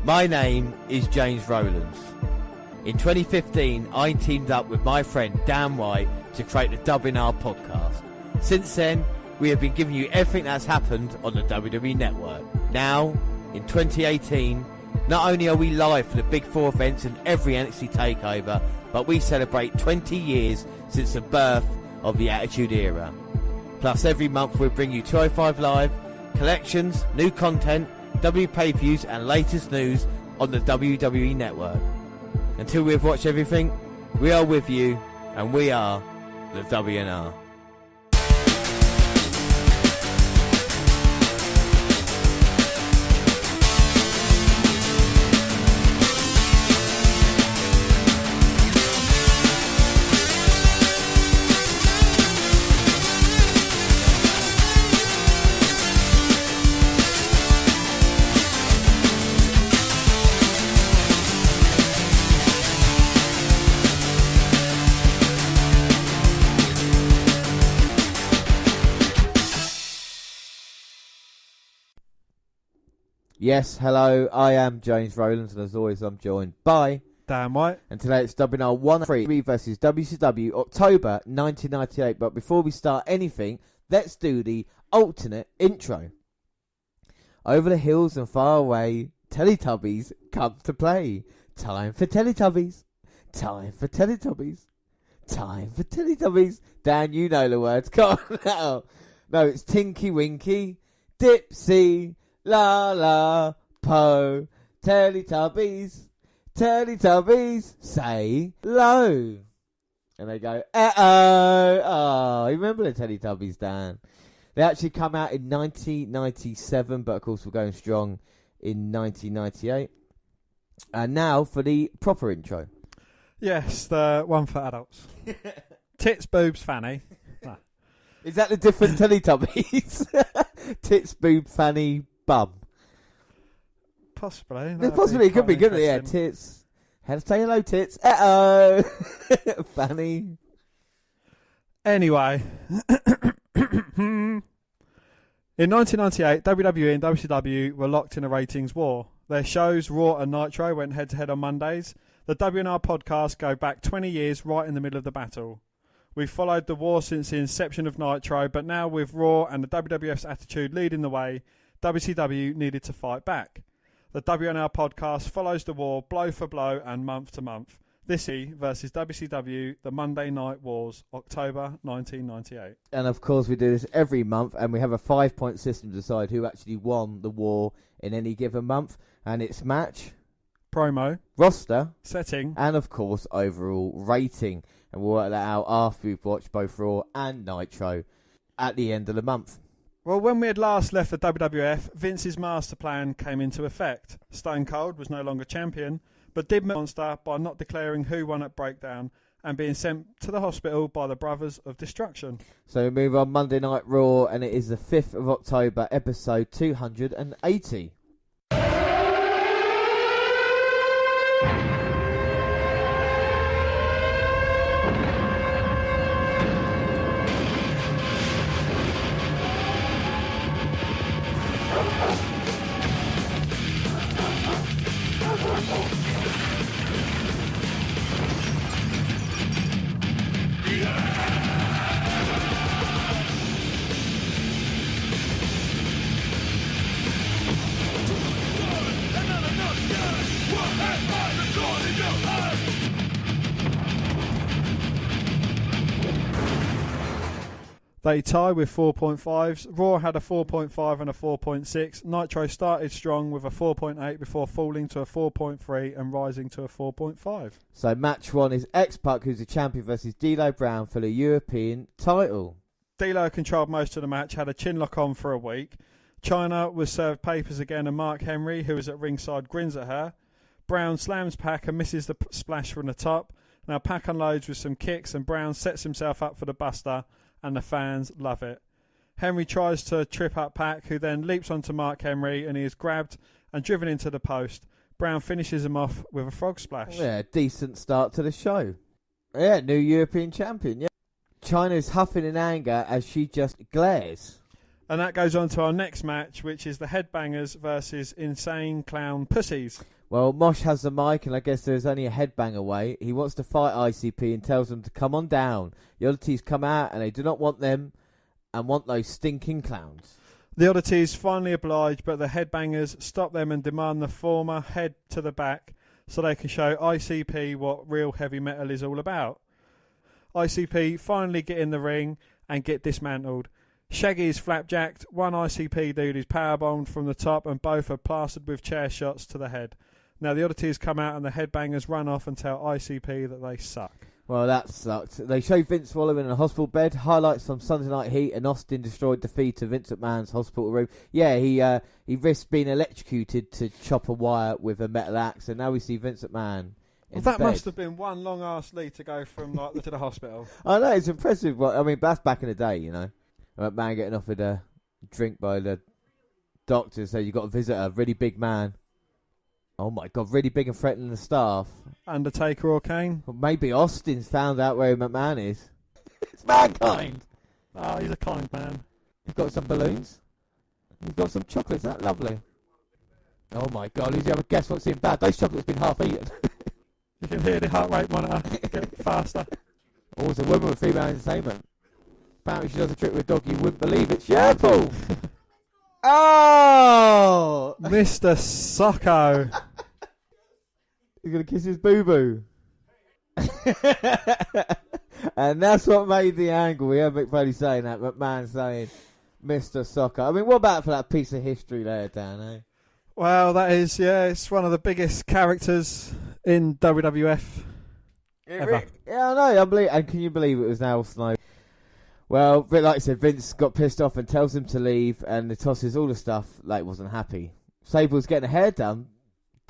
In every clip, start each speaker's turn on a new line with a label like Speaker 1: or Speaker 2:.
Speaker 1: My name is James Rowlands. In 2015, I teamed up with my friend Dan White to create the WNR podcast. Since then, we have been giving you everything that's happened on the WWE Network. Now, in 2018, not only are we live for the Big Four events and every NXT takeover, but we celebrate 20 years since the birth of the Attitude Era. Plus, every month we'll bring you 205 Live, collections, new content, W pay-per-views and latest news on the WWE Network. Until we've watched everything, we are with you, and we are the WNR. Yes, hello, I am James Rowlands, and as always I'm joined by
Speaker 2: Dan White.
Speaker 1: And today it's WNR183 versus WCW October 1998. But before we start anything, let's do the alternate intro. Over the hills and far away, Teletubbies come to play. Time for Teletubbies. Time for Teletubbies. Time for Teletubbies. Dan, you know the words. Come on now. No, it's Tinky Winky, Dipsy, La La Po, Teletubbies, Teletubbies, say low. And they go, uh-oh. Oh, you remember the Teletubbies, Dan? They actually come out in 1997, but of course we're going strong in 1998. And now for the proper intro.
Speaker 2: Yes, the one for adults. Tits, boobs, fanny. Nah.
Speaker 1: Is that the different Teletubbies? Tits, boob, fanny, bum.
Speaker 2: Possibly.
Speaker 1: Possibly, it could be good. Yeah, tits. How to say hello, tits. Uh-oh. Fanny.
Speaker 2: Anyway. In 1998, WWE and WCW were locked in a ratings war. Their shows, Raw and Nitro, went head-to-head on Mondays. The WNR podcast go back 20 years right in the middle of the battle. We've followed the war since the inception of Nitro, but now with Raw and the WWF's Attitude leading the way, WCW needed to fight back. The WNR podcast follows the war blow for blow and month to month. This versus WCW, the Monday Night Wars, October 1998.
Speaker 1: And of course we do this every month, and we have a 5-point system to decide who actually won the war in any given month. And it's match,
Speaker 2: promo,
Speaker 1: roster,
Speaker 2: setting,
Speaker 1: and of course overall rating. And we'll work that out after we've watched both Raw and Nitro at the end of the month.
Speaker 2: Well, when we had last left the WWF, Vince's master plan came into effect. Stone Cold was no longer champion, but did monster by not declaring who won at Breakdown and being sent to the hospital by the Brothers of Destruction.
Speaker 1: So we move on Monday Night Raw, and it is the 5th of October, episode 280.
Speaker 2: They tie with 4.5s. Raw had a 4.5 and a 4.6. Nitro started strong with a 4.8 before falling to a 4.3 and rising to a 4.5.
Speaker 1: So match 1 is X-Pac, who's the champion, versus D'Lo Brown for the European title.
Speaker 2: D'Lo controlled most of the match, had a chin lock on for a week. Chyna was served papers again, and Mark Henry, who was at ringside, grins at her. Brown slams Pac and misses the splash from the top. Now Pac unloads with some kicks, and Brown sets himself up for the Buster, and the fans love it. Henry tries to trip up Pac, who then leaps onto Mark Henry, and he is grabbed and driven into the post. Brown finishes him off with a frog splash.
Speaker 1: Yeah, decent start to the show. Yeah, new European champion, yeah. Chyna's huffing in anger as she just glares.
Speaker 2: And that goes on to our next match, which is the Headbangers versus Insane Clown Pussies.
Speaker 1: Well, Mosh has the mic, and I guess there's only a headbang away. He wants to fight ICP and tells them to come on down. The oddities come out, and they do not want them and want those stinking clowns.
Speaker 2: The oddities finally oblige, but the Headbangers stop them and demand the former head to the back so they can show ICP what real heavy metal is all about. ICP finally get in the ring and get dismantled. Shaggy is flapjacked, one ICP dude is powerbombed from the top, and both are plastered with chair shots to the head. Now the oddities come out and the Headbangers run off and tell ICP that they suck.
Speaker 1: Well, that sucked. They show Vince wallowing in a hospital bed. Highlights from Sunday Night Heat, and Austin destroyed the feet of Vince McMahon's hospital room. Yeah, he risked being electrocuted to chop a wire with a metal axe, and now we see Vince McMahon.
Speaker 2: Well, that must have been one long ass lead to go from to the hospital.
Speaker 1: I know, it's impressive. I mean, that's back in the day, you know. Man getting offered a drink by the doctor, so you got to visit a really big man. Oh my God, really big and threatening the staff.
Speaker 2: Undertaker or Kane?
Speaker 1: Well, maybe Austin's found out where McMahon is. It's Mankind!
Speaker 2: Oh, he's a kind man.
Speaker 1: He's got some balloons. He's got some chocolates, isn't that lovely? Oh my God, who's ever guess what's in bad? Those chocolates have been half eaten.
Speaker 2: You can hear the heart rate monitor get faster.
Speaker 1: Oh, it's a woman with female entertainment. Apparently she does a trick with a dog you wouldn't believe it. Shamble! Oh!
Speaker 2: Mr Socko.
Speaker 1: He's going to kiss his boo-boo. And that's what made the angle. We heard Mick Foley saying that, McMahon saying Mr Socko. I mean, what about for that piece of history there, Dan, eh?
Speaker 2: Well, that is, yeah, it's one of the biggest characters in WWF ever.
Speaker 1: Yeah, I know. I believe, and can you believe it was Al Snow? Well, like I said, Vince got pissed off and tells him to leave, and the tosses all the stuff like wasn't happy. Sable's getting a hair done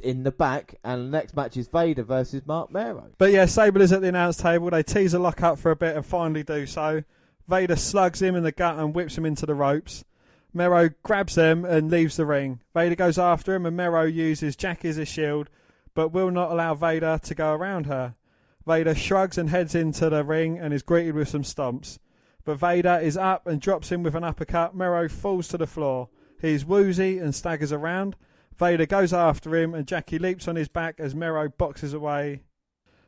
Speaker 1: in the back, and the next match is Vader versus Mark Mero.
Speaker 2: But yeah, Sable is at the announce table. They tease a lock up for a bit and finally do so. Vader slugs him in the gut and whips him into the ropes. Mero grabs them and leaves the ring. Vader goes after him, and Mero uses Jackie as a shield, but will not allow Vader to go around her. Vader shrugs and heads into the ring and is greeted with some stomps. But Vader is up and drops him with an uppercut. Mero falls to the floor. He is woozy and staggers around. Vader goes after him and Jackie leaps on his back as Mero boxes away.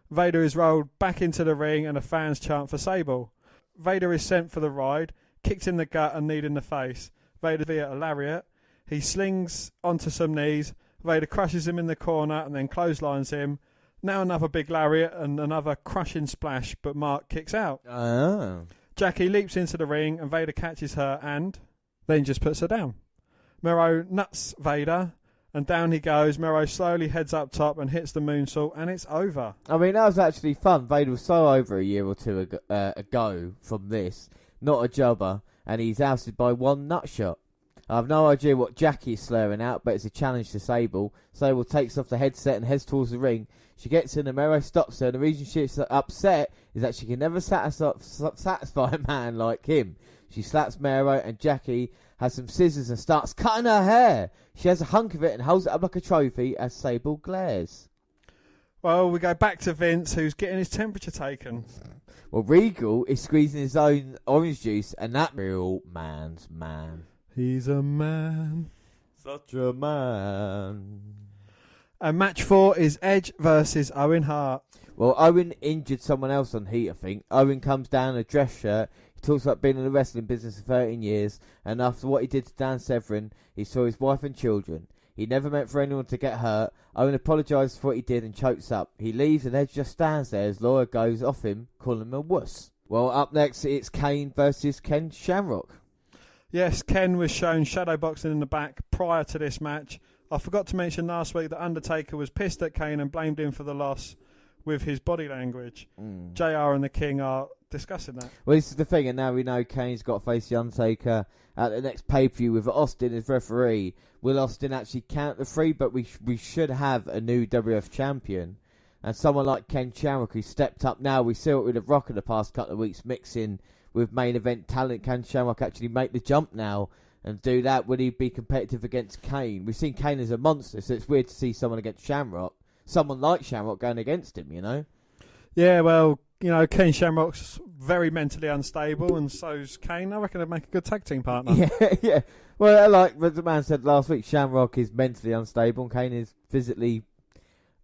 Speaker 2: Vader is rolled back into the ring and the fans chant for Sable. Vader is sent for the ride, kicked in the gut and kneed in the face. Vader via a lariat. He slings onto some knees. Vader crushes him in the corner and then clotheslines him. Now another big lariat and another crushing splash, but Mark kicks out.
Speaker 1: Oh.
Speaker 2: Jackie leaps into the ring and Vader catches her and then just puts her down. Mero nuts Vader and down he goes. Mero slowly heads up top and hits the moonsault and it's over.
Speaker 1: I mean, that was actually fun. Vader was so over a year or two ago from this. Not a jobber. And he's ousted by one nut shot. I have no idea what Jackie is slurring out, but it's a challenge to Sable. Sable takes off the headset and heads towards the ring. She gets in and Mero stops her. The reason she's upset is that she can never satisfy a man like him. She slaps Mero and Jackie has some scissors and starts cutting her hair. She has a hunk of it and holds it up like a trophy as Sable glares.
Speaker 2: Well, we go back to Vince, who's getting his temperature taken.
Speaker 1: Well, Regal is squeezing his own orange juice, and that real man's man.
Speaker 2: He's a man.
Speaker 1: Such a man.
Speaker 2: And match 4 is Edge versus Owen Hart.
Speaker 1: Well, Owen injured someone else on Heat, I think. Owen comes down in a dress shirt. He talks about being in the wrestling business for 13 years, and after what he did to Dan Severn, he saw his wife and children. He never meant for anyone to get hurt. Owen apologises for what he did and chokes up. He leaves and Edge just stands there as Laura goes off him, calling him a wuss. Well, up next it's Kane versus Ken Shamrock.
Speaker 2: Yes, Ken was shown shadowboxing in the back prior to this match. I forgot to mention last week that Undertaker was pissed at Kane and blamed him for the loss with his body language. JR and the King are discussing that.
Speaker 1: Well, this is the thing, and now we know Kane's got to face the Undertaker at the next pay-per-view with Austin as referee. Will Austin actually count the 3? But we should have a new WF champion. And someone like Ken Shamrock who stepped up now. We saw it with The Rock in the past couple of weeks mixing with main event talent. Can Shamrock actually make the jump now and do that? Would he be competitive against Kane? We've seen Kane as a monster, so it's weird to see someone against Shamrock. Someone like Shamrock going against him, you know?
Speaker 2: Yeah, well, Ken Shamrock's very mentally unstable, and so's Kane. I reckon they'd make a good tag team partner.
Speaker 1: Yeah. Well, like the man said last week, Shamrock is mentally unstable and Kane is physically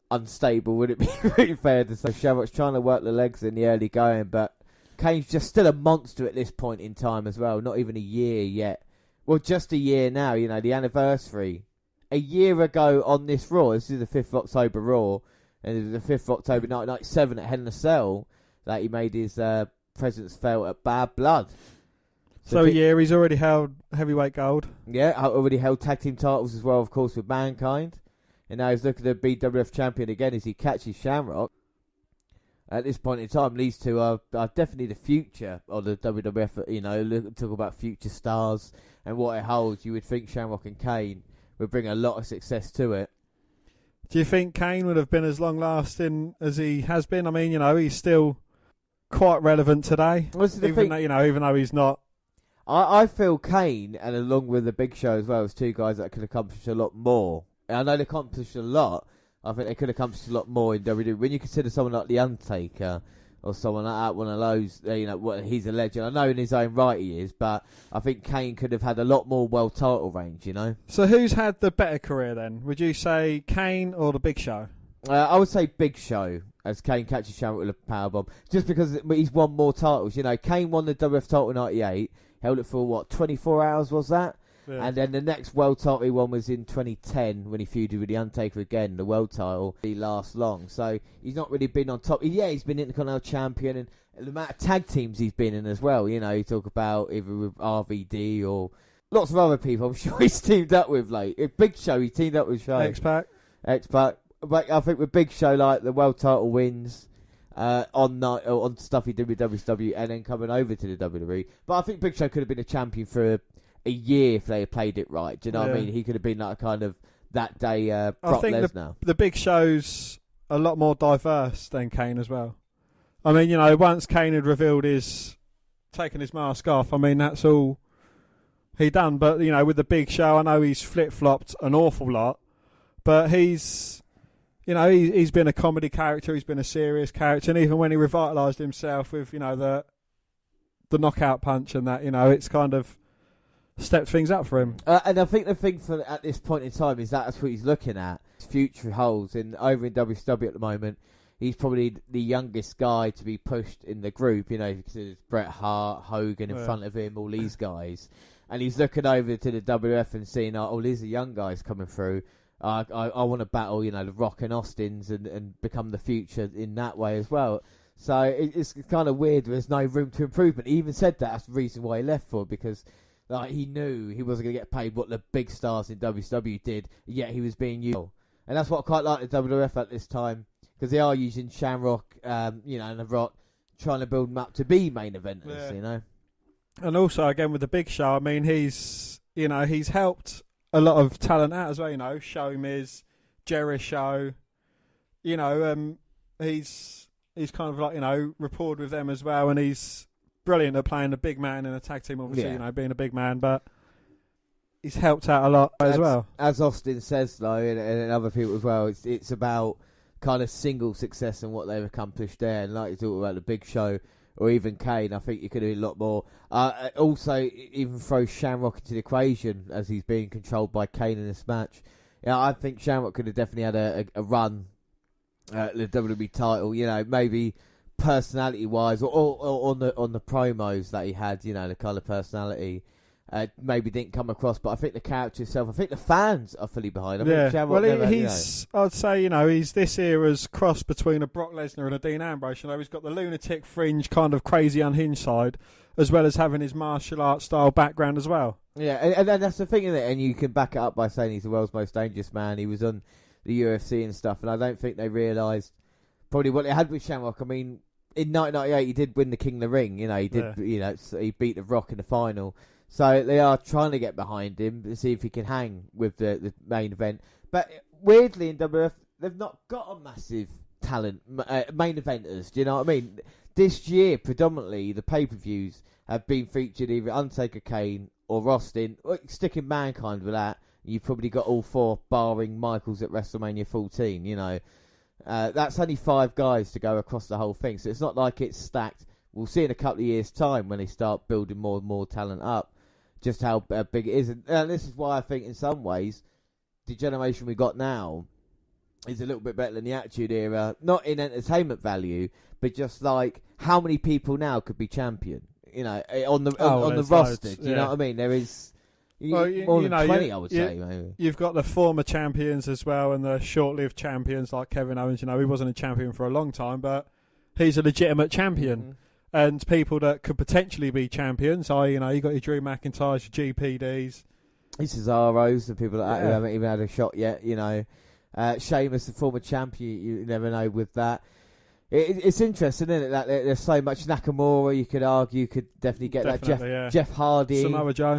Speaker 1: unstable. Would it be really fair to say Shamrock's trying to work the legs in the early going, but Kane's just still a monster at this point in time as well. Not even a year yet. Well, just a year now, the anniversary. A year ago on this Raw, this is the 5th of October Raw, and it was the 5th of October 1997 at Hell in a Cell that he made his presence felt at Bad Blood.
Speaker 2: So he's already held heavyweight gold.
Speaker 1: Yeah, already held tag team titles as well, of course, with Mankind. And now he's looking to be WWF champion again as he catches Shamrock. At this point in time, these two are definitely the future of the WWF. Talk about future stars and what it holds. You would think Shamrock and Kane would bring a lot of success to it.
Speaker 2: Do you think Kane would have been as long-lasting as he has been? I mean, he's still quite relevant today, even though he's not.
Speaker 1: I feel Kane, and along with the Big Show as well, as two guys that could accomplish a lot more. And I know they accomplished a lot. I think they could accomplish a lot more in WWE. When you consider someone like The Undertaker or someone like that, one of those, he's a legend. I know in his own right he is, but I think Kane could have had a lot more world title range,
Speaker 2: So who's had the better career then? Would you say Kane or the Big Show?
Speaker 1: I would say Big Show, as Kane catches Shamrock with a powerbomb. Just because he's won more titles. Kane won the WF title in 98, held it for, 24 hours was that? Yeah. And then the next world title he won was in 2010 when he feuded with The Undertaker again, the world title. He lasts long. So he's not really been on top. Yeah, he's been Intercontinental Champion, and the amount of tag teams he's been in as well. You talk about either with RVD or lots of other people I'm sure he's teamed up with. Like Big Show, he teamed up with Show.
Speaker 2: X-Pac.
Speaker 1: But I think with Big Show, like the world title wins on stuff he did with WCW and then coming over to the WWE. But I think Big Show could have been a champion for a year if they had played it right. Do you know what I mean? He could have been like kind of that day Brock Lesnar.
Speaker 2: The Big Show's a lot more diverse than Kane as well. I mean, once Kane had revealed taken his mask off, I mean, that's all he done. But, with the Big Show, I know he's flip-flopped an awful lot. But he's been a comedy character, he's been a serious character. And even when he revitalised himself with, the knockout punch and that, it's kind of stepped things up for him.
Speaker 1: And I think the thing at this point in time is that's what he's looking at. His future holds. And over in WCW at the moment, he's probably the youngest guy to be pushed in the group. Because there's Bret Hart, Hogan in front of him, all these guys. And he's looking over to the WWF and seeing, these are young guys coming through. I want to battle, the Rock and Austins and become the future in that way as well. So it's kind of weird. There's no room to improvement. He even said that's the reason why he left for, because he knew he wasn't going to get paid what the big stars in WCW did, yet he was being used. And that's what I quite like the WWF at this time, because they are using Shamrock, and The Rock, trying to build them up to be main eventers,
Speaker 2: And also, again, with the Big Show, I mean, he's helped a lot of talent out as well, Show Miz, Jericho, he's kind of like, rapport with them as well, and he's brilliant at playing a big man in a tag team, obviously, being a big man, but he's helped out a lot as well. As
Speaker 1: Austin says, though, and other people as well, it's about kind of single success and what they've accomplished there, and like you talk about the Big Show, or even Kane, I think you could do a lot more. Also, even throw Shamrock into the equation as he's being controlled by Kane in this match. I think Shamrock could have definitely had a run at the WWE title. Maybe personality-wise, or on the promos that he had. The kind of personality maybe didn't come across. But I think the character itself, I think the fans are fully behind him.
Speaker 2: I'd say, he's this era's cross between a Brock Lesnar and a Dean Ambrose. He's got the lunatic fringe, kind of crazy unhinged side, as well as having his martial arts style background as well.
Speaker 1: Yeah, and that's the thing, isn't it? And you can back it up by saying he's the world's most dangerous man. He was on the UFC and stuff, and I don't think they realised probably what they had with Shamrock. I mean, in 1998, he did win the King of the Ring. He did. He beat The Rock in the final. So they are trying to get behind him to see if he can hang with the main event. But weirdly, in WWF, they've not got a massive talent main eventers. Do you know what I mean? This year, predominantly, the pay-per-views have been featured either Undertaker, Kane, or Austin. Sticking Mankind with that, you've probably got all four, barring Michaels at WrestleMania 14. That's only 5 guys to go across the whole thing, so it's not like it's stacked. We'll see in a couple of years' time when they start building more and more talent up, just how big it is. And this is why I think in some ways the generation we got now is a little bit better than the Attitude Era, not in entertainment value, but just like how many people now could be champion, on the roster.
Speaker 2: Loads,
Speaker 1: do you know what I mean? There is
Speaker 2: more
Speaker 1: than 20, I would say. Maybe.
Speaker 2: You've got the former champions as well, and the short-lived champions like Kevin Owens. He wasn't a champion for a long time, but he's a legitimate champion. Mm-hmm. And people that could potentially be champions, you got your Drew McIntyres, your GPDs.
Speaker 1: These Cesaros, the people that who haven't even had a shot yet, Sheamus, the former champion, you never know with that. It's interesting, isn't it, that there's so much. Nakamura, you could argue, could definitely get that. Jeff Hardy, Samoa Joe,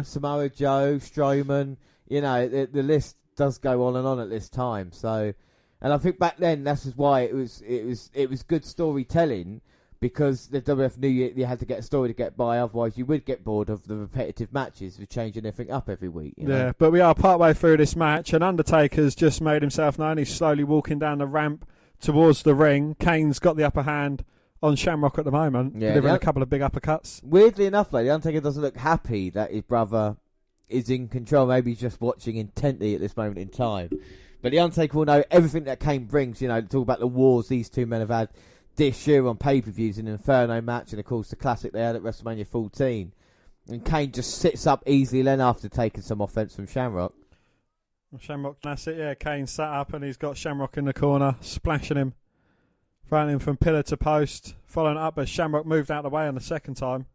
Speaker 1: Strowman. The list does go on and on at this time. So, and I think back then that's why it was good storytelling. Because the WF knew you had to get a story to get by, otherwise you would get bored of the repetitive matches with changing everything up every week.
Speaker 2: Yeah, but we are partway through this match, and Undertaker's just made himself known. He's slowly walking down the ramp towards the ring. Kane's got the upper hand on Shamrock at the moment, delivering a couple of big uppercuts.
Speaker 1: Weirdly enough, though, the Undertaker doesn't look happy that his brother is in control. Maybe he's just watching intently at this moment in time. But the Undertaker will know everything that Kane brings. Talk about the wars these two men have had this year on pay-per-views, an Inferno match, and of course the classic they had at WrestleMania 14. And Kane just sits up easily then after taking some offense from Shamrock.
Speaker 2: Shamrock, that's it, yeah. Kane sat up and he's got Shamrock in the corner, splashing him, throwing him from pillar to post, following up as Shamrock moved out of the way on the second time.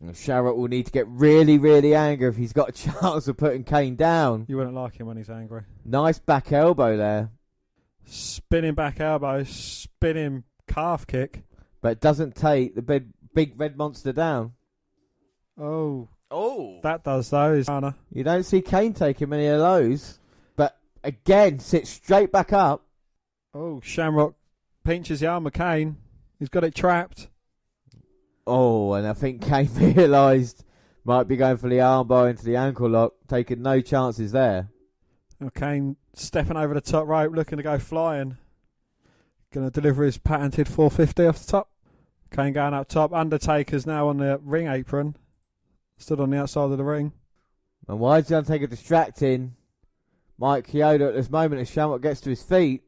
Speaker 1: And Shamrock will need to get really, really angry if he's got a chance of putting Kane down.
Speaker 2: You wouldn't like him when he's angry.
Speaker 1: Nice back elbow there.
Speaker 2: Spinning back elbow, spinning calf kick.
Speaker 1: But it doesn't take the big red monster down.
Speaker 2: Oh. That does, though.
Speaker 1: You don't see Kane taking many of those. But again, sits straight back up.
Speaker 2: Oh, Shamrock pinches the arm of Kane. He's got it trapped.
Speaker 1: Oh, and I think Kane realised might be going for the armbar into the ankle lock, taking no chances there.
Speaker 2: Oh, Kane stepping over the top rope, looking to go flying. Going to deliver his patented 450 off the top. Kane going up top. Undertaker's now on the ring apron. Stood on the outside of the ring.
Speaker 1: And why is the Undertaker distracting Mike Chioda at this moment as Shamrock gets to his feet?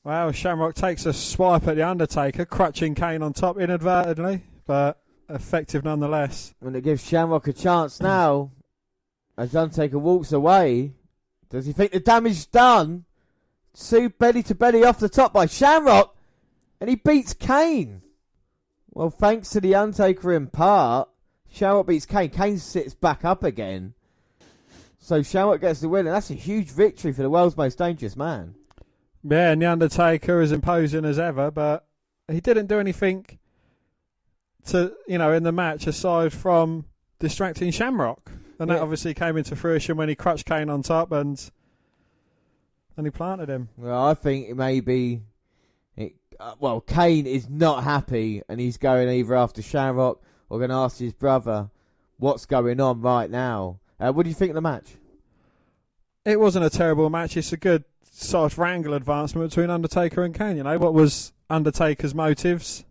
Speaker 2: Well, Shamrock takes a swipe at the Undertaker, crutching Kane on top inadvertently, but effective nonetheless.
Speaker 1: And it gives Shamrock a chance now as Undertaker walks away. Does he think the damage is done? Sue belly to belly off the top by Shamrock, and he beats Kane. Well, thanks to the Undertaker in part, Shamrock beats Kane. Kane sits back up again. So Shamrock gets the win, and that's a huge victory for the world's most dangerous man.
Speaker 2: Yeah, and the Undertaker is imposing as ever, but he didn't do anything to, in the match aside from distracting Shamrock. And that obviously came into fruition when he crutched Kane on top and he planted him. Well,
Speaker 1: I think maybe... Kane is not happy and he's going either after Shamrock or going to ask his brother what's going on right now. What do you think of the match?
Speaker 2: It wasn't a terrible match. It's a good sort of wrangle advancement between Undertaker and Kane. What was Undertaker's motives?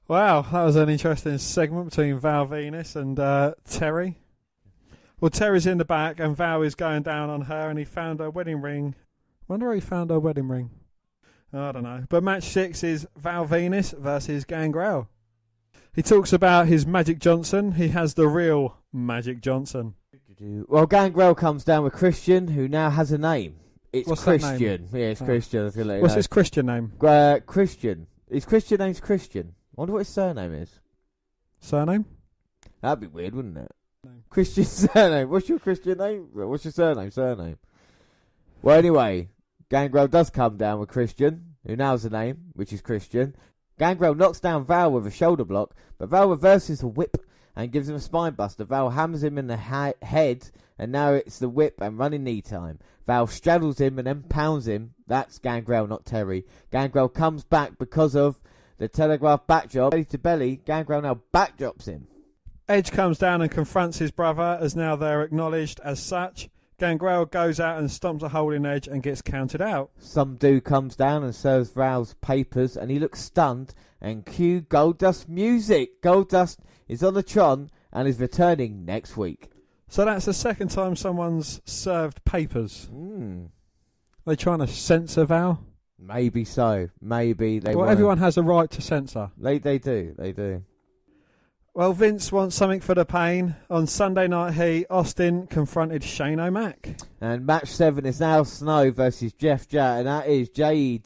Speaker 2: Wow, that was an interesting segment between Val Venus and Terry. Well, Terry's in the back and Val is going down on her and he found her wedding ring. Wonder where he found her wedding ring. I don't know. But match 6 is Val Venus versus Gangrel. He talks about his Magic Johnson. He has the real Magic Johnson.
Speaker 1: Well, Gangrel comes down with Christian, who now has a name. It's
Speaker 2: What's
Speaker 1: Christian. Yeah, it's Christian.
Speaker 2: What's his Christian name?
Speaker 1: Christian. His Christian name's Christian. I wonder what his surname is.
Speaker 2: Surname?
Speaker 1: That'd be weird, wouldn't it? Christian surname. What's your Christian name? What's your surname? Surname. Well, anyway, Gangrel does come down with Christian, who now has a name, which is Christian. Gangrel knocks down Val with a shoulder block, but Val reverses a whip and gives him a spine buster. Val hammers him in the head, and now it's the whip and running knee time. Val straddles him and then pounds him. That's Gangrel, not Terry. Gangrel comes back because of the telegraph backdrop. Belly to belly, Gangrel now backdrops him.
Speaker 2: Edge comes down and confronts his brother, as now they're acknowledged as such. Gangrel goes out and stomps a hole in Edge and gets counted out.
Speaker 1: Some dude comes down and serves Rao's papers, and he looks stunned. And cue Goldust music. Goldust is on the Tron and is returning next week.
Speaker 2: So that's the second time someone's served papers. They trying to censor Val?
Speaker 1: Maybe so. Maybe they.
Speaker 2: Well, everyone has a right to censor.
Speaker 1: They do. They do.
Speaker 2: Well, Vince wants something for the pain. On Sunday Night Heat, Austin confronted Shane O'Mac.
Speaker 1: And match 7 is now Snow versus Jeff Jarrett, and that is JEFFJARRETT.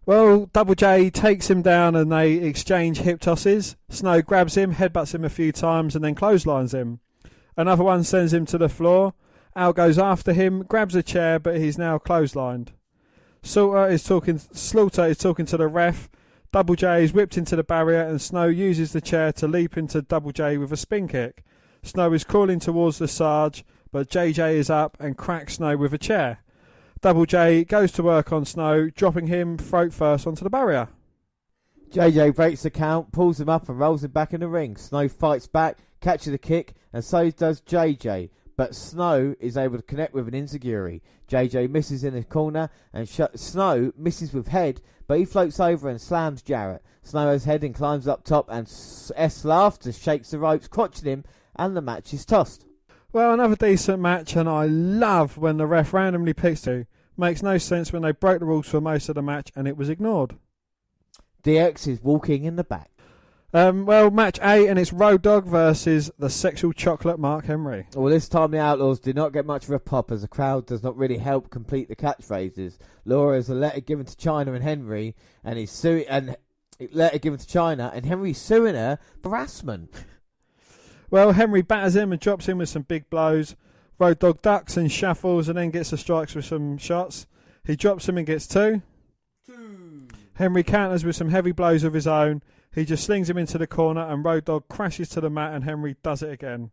Speaker 2: Well, Double J takes him down and they exchange hip tosses. Snow grabs him, headbutts him a few times, and then clotheslines him. Another one sends him to the floor. Al goes after him, grabs a chair, but he's now clotheslined. Slaughter is talking to the ref. Double J is whipped into the barrier and Snow uses the chair to leap into Double J with a spin kick. Snow is crawling towards the Sarge, but JJ is up and cracks Snow with a chair. Double J goes to work on Snow, dropping him throat first onto the barrier.
Speaker 1: JJ breaks the count, pulls him up and rolls him back in the ring. Snow fights back, catches a kick, and so does JJ. But Snow is able to connect with an enziguri. JJ misses in the corner, and Snow misses with head, but he floats over and slams Jarrett. Snow has head and climbs up top, and S Laughter shakes the ropes, crotching him, and the match is tossed.
Speaker 2: Well, another decent match, and I love when the ref randomly picks two. Makes no sense when they broke the rules for most of the match, and it was ignored.
Speaker 1: DX is walking in the back.
Speaker 2: Well, match A, and it's Road Dogg versus the sexual chocolate Mark Henry.
Speaker 1: Well, this time the Outlaws did not get much of a pop, as the crowd does not really help complete the catchphrases. Laura is a letter given to China and Henry, and he's letter given to China, and Henry's suing her for harassment.
Speaker 2: Well, Henry batters him and drops him with some big blows. Road Dogg ducks and shuffles and then gets the strikes with some shots. He drops him and gets two. Henry counters with some heavy blows of his own. He just slings him into the corner and Road Dogg crashes to the mat and Henry does it again.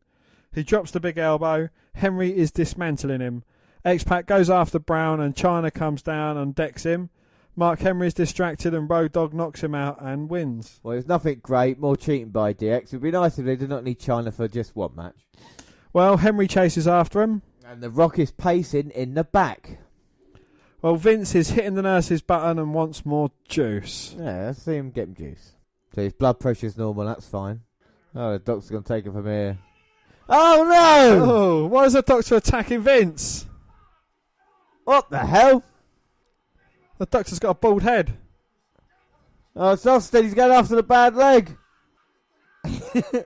Speaker 2: He drops the big elbow. Henry is dismantling him. X-Pac goes after Brown and China comes down and decks him. Mark Henry is distracted and Road Dogg knocks him out and wins.
Speaker 1: Well, it's nothing great. More cheating by DX. It would be nice if they did not need China for just one match.
Speaker 2: Well, Henry chases after him.
Speaker 1: And The Rock is pacing in the back.
Speaker 2: Well, Vince is hitting the nurse's button and wants more juice.
Speaker 1: Yeah, let's see him get him juice. So his blood pressure's normal, that's fine. Oh, the doctor's going to take it from here. Oh, no!
Speaker 2: Oh, why is the doctor attacking Vince?
Speaker 1: What the hell?
Speaker 2: The doctor's got a bald head.
Speaker 1: Oh, it's Austin. He's going after the bad leg. Bed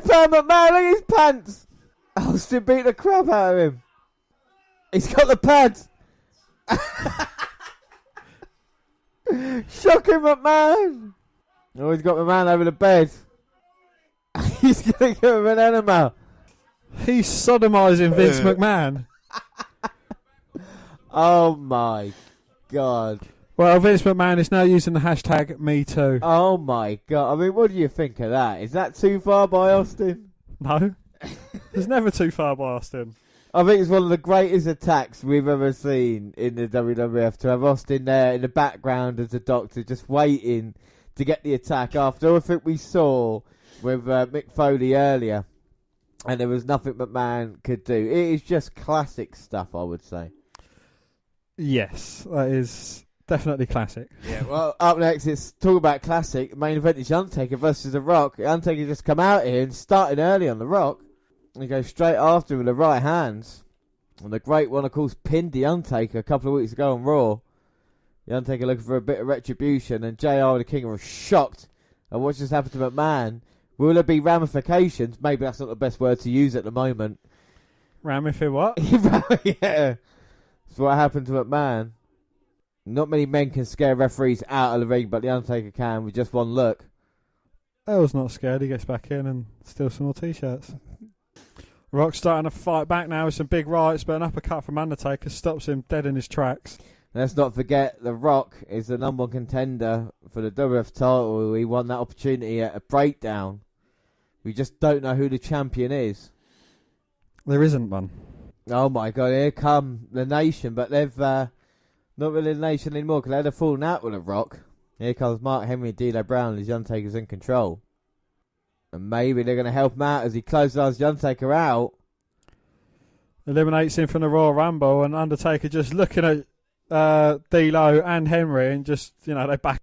Speaker 1: Pan Mcmahon, look at his pants. Austin beat the crap out of him. He's got the pads. Shocking McMahon. Oh, he's got McMahon over the bed. He's going to give him an enema.
Speaker 2: He's sodomising Vince McMahon.
Speaker 1: Oh my God.
Speaker 2: Well, Vince McMahon is now using the hashtag #MeToo.
Speaker 1: Oh my God. I mean, what do you think of that? Is that too far by Austin?
Speaker 2: No. It's never too far by Austin.
Speaker 1: I think it's one of the greatest attacks we've ever seen in the WWF, to have Austin there in the background as a doctor just waiting to get the attack after everything we saw with Mick Foley earlier. And there was nothing McMahon could do. It is just classic stuff, I would say.
Speaker 2: Yes, that is definitely classic.
Speaker 1: Yeah, well, up next, it's talk about classic. The main event is Undertaker versus The Rock. Undertaker just come out here and started early on The Rock. And he goes straight after him with the right hands. And the great one, of course, pinned The Undertaker a couple of weeks ago on Raw. The Undertaker looking for a bit of retribution. And JR and the King are shocked at what just happened to McMahon. Will there be ramifications? Maybe that's not the best word to use at the moment.
Speaker 2: Ramify what?
Speaker 1: Yeah. That's what happened to McMahon. Not many men can scare referees out of the ring, but The Undertaker can with just one look.
Speaker 2: Elle's not scared. He gets back in and steals some more T-shirts. Rock's starting to fight back now with some big rights, but an uppercut from Undertaker stops him dead in his tracks.
Speaker 1: Let's not forget, The Rock is the number one contender for the WWF title. He won that opportunity at a breakdown. We just don't know who the champion is.
Speaker 2: There isn't one.
Speaker 1: Oh my God, here come the Nation, but they've not really the Nation anymore because they had a falling out with The Rock. Here comes Mark Henry and D'Lo Brown as The Undertaker's in control. And maybe they're going to help him out as he clotheslines The Undertaker out.
Speaker 2: Eliminates him from the Royal Rumble, and Undertaker just looking at D'Lo and Henry, and just, they back.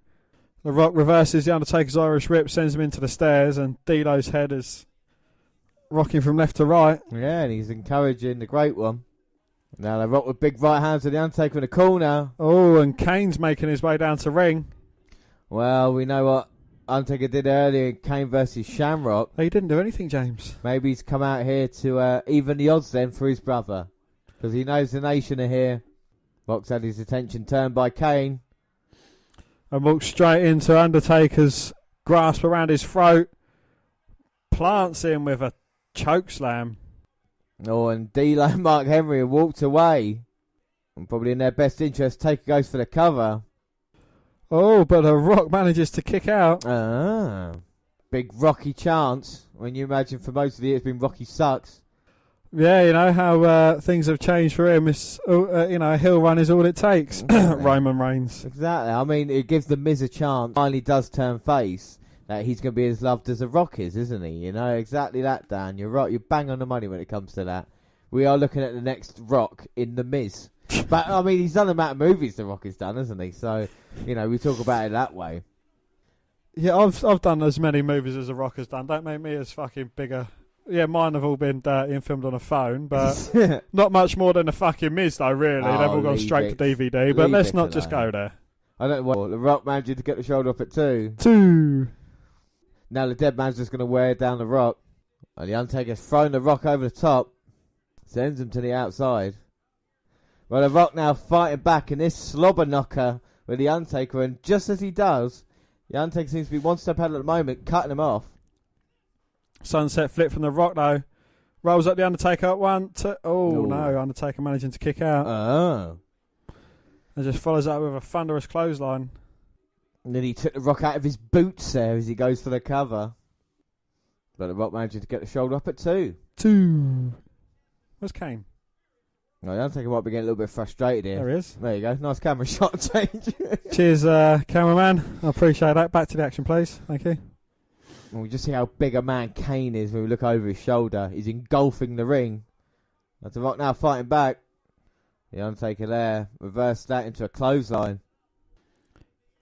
Speaker 2: The Rock reverses The Undertaker's Irish Whip, sends him into the stairs, and D'Lo's head is rocking from left to right.
Speaker 1: Yeah, and he's encouraging the Great One. Now they rock with big right hands to The Undertaker in the corner.
Speaker 2: Oh, and Kane's making his way down to ring.
Speaker 1: Well, we know what Undertaker did earlier in Kane versus Shamrock.
Speaker 2: He didn't do anything, James.
Speaker 1: Maybe he's come out here to even the odds then for his brother. Because he knows the nation are here. Rock's had his attention turned by Kane.
Speaker 2: And walks straight into Undertaker's grasp around his throat. Plants him with a choke slam.
Speaker 1: Oh, and D'Lo and Mark Henry have walked away. And probably in their best interest, Taker goes for the cover.
Speaker 2: Oh, but The Rock manages to kick out.
Speaker 1: Big Rocky chance. When you imagine for most of the year it's been Rocky sucks.
Speaker 2: Yeah, you know how things have changed for him. It's, a hill run is all it takes. Roman Reigns.
Speaker 1: Exactly. I mean, it gives the Miz a chance. Finally does turn face. That he's going to be as loved as The Rock is, isn't he? You know, exactly that, Dan. You're right. You're bang on the money when it comes to that. We are looking at the next Rock in The Miz. But, I mean, he's done the amount of movies The Rock has done, hasn't he? So, we talk about it that way.
Speaker 2: Yeah, I've done as many movies as The Rock has done. Don't make me as fucking bigger. Yeah, mine have all been dirty and filmed on a phone, but not much more than the fucking Miz, though, really.
Speaker 1: Oh,
Speaker 2: they've all gone straight to DVD, but let's not just go there.
Speaker 1: I don't know what. The Rock managed to get the shoulder up at 2.
Speaker 2: 2.
Speaker 1: Now the dead man's just going to wear down The Rock. And The Undertaker's thrown The Rock over the top. Sends him to the outside. Well, The Rock now fighting back in this slobber knocker with The Undertaker. And just as he does, The Undertaker seems to be one step ahead at the moment, cutting him off.
Speaker 2: Sunset flip from The Rock, though. Rolls up The Undertaker. 1, 2. Oh, no. Undertaker managing to kick out.
Speaker 1: Oh.
Speaker 2: And just follows up with a thunderous clothesline.
Speaker 1: And then he took The Rock out of his boots there as he goes for the cover. But The Rock managed to get the shoulder up at 2.
Speaker 2: 2. Where's Kane?
Speaker 1: No, The Undertaker might be getting a little bit frustrated here.
Speaker 2: There he is.
Speaker 1: There you go. Nice camera shot change.
Speaker 2: Cheers, cameraman. I appreciate that. Back to the action, please. Thank you.
Speaker 1: Well, we just see how big a man Kane is when we look over his shoulder. He's engulfing the ring. That's The Rock now fighting back. The Undertaker there. Reverse that into a clothesline.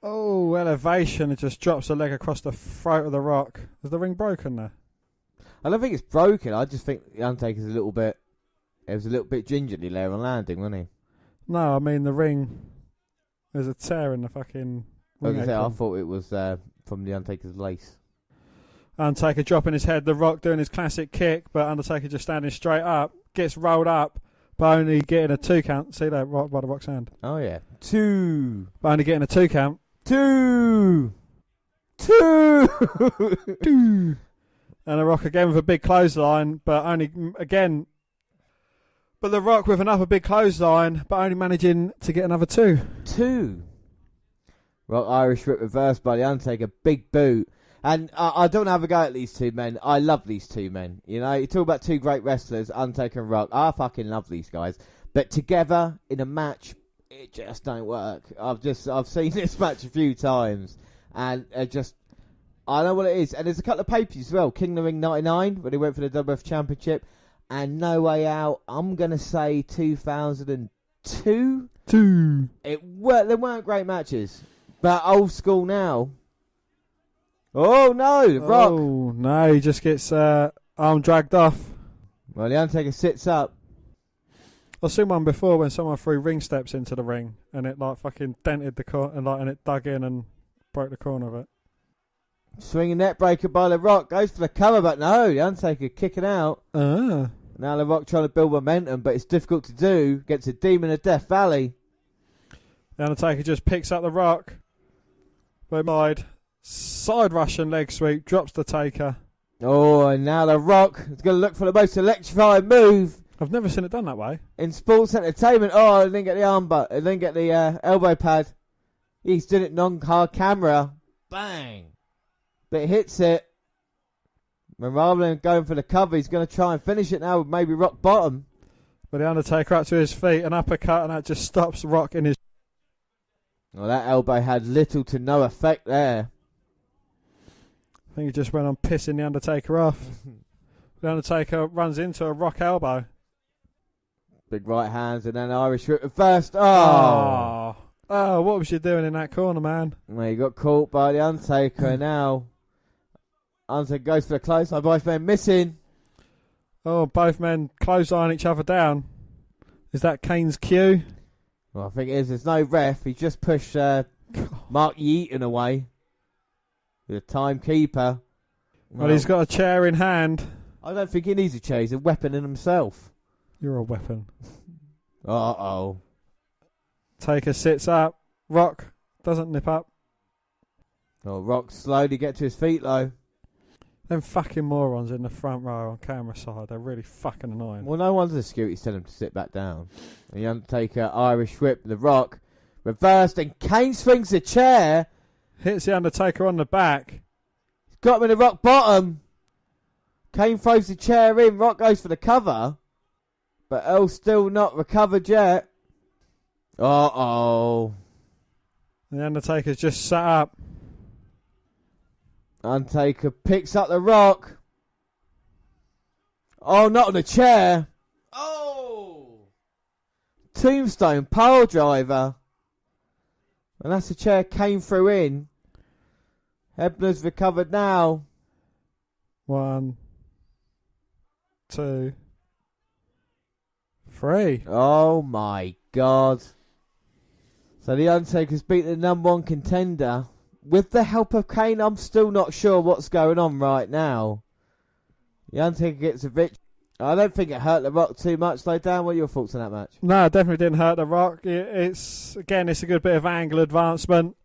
Speaker 2: Oh, elevation. It just drops the leg across the throat of The Rock. Is the ring broken there?
Speaker 1: I don't think it's broken. I just think The Undertaker's a little bit... It was a little bit gingerly there on landing, wasn't he?
Speaker 2: No, I mean the ring. There's a tear in the fucking ring.
Speaker 1: I thought it was from The Undertaker's lace.
Speaker 2: Undertaker dropping his head. The Rock doing his classic kick, but Undertaker just standing straight up. Gets rolled up, but only getting a 2 count. See that right by The Rock's hand?
Speaker 1: Oh, yeah. 2.
Speaker 2: But only getting a 2 count.
Speaker 1: 2. 2.
Speaker 2: 2. And The Rock again with a big clothesline, but only again. But The Rock with another big clothesline, but only managing to get another 2.
Speaker 1: 2. Rock Irish Whip reversed by The Undertaker. Big boot. And I don't have a go at these two men. I love these two men. You talk about two great wrestlers, Undertaker and Rock. I fucking love these guys. But together in a match, it just don't work. I've seen this match a few times, and I know what it is. And there's a couple of pay-per-views as well. King of the Ring 99 when they went for the WWF Championship, and No Way Out. I'm gonna say 2002. They weren't great matches, but old school now. Oh no, The Rock.
Speaker 2: Oh no, he just gets arm dragged off.
Speaker 1: Well, The Undertaker sits up.
Speaker 2: I've seen one before when someone threw ring steps into the ring and it like fucking dented the corner and it dug in and broke the corner of it.
Speaker 1: Swinging net breaker by The Rock, goes for the cover, but no, The Undertaker kicking out. Now The Rock trying to build momentum, but it's difficult to do. Gets a Demon of Death Valley.
Speaker 2: The Undertaker just picks up The Rock. Side Russian leg sweep, drops the Taker. Oh,
Speaker 1: and now The Rock is going to look for the most electrifying move.
Speaker 2: I've never seen it done that way.
Speaker 1: In sports entertainment, I didn't get the armbar. I didn't get the elbow pad. He's doing it non-hard camera. Bang. But he hits it. And rather than going for the cover, he's going to try and finish it now with maybe rock bottom.
Speaker 2: But The Undertaker up to his feet, an uppercut, and that just stops Rock in his...
Speaker 1: Well, that elbow had little to no effect there.
Speaker 2: I think he just went on pissing the Undertaker off. The Undertaker runs into a rock elbow.
Speaker 1: Big right hands and then Irish whip first. Oh,
Speaker 2: what was you doing in that corner, man?
Speaker 1: Well, he got caught by the Undertaker and now Undertaker goes for the clothesline. Both men missing.
Speaker 2: Oh, both men clothesline each other down. Is that Kane's cue?
Speaker 1: Well, I think it is. There's no ref. He just pushed Mark Yeaton away. The timekeeper.
Speaker 2: Well, he's got a chair in hand.
Speaker 1: I don't think he needs a chair. He's a weapon in himself.
Speaker 2: You're a weapon.
Speaker 1: Uh-oh.
Speaker 2: Taker sits up. Rock doesn't nip up.
Speaker 1: Oh, Rock slowly get to his feet, though.
Speaker 2: Them fucking morons in the front row on camera side. They're really fucking annoying.
Speaker 1: Well, no wonder the security's telling him to sit back down. The Undertaker, Irish whip, the Rock. Reversed, and Kane swings the chair.
Speaker 2: Hits the Undertaker on the back.
Speaker 1: He's got him in the rock bottom. Kane throws the chair in. Rock goes for the cover. But Earl's still not recovered yet. Uh-oh.
Speaker 2: The Undertaker's just sat up.
Speaker 1: Undertaker picks up the Rock. Oh, not on the chair. Oh! Tombstone pile driver. And that's the chair Kane threw in. Hebner's recovered now.
Speaker 2: 1, 2, 3.
Speaker 1: Oh my God. So the Undertaker's beaten the number one contender. With the help of Kane, I'm still not sure what's going on right now. The Undertaker gets a victory. I don't think it hurt the Rock too much, though. Dan, what are your thoughts on that match?
Speaker 2: No, it definitely didn't hurt the Rock. It's a good bit of angle advancement.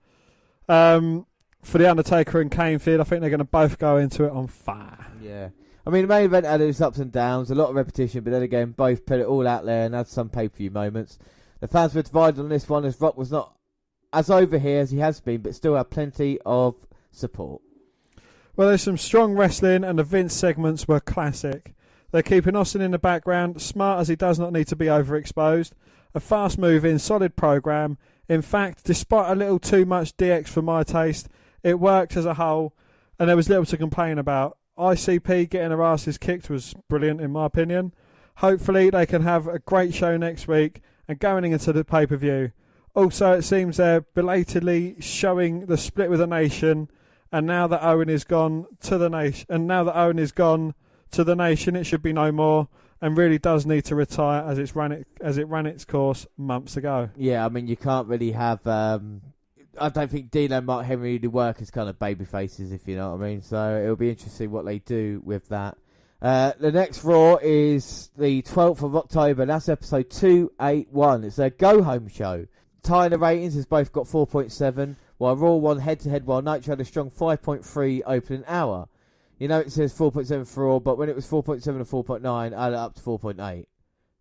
Speaker 2: For the Undertaker and Kane feud, I think they're going to both go into it on fire.
Speaker 1: Yeah. I mean, the main event had its ups and downs, a lot of repetition, but then again, both put it all out there and had some pay-per-view moments. The fans were divided on this one as Rock was not as over here as he has been, but still had plenty of support.
Speaker 2: Well, there's some strong wrestling, and the Vince segments were classic. They're keeping Austin in the background, smart as he does not need to be overexposed. A fast-moving, solid program. In fact, despite a little too much DX for my taste, it worked as a whole, and there was little to complain about. ICP getting their asses kicked was brilliant, in my opinion. Hopefully, they can have a great show next week and going into the pay-per-view. Also, it seems they're belatedly showing the split with the nation, and now that Owen is gone to the nation, it should be no more, and really does need to retire as it ran its course months ago.
Speaker 1: Yeah, I mean, you can't really have. I don't think Dean and Mark Henry really work as kind of baby faces, if you know what I mean. So it'll be interesting what they do with that. The next Raw is the 12th of October. That's episode 281. It's a go-home show. Tying the ratings has both got 4.7, while Raw won head-to-head, while Nitro had a strong 5.3 opening hour. You know, it says 4.7 for Raw, but when it was 4.7 and 4.9, I added it up to 4.8.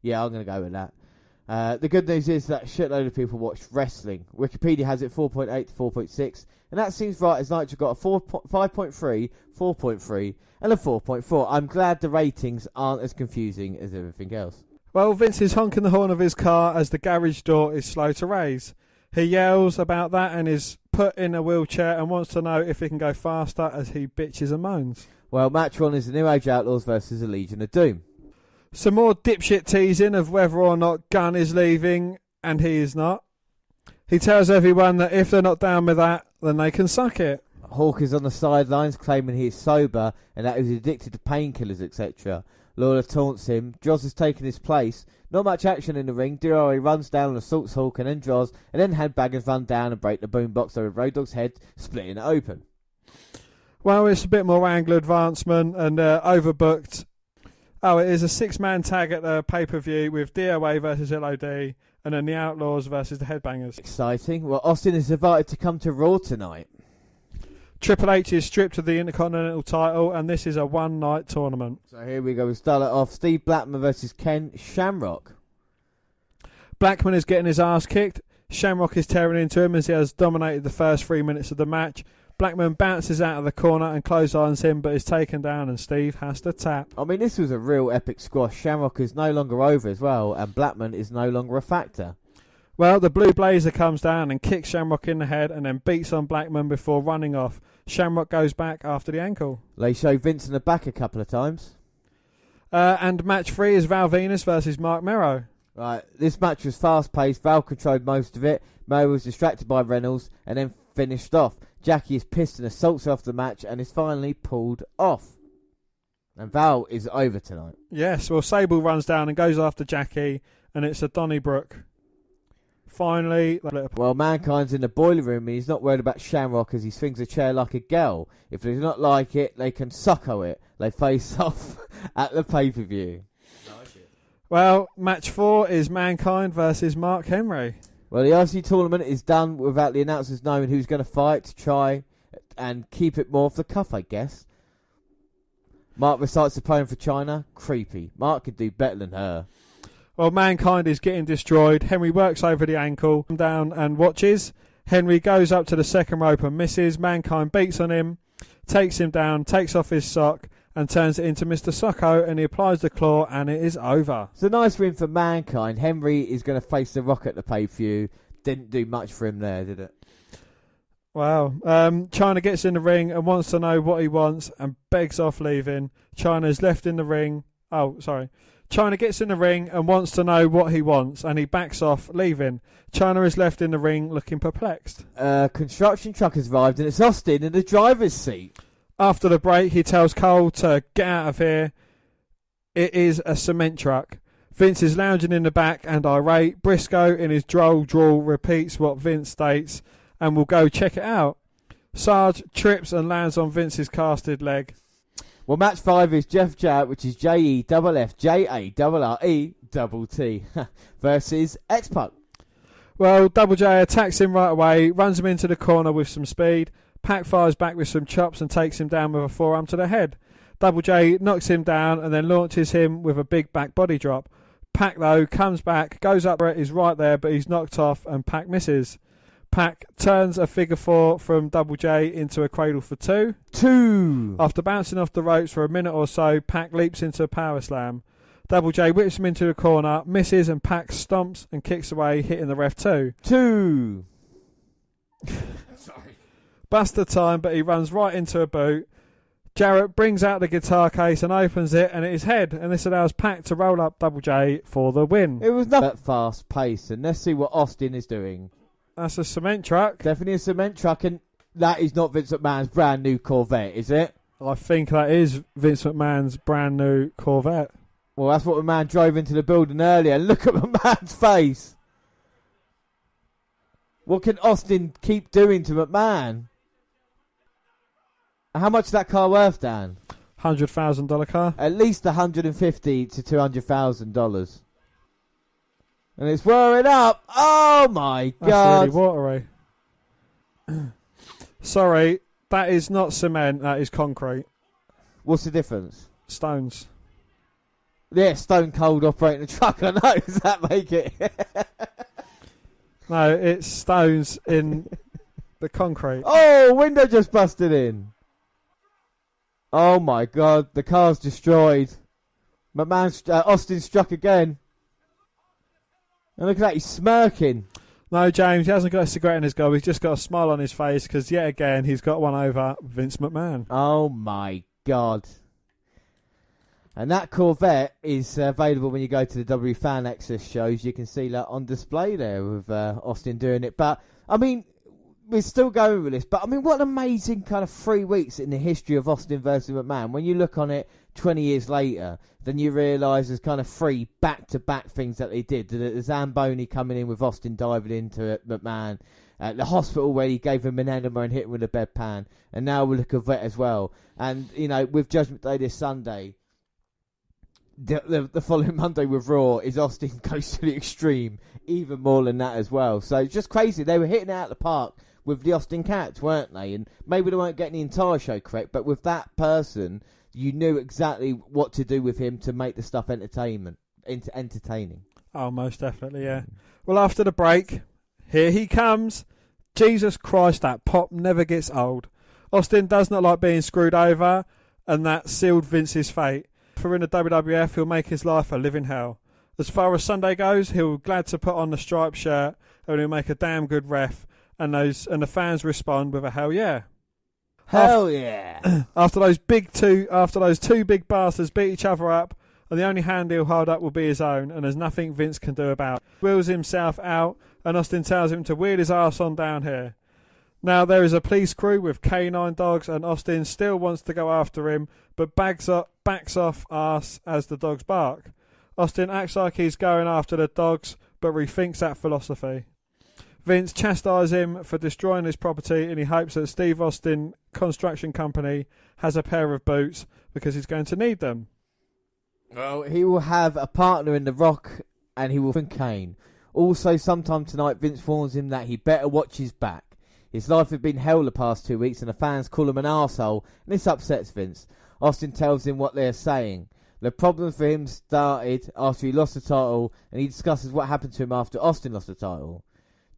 Speaker 1: Yeah, I'm going to go with that. The good news is that a shitload of people watched wrestling. Wikipedia has it 4.8 to 4.6, and that seems right as Nitro got a 5.3, 4.3, and a 4.4. I'm glad the ratings aren't as confusing as everything else.
Speaker 2: Well, Vince is honking the horn of his car as the garage door is slow to raise. He yells about that and is put in a wheelchair and wants to know if he can go faster as he bitches and moans.
Speaker 1: Well, match one is the New Age Outlaws versus the Legion of Doom.
Speaker 2: Some more dipshit teasing of whether or not Gunn is leaving, and he is not. He tells everyone that if they're not down with that, then they can suck it.
Speaker 1: Hawk is on the sidelines claiming he is sober and that he's addicted to painkillers, etc. Lawler taunts him. Droz has taken his place. Not much action in the ring. DRA runs down and assaults Hawk and then Droz, and then Headbangers run down and break the boombox over Road Dogg's head, splitting it open.
Speaker 2: Well, it's a bit more angle advancement and overbooked. Oh, it is a 6-man tag at the pay-per-view with DOA versus LOD and then the Outlaws versus the Headbangers.
Speaker 1: Exciting. Well, Austin is invited to come to Raw tonight.
Speaker 2: Triple H is stripped of the Intercontinental title, and this is a one-night tournament.
Speaker 1: So here we go. We'll start it off. Steve Blackman versus Ken Shamrock.
Speaker 2: Blackman is getting his ass kicked. Shamrock is tearing into him as he has dominated the first 3 minutes of the match. Blackman bounces out of the corner and clotheslines him, but is taken down, and Steve has to tap.
Speaker 1: I mean, this was a real epic squash. Shamrock is no longer over as well, and Blackman is no longer a factor.
Speaker 2: Well, the Blue Blazer comes down and kicks Shamrock in the head and then beats on Blackman before running off. Shamrock goes back after the ankle.
Speaker 1: They show Vince in the back a couple of times.
Speaker 2: And match 3 is Val Venus versus Mark Mero.
Speaker 1: Right, this match was fast-paced. Val controlled most of it. Mero was distracted by Reynolds and then finished off. Jackie is pissed and assaults her off the match and is finally pulled off. And Val is over tonight.
Speaker 2: Yes, well, Sable runs down and goes after Jackie, and it's a Donnybrook. Finally...
Speaker 1: Well, Mankind's in the boiler room and he's not worried about Shamrock as he swings a chair like a girl. If they do not like it, they can Socko it. They face off at the pay-per-view.
Speaker 2: Well, match 4 is Mankind versus Mark Henry.
Speaker 1: Well, the RC tournament is done without the announcers knowing who's going to fight to try and keep it more off the cuff, I guess. Mark recites the poem for China. Creepy. Mark could do better than her.
Speaker 2: Well, Mankind is getting destroyed. Henry works over the ankle, down and watches. Henry goes up to the second rope and misses. Mankind beats on him, takes him down, takes off his sock and turns it into Mr Socko, and he applies the claw and it is over.
Speaker 1: It's a nice win for Mankind. Henry is going to face The Rock at the pay-per-view. Didn't do much for him there, did it?
Speaker 2: Wow. Chyna gets in the ring and wants to know what he wants and begs off leaving. Chyna's left in the ring. Chyna gets in the ring and wants to know what he wants, and he backs off, leaving. Chyna is left in the ring looking perplexed.
Speaker 1: Construction truck has arrived and it's Austin in the driver's seat.
Speaker 2: After the break, he tells Cole to get out of here. It is a cement truck. Vince is lounging in the back and irate. Briscoe, in his droll drawl, repeats what Vince states and will go check it out. Sarge trips and lands on Vince's casted leg.
Speaker 1: Well, match 5 is Jeff Jarrett, which is JEFFJARRETT versus X-Pac.
Speaker 2: Well, Double J attacks him right away, runs him into the corner with some speed. Pac fires back with some chops and takes him down with a forearm to the head. Double J knocks him down and then launches him with a big back body drop. Pac, though, comes back, goes up, is right there, but he's knocked off and Pac misses. Pac turns a figure 4 from Double J into a cradle for 2. After bouncing off the ropes for a minute or so, Pac leaps into a power slam. Double J whips him into the corner, misses, and Pac stomps and kicks away, hitting the ref 2.
Speaker 1: Sorry.
Speaker 2: Buster time, but he runs right into a boot. Jarrett brings out the guitar case and opens it, and it is head, and this allows Pac to roll up Double J for the win.
Speaker 1: It was not that fast pace, and let's see what Austin is doing.
Speaker 2: That's a cement truck.
Speaker 1: Definitely a cement truck, and that is not Vince McMahon's brand new Corvette, is it?
Speaker 2: I think that is Vince McMahon's brand new Corvette.
Speaker 1: Well, that's what McMahon drove into the building earlier. Look at McMahon's face. What can Austin keep doing to McMahon? How much is that car worth, Dan?
Speaker 2: $100,000 car.
Speaker 1: At least $150,000 to $200,000. And it's whirring up. Oh my God!
Speaker 2: That's really watery. Sorry, that is not cement. That is concrete.
Speaker 1: What's the difference?
Speaker 2: Stones.
Speaker 1: Yeah, Stone Cold operating a truck. I know. Does that make it?
Speaker 2: No, it's stones in the concrete.
Speaker 1: Oh, window just busted in. Oh my God, the car's destroyed. Austin struck again. And look at that, he's smirking.
Speaker 2: No, James, he hasn't got a cigarette in his gob. He's just got a smile on his face because yet again he's got one over Vince McMahon.
Speaker 1: Oh my God. And that Corvette is available when you go to the W Fan Access shows. You can see that on display there with Austin doing it. But, I mean, we're still going with this. But, I mean, what an amazing kind of 3 weeks in the history of Austin versus McMahon. When you look on it 20 years later, then you realise there's kind of 3 back-to-back things that they did. The Zamboni coming in with Austin diving into McMahon. The hospital where he gave him an enema and hit him with a bed pan. And now we'll look at Corvette as well. And, you know, with Judgment Day this Sunday, the following Monday with Raw is Austin goes to the extreme, even more than that as well. So it's just crazy. They were hitting it out of the park with the Austin Cats, weren't they? And maybe they weren't getting the entire show correct, but with that person, you knew exactly what to do with him to make the stuff entertaining.
Speaker 2: Oh, most definitely, yeah. Well, after the break, here he comes. Jesus Christ, that pop never gets old. Austin does not like being screwed over, and that sealed Vince's fate. For in the WWF, he'll make his life a living hell. As far as Sunday goes, he'll be glad to put on the striped shirt and he'll make a damn good ref, and the fans respond with a hell yeah.
Speaker 1: Hell yeah.
Speaker 2: After those two big bastards beat each other up, and the only hand he'll hold up will be his own, and there's nothing Vince can do about it. Wheels himself out, and Austin tells him to wheel his arse on down here. Now there is a police crew with canine dogs, and Austin still wants to go after him, but backs off arse as the dogs bark. Austin acts like he's going after the dogs, but rethinks that philosophy. Vince chastises him for destroying his property, and he hopes that Steve Austin Construction Company has a pair of boots because he's going to need them.
Speaker 1: Well, he will have a partner in The Rock, and he will find Kane. Also, sometime tonight, Vince warns him that he better watch his back. His life has been hell the past 2 weeks, and the fans call him an arsehole, and this upsets Vince. Austin tells him what they're saying. The problem for him started after he lost the title, and he discusses what happened to him after Austin lost the title.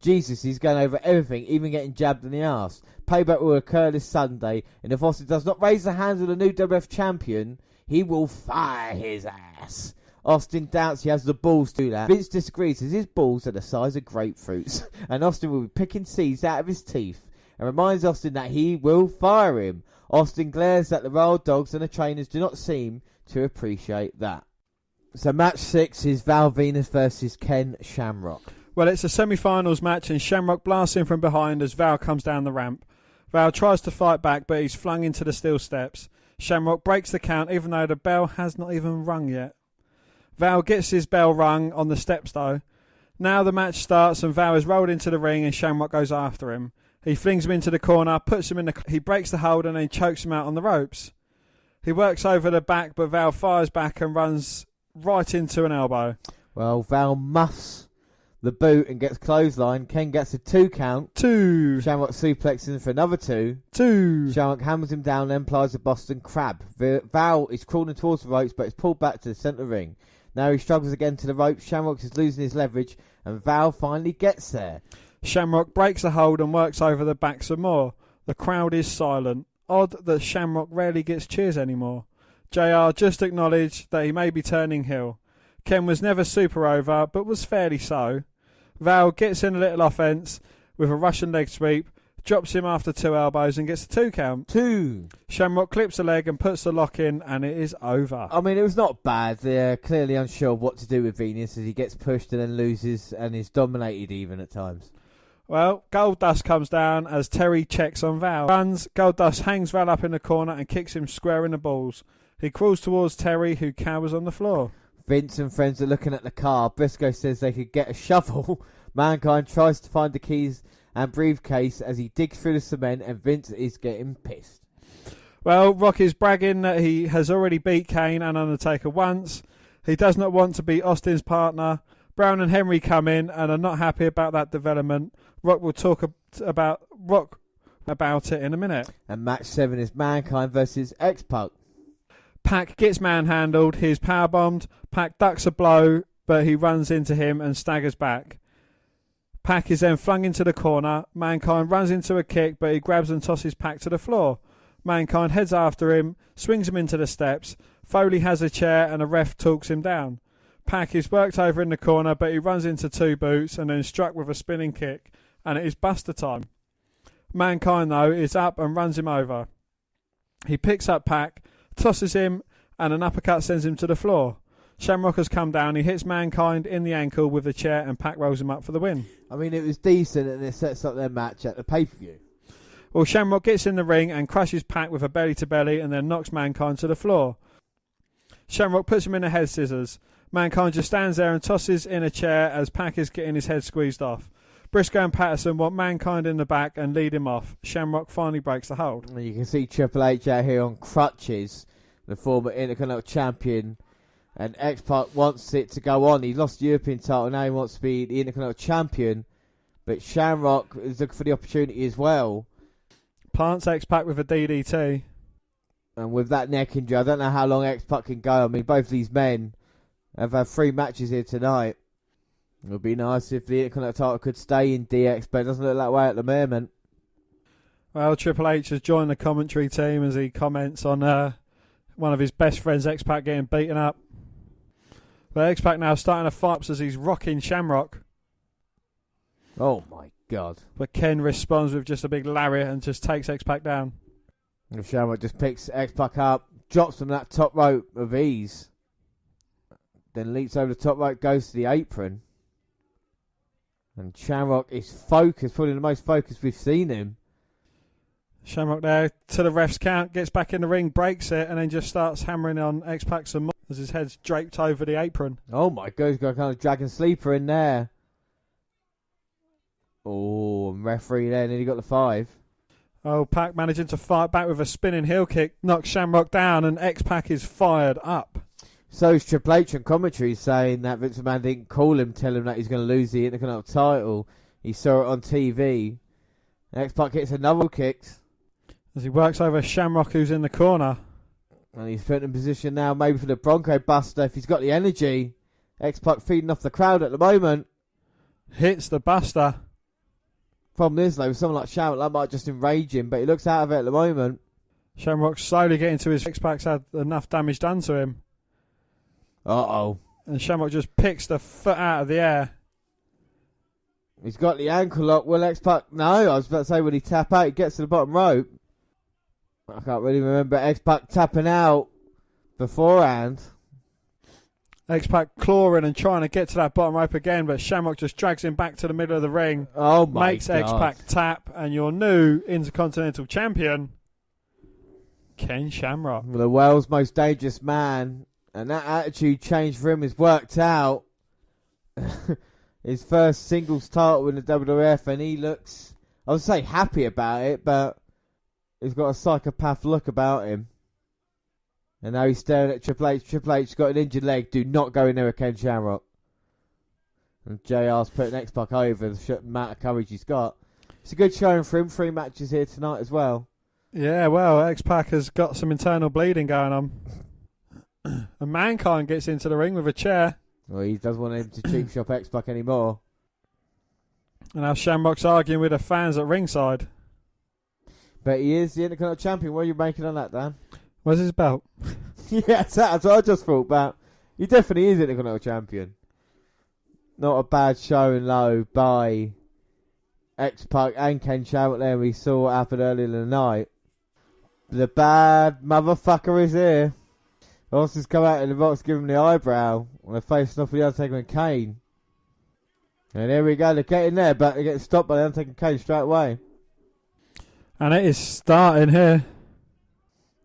Speaker 1: Jesus, he's going over everything, even getting jabbed in the arse. Payback will occur this Sunday, and if Austin does not raise the hands of the new WF champion, he will fire his ass. Austin doubts he has the balls to do that. Vince disagrees as his balls are the size of grapefruits, and Austin will be picking seeds out of his teeth, and reminds Austin that he will fire him. Austin glares at the Royal Dogs, and the trainers do not seem to appreciate that. So match 6 is Val Venis versus Ken Shamrock.
Speaker 2: Well, it's a semi-finals match, and Shamrock blasts in from behind as Val comes down the ramp. Val tries to fight back, but he's flung into the steel steps. Shamrock breaks the count, even though the bell has not even rung yet. Val gets his bell rung on the steps, though. Now the match starts, and Val is rolled into the ring, and Shamrock goes after him. He flings him into the corner, puts him in the... He breaks the hold, and then chokes him out on the ropes. He works over the back, but Val fires back and runs right into an elbow.
Speaker 1: Well, Val muffs the boot and gets clothesline. Ken gets a 2 count.
Speaker 2: 2.
Speaker 1: Shamrock suplexes him for another 2.
Speaker 2: 2.
Speaker 1: Shamrock hammers him down, then applies a Boston Crab. Val is crawling towards the ropes, but is pulled back to the centre ring. Now he struggles again to the ropes. Shamrock is losing his leverage, and Val finally gets there.
Speaker 2: Shamrock breaks the hold and works over the back some more. The crowd is silent. Odd that Shamrock rarely gets cheers anymore. JR just acknowledged that he may be turning heel. Ken was never super over, but was fairly so. Val gets in a little offence with a Russian leg sweep, drops him after 2 elbows and gets a 2 count.
Speaker 1: 2.
Speaker 2: Shamrock clips a leg and puts the lock in, and it is over.
Speaker 1: I mean, it was not bad. They're clearly unsure of what to do with Venus as he gets pushed and then loses and is dominated even at times.
Speaker 2: Well, Goldust comes down as Terry checks on Val. Runs, Goldust hangs Val up in the corner and kicks him square in the balls. He crawls towards Terry, who cowers on the floor.
Speaker 1: Vince and friends are looking at the car. Briscoe says they could get a shovel. Mankind tries to find the keys and briefcase as he digs through the cement, and Vince is getting pissed.
Speaker 2: Well, Rock is bragging that he has already beat Kane and Undertaker once. He does not want to be Austin's partner. Brown and Henry come in and are not happy about that development. Rock will talk about it in a minute.
Speaker 1: And match 7 is Mankind versus X-Pac.
Speaker 2: Pac gets manhandled. He's powerbombed. Pac ducks a blow, but he runs into him and staggers back. Pac is then flung into the corner. Mankind runs into a kick, but he grabs and tosses Pac to the floor. Mankind heads after him, swings him into the steps. Foley has a chair and a ref talks him down. Pac is worked over in the corner, but he runs into 2 boots and then struck with a spinning kick, and it is Buster time. Mankind, though, is up and runs him over. He picks up Pac, tosses him, and an uppercut sends him to the floor. Shamrock has come down. He hits Mankind in the ankle with a chair, and Pac rolls him up for the win.
Speaker 1: I mean, it was decent, and it sets up their match at the pay-per-view.
Speaker 2: Well, Shamrock gets in the ring and crushes Pac with a belly-to-belly and then knocks Mankind to the floor. Shamrock puts him in a head scissors. Mankind just stands there and tosses in a chair as Pac is getting his head squeezed off. Briscoe and Patterson want Mankind in the back and lead him off. Shamrock finally breaks the hold.
Speaker 1: And you can see Triple H out here on crutches, the former Intercontinental Champion, and X-Pac wants it to go on. He lost the European title, now he wants to be the Intercontinental Champion, but Shamrock is looking for the opportunity as well.
Speaker 2: Plants X-Pac with a DDT.
Speaker 1: And with that neck injury, I don't know how long X-Pac can go. I mean, both these men have had 3 matches here tonight. It would be nice if the Intercontinental title could stay in DX, but it doesn't look that way at the moment.
Speaker 2: Well, Triple H has joined the commentary team as he comments on one of his best friends, X-Pac, getting beaten up. But X-Pac now starting to fight as he's rocking Shamrock.
Speaker 1: Oh my God.
Speaker 2: But Ken responds with just a big lariat and just takes X-Pac down.
Speaker 1: And Shamrock just picks X-Pac up, drops him that top rope of ease. Then leaps over the top rope, goes to the apron. And Shamrock is focused, probably the most focused we've seen him.
Speaker 2: Shamrock there to the ref's count, gets back in the ring, breaks it, and then just starts hammering on X-Pac some more as his head's draped over the apron.
Speaker 1: Oh my God, he's got a kind of dragon sleeper in there. Oh, and referee there, and then he got the 5.
Speaker 2: Oh, Pac managing to fight back with a spinning heel kick, knocks Shamrock down, and X-Pac is fired up.
Speaker 1: So is Triple H on commentary saying that Vince McMahon didn't call him, tell him that he's going to lose the Intercontinental title. He saw it on TV. X-Pac hits another kick.
Speaker 2: As he works over Shamrock, who's in the corner.
Speaker 1: And he's put in position now maybe for the Bronco Buster if he's got the energy. X-Pac feeding off the crowd at the moment.
Speaker 2: Hits the Buster.
Speaker 1: Problem is though, with someone like Shamrock, that might just enrage him, but he looks out of it at the moment.
Speaker 2: Shamrock's slowly getting to his X-Pac's had enough damage done to him.
Speaker 1: Uh-oh.
Speaker 2: And Shamrock just picks the foot out of the air.
Speaker 1: He's got the ankle lock. Will X-Pac... No, I was about to say, will he tap out? He gets to the bottom rope. I can't really remember X-Pac tapping out beforehand.
Speaker 2: X-Pac clawing and trying to get to that bottom rope again, but Shamrock just drags him back to the middle of the ring.
Speaker 1: Oh my
Speaker 2: makes
Speaker 1: God.
Speaker 2: X-Pac tap, and your new Intercontinental Champion, Ken Shamrock.
Speaker 1: The world's most dangerous man. And that attitude change for him has worked out. His first singles title in the WWF, and he looks, I would say happy about it, but he's got a psychopath look about him. And now he's staring at Triple H. Triple H's got an injured leg. Do not go in there with Ken Shamrock. And JR's putting X-Pac over the amount of courage he's got. It's a good showing for him. 3 matches here tonight as well.
Speaker 2: Yeah, well, X-Pac has got some internal bleeding going on. And Mankind gets into the ring with a chair.
Speaker 1: Well, he doesn't want him to cheap shop X-Pac anymore.
Speaker 2: And now Shamrock's arguing with the fans at ringside.
Speaker 1: But he is the Intercontinental Champion. What are you making on that, Dan?
Speaker 2: Where's his belt?
Speaker 1: Yeah, that's what I just thought about. He definitely is Intercontinental Champion. Not a bad showing low by X-Pac and Ken Shamrock there. We saw what happened earlier in the night. The bad motherfucker is here. Austin's come out and the Rock's giving him the eyebrow. And they're facing off with the Undertaker and Kane. And here we go, they're getting there, but they're getting stopped by the Undertaker and Kane straight away.
Speaker 2: And it is starting here.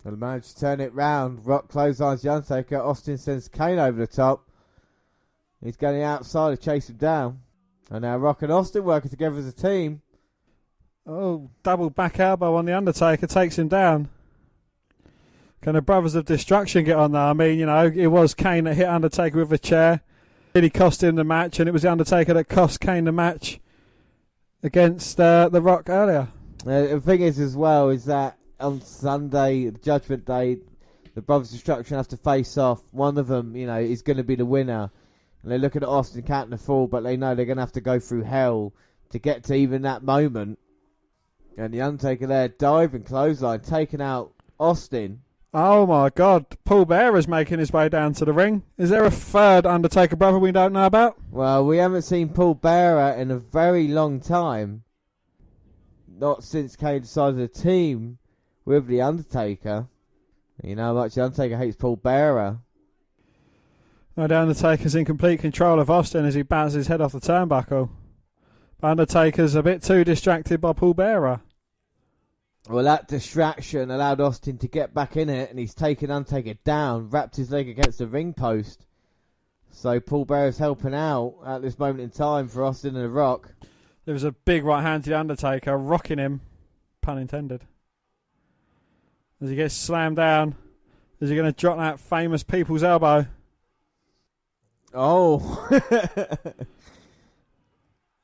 Speaker 1: They'll manage to turn it round. Rock clotheslines the Undertaker. Austin sends Kane over the top. He's going outside to chase him down. And now Rock and Austin working together as a team.
Speaker 2: Oh, double back elbow on the Undertaker, takes him down. Can the Brothers of Destruction get on there? I mean, you know, it was Kane that hit Undertaker with a chair. Really cost him the match, and it was the Undertaker that cost Kane the match against The Rock earlier.
Speaker 1: The thing is, as well, is that on Sunday, Judgment Day, the Brothers of Destruction have to face off. One of them, you know, is going to be the winner. And they're looking at Austin counting the fall, but they know they're going to have to go through hell to get to even that moment. And the Undertaker there, diving clothesline, taking out Austin.
Speaker 2: Oh my God, Paul Bearer's making his way down to the ring. Is there a third Undertaker brother we don't know about?
Speaker 1: Well, we haven't seen Paul Bearer in a very long time. Not since Kane decided to team with the Undertaker. You know how much the Undertaker hates Paul Bearer.
Speaker 2: No, the Undertaker's in complete control of Austin as he bounces his head off the turnbuckle. Undertaker's a bit too distracted by Paul Bearer.
Speaker 1: Well, that distraction allowed Austin to get back in it, and he's taken Undertaker down, wrapped his leg against the ring post. So Paul Bearer's helping out at this moment in time for Austin and The Rock.
Speaker 2: There was a big right hand to the Undertaker, rocking him, pun intended. As he gets slammed down, is he going to drop that famous people's elbow?
Speaker 1: Oh.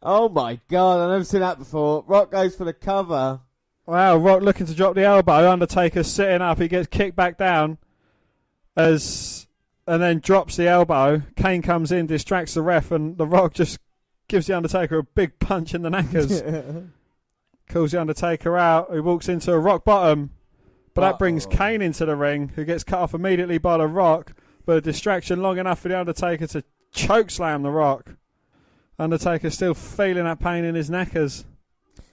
Speaker 1: Oh my God, I've never seen that before. Rock goes for the cover.
Speaker 2: Wow, Rock looking to drop the elbow. Undertaker sitting up. He gets kicked back down and then drops the elbow. Kane comes in, distracts the ref, and The Rock just gives the Undertaker a big punch in the knackers. Calls the Undertaker out. He walks into a rock bottom. But that brings Kane into the ring, who gets cut off immediately by The Rock. but a distraction long enough for the Undertaker to chokeslam The Rock. Undertaker still feeling that pain in his knackers.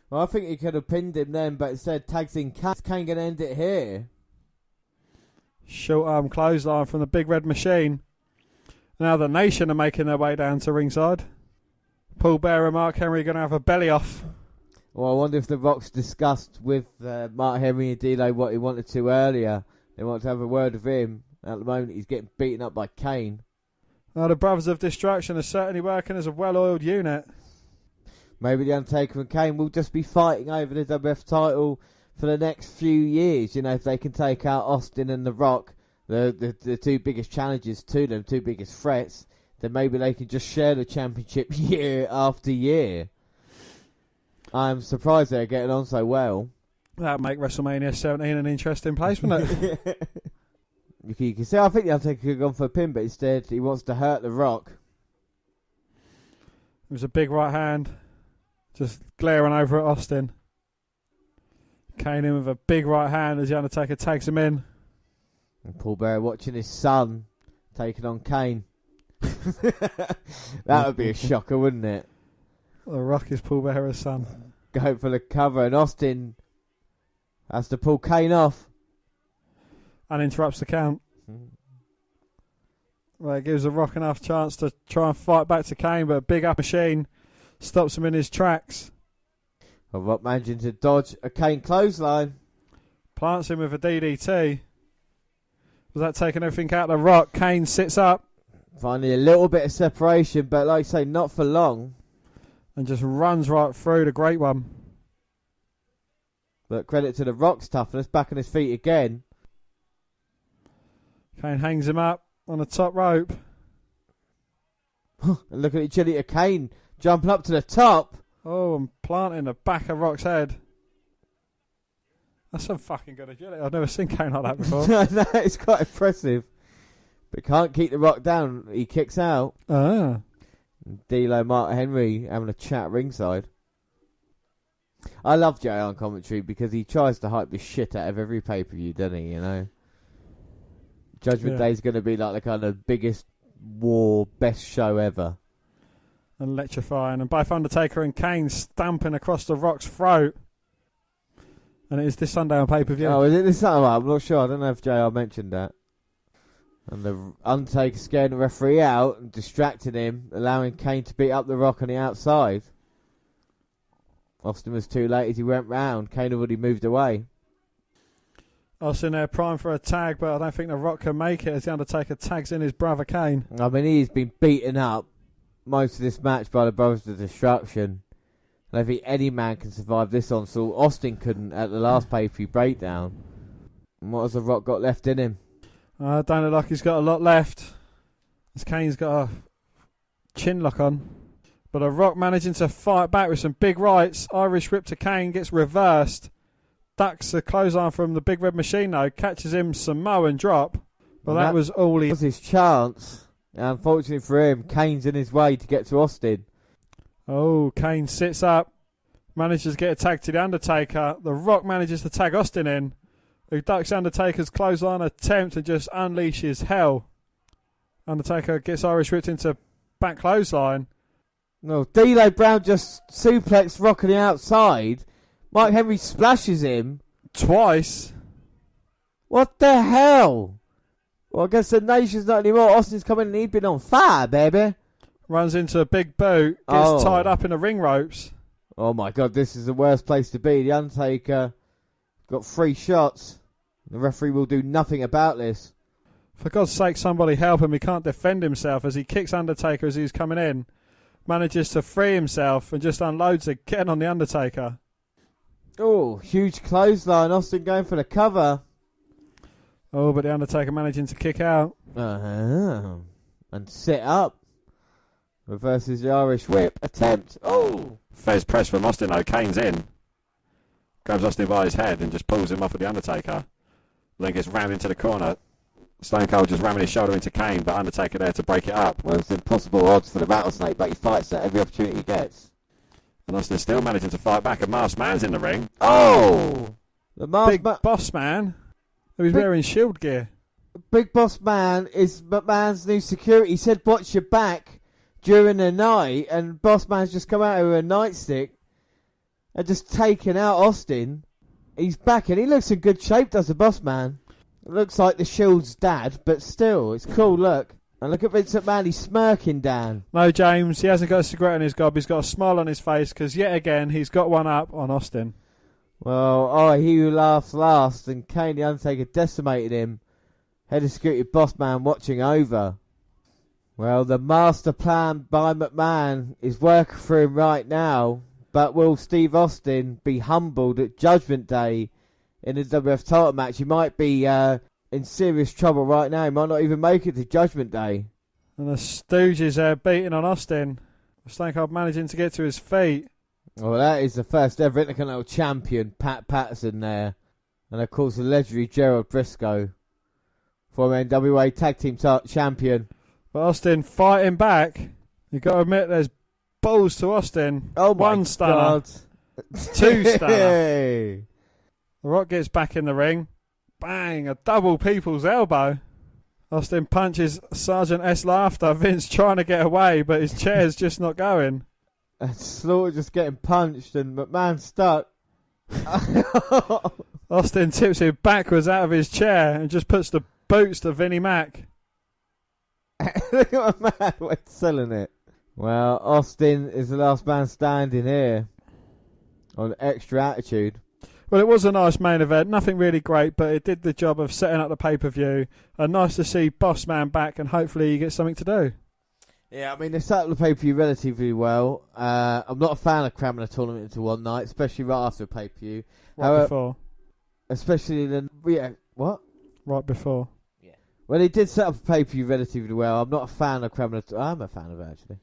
Speaker 1: Well, I think he could have pinned him then, but instead tags in Kane. Kane going to end it here.
Speaker 2: Short arm clothesline from the Big Red Machine. Now the Nation are making their way down to ringside. Paul Bearer and Mark Henry are going to have a belly off.
Speaker 1: Well, I wonder if The Rock's discussed with Mark Henry and D'Lo what he wanted to earlier. They want to have a word with him. At the moment, he's getting beaten up by Kane.
Speaker 2: Now the Brothers of Destruction are certainly working as a well-oiled unit.
Speaker 1: Maybe the Undertaker and Kane will just be fighting over the WF title for the next few years. You know, if they can take out Austin and The Rock, the two biggest challenges to them, two biggest threats, then maybe they can just share the championship year after year. I'm surprised they're getting on so well.
Speaker 2: That'd make WrestleMania 17 an interesting place, wouldn't it?
Speaker 1: You can see, I think the Undertaker could have gone for a pin, but instead he wants to hurt The Rock.
Speaker 2: It was a big right hand, just glaring over at Austin. Kane in with a big right hand as the Undertaker tags him in.
Speaker 1: And Paul Bearer watching his son taking on Kane. That would be a shocker, wouldn't it?
Speaker 2: The Rock is Paul Bearer's son.
Speaker 1: Go for the cover, and Austin has to pull Kane off.
Speaker 2: And interrupts the count. Well, it gives The Rock enough chance to try and fight back to Kane, but a big up machine stops him in his tracks.
Speaker 1: The Rock managing to dodge a Kane clothesline.
Speaker 2: Plants him with a DDT. Was that taking everything out of The Rock? Kane sits up.
Speaker 1: Finally a little bit of separation, but like I say, not for long.
Speaker 2: And just runs right through the Great One.
Speaker 1: But credit to The Rock's toughness, back on his feet again.
Speaker 2: Kane hangs him up on the top rope.
Speaker 1: And look at the agility of Kane jumping up to the top.
Speaker 2: Oh, and planting the back of Rock's head. That's some fucking good agility. I've never seen Kane like that before.
Speaker 1: No, it's quite impressive. But can't keep The Rock down. He kicks out. D'Lo, Mark Henry having a chat ringside. I love JR on commentary because he tries to hype the shit out of every pay-per-view, doesn't he, you know? Judgment Day is going to be like the kind of biggest war, best show ever.
Speaker 2: Electrifying. And both Undertaker and Kane stamping across The Rock's throat. And it is this Sunday on pay-per-view.
Speaker 1: Oh, is it this Sunday? I'm not sure. I don't know if JR mentioned that. And the Undertaker scaring the referee out and distracting him, allowing Kane to beat up The Rock on the outside. Austin was too late as he went round. Kane already moved away.
Speaker 2: Austin there primed for a tag, but I don't think The Rock can make it as the Undertaker tags in his brother Kane.
Speaker 1: I mean, he's been beaten up most of this match by the Brothers of Destruction. I don't think any man can survive this onslaught. Austin couldn't at the last pay-per-view breakdown. And what has The Rock got left in him?
Speaker 2: I don't look like he's got a lot left. As Kane's got a chin lock on. But The Rock managing to fight back with some big rights. Irish whip to Kane gets reversed. Ducks a clothesline from the Big Red Machine though. Catches him Samoan drop. But that was all he...
Speaker 1: was his chance. Unfortunately for him, Kane's in his way to get to Austin.
Speaker 2: Oh, Kane sits up. Manages to get a tag to the Undertaker. The Rock manages to tag Austin in. Who ducks Undertaker's clothesline attempt and just unleashes hell. Undertaker gets Irish whipped into back clothesline.
Speaker 1: No, D'Lo Brown just suplexed Rock on the outside. Mark Henry splashes him.
Speaker 2: Twice.
Speaker 1: What the hell? Well, I guess the Nation's not anymore. Austin's coming and he'd been on fire, baby.
Speaker 2: Runs into a big boot. Gets tied up in the ring ropes.
Speaker 1: Oh my God, this is the worst place to be. The Undertaker got 3 shots. The referee will do nothing about this.
Speaker 2: For God's sake, somebody help him. He can't defend himself as he kicks Undertaker as he's coming in. Manages to free himself and just unloads again on the Undertaker.
Speaker 1: Oh, huge clothesline. Austin going for the cover.
Speaker 2: Oh, but the Undertaker managing to kick out.
Speaker 1: And sit up. Reverses the Irish whip. Attempt. Oh.
Speaker 3: Fez press from Austin though. Kane's in. Grabs Austin by his head and just pulls him off of the Undertaker. Then gets rammed into the corner. Stone Cold just ramming his shoulder into Kane, but Undertaker there to break it up.
Speaker 1: Well, it's impossible odds for the Rattlesnake, but he fights at every opportunity he gets.
Speaker 3: And Austin still managing to fight back. A masked man's in the ring.
Speaker 1: Oh! The
Speaker 2: Big boss man who's wearing shield gear.
Speaker 1: Big Boss Man is McMahon's new security. He said, watch your back during the night, and Boss Man's just come out with a nightstick and just taken out Austin. He's back, and he looks in good shape, does the Boss Man. It looks like the Shield's dad, but still, it's cool, look. And look at Vince McMahon, he's smirking, Dan.
Speaker 2: No, James, he hasn't got a cigarette in his gob. He's got a smile on his face because, yet again, he's got one up on Austin.
Speaker 1: Well, he who laughs last, and Kane the Undertaker decimated him. Head of security Boss Man watching over. Well, the master plan by McMahon is working for him right now. But will Steve Austin be humbled at Judgment Day in the WF title match? He might be in serious trouble right now. He might not even make it to Judgment Day.
Speaker 2: And the Stooges are beating on Austin. Stone Cold managing to get to his feet.
Speaker 1: Well, that is the first ever Intercontinental Champion, Pat Patterson there. And of course the legendary Gerald Briscoe, former NWA Tag Team Champion.
Speaker 2: But Austin fighting back. You've got to admit there's balls to Austin.
Speaker 1: Oh my
Speaker 2: One stunner.
Speaker 1: God.
Speaker 2: Two stunner.
Speaker 1: Hey.
Speaker 2: The Rock gets back in the ring. Bang, a double people's elbow. Austin punches Sergeant S. Laughter. Vince trying to get away, but his chair's just not going.
Speaker 1: And Slaughter just getting punched and McMahon stuck.
Speaker 2: Austin tips him backwards out of his chair and just puts the boots to Vinnie Mac.
Speaker 1: Look at McMahon, we're selling it. Well, Austin is the last man standing here on Extra Attitude.
Speaker 2: Well, it was a nice main event. Nothing really great, but it did the job of setting up the pay-per-view. And nice to see Boss Man back, and hopefully he gets something to do.
Speaker 1: Yeah, I mean, they set up the pay-per-view relatively well. I'm not a fan of cramming a tournament into one night, especially right after a pay-per-view.
Speaker 2: Right before.
Speaker 1: Especially then, yeah, what?
Speaker 2: Right before.
Speaker 1: Yeah. Well, they did set up a pay-per-view relatively well. I'm not a fan of cramming I'm a fan of it, actually.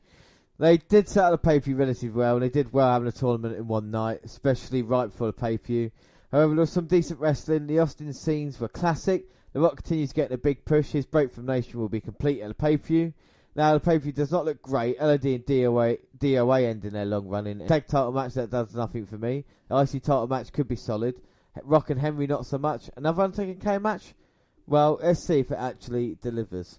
Speaker 1: They did set up the pay-per-view relatively well, and they did well having a tournament in one night, especially right before the pay-per-view. However, there was some decent wrestling. The Austin scenes were classic. The Rock continues getting a big push. His break from Nation will be complete at the pay-per-view. Now, the pay-per-view does not look great. LOD and DOA ending their long running. Tag title match, that does nothing for me. The IC title match could be solid. Rock and Henry, not so much. Another Undertaker Kane match? Well, let's see if it actually delivers.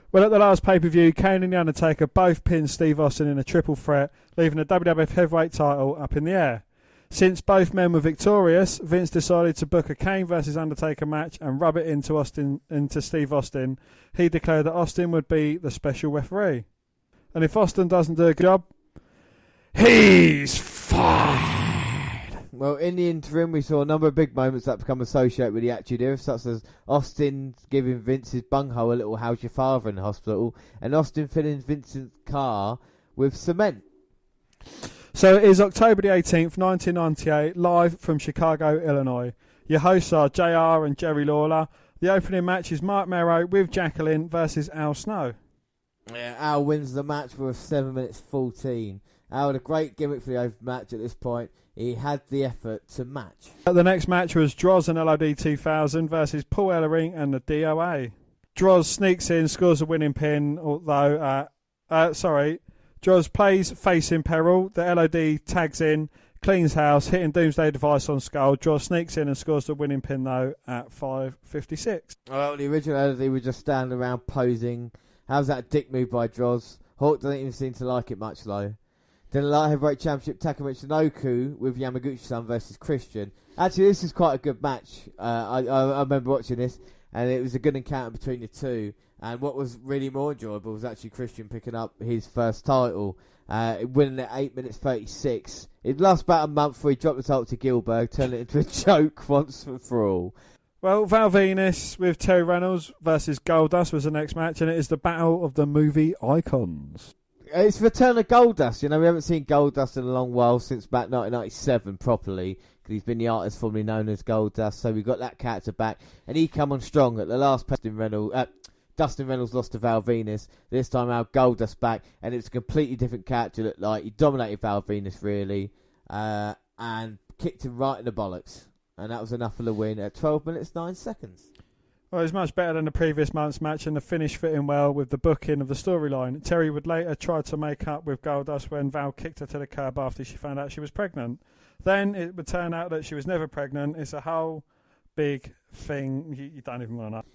Speaker 2: Well, at the last pay-per-view, Kane and The Undertaker both pinned Steve Austin in a triple threat, leaving the WWF Heavyweight title up in the air. Since both men were victorious, Vince decided to book a Kane vs Undertaker match and rub it into Steve Austin. He declared that Austin would be the special referee. And if Austin doesn't do a good job, he's fired.
Speaker 1: Well, in the interim, we saw a number of big moments that become associated with the Attitude Era, such as Austin giving Vince's bunghole a little "How's your father" in the hospital, and Austin filling Vincent's car with cement.
Speaker 2: So it is October the 18th, 1998, live from Chicago, Illinois. Your hosts are JR and Jerry Lawler. The opening match is Mark Merrow with Jacqueline versus Al Snow.
Speaker 1: Yeah, Al wins the match with 7 minutes 14. Al had a great gimmick for the open match at this point. He had the effort to match.
Speaker 2: The next match was Droz and LOD 2000 versus Paul Ellering and the DOA. Droz sneaks in, scores a winning pin, although, Droz plays face in peril. The LOD tags in, cleans house, hitting Doomsday Device on Skull. Droz sneaks in and scores the winning pin, though, at 5:56.
Speaker 1: Well, the original LOD were just standing around posing. How's that a dick move by Droz? Hawk doesn't even seem to like it much, though. Then the Light Heavyweight Championship, Takamichi Noku with Yamaguchi-san versus Christian. Actually, this is quite a good match. I remember watching this, and it was a good encounter between the two. And what was really more enjoyable was actually Christian picking up his first title, winning at 8 minutes 36. It lasted about a month before he dropped the title to Gilbert, turned it into a joke once and for all.
Speaker 2: Well, Val Venus with Terry Reynolds versus Goldust was the next match, and it is the battle of the movie icons.
Speaker 1: It's the return of Goldust. You know, we haven't seen Goldust in a long while, since about 1997 properly, because he's been the artist formerly known as Goldust. So we got that character back, and he come on strong at the last. Dustin Reynolds lost to Val Venus. This time out, Goldust back, and it was a completely different character. Looked like he dominated Val Venus really, and kicked him right in the bollocks, and that was enough for the win at 12 minutes 9 seconds.
Speaker 2: Well, it was much better than the previous month's match, and the finish fitting well with the booking of the storyline. Terry would later try to make up with Goldust when Val kicked her to the curb after she found out she was pregnant. Then it would turn out that she was never pregnant. It's a whole big thing. You don't even want to know.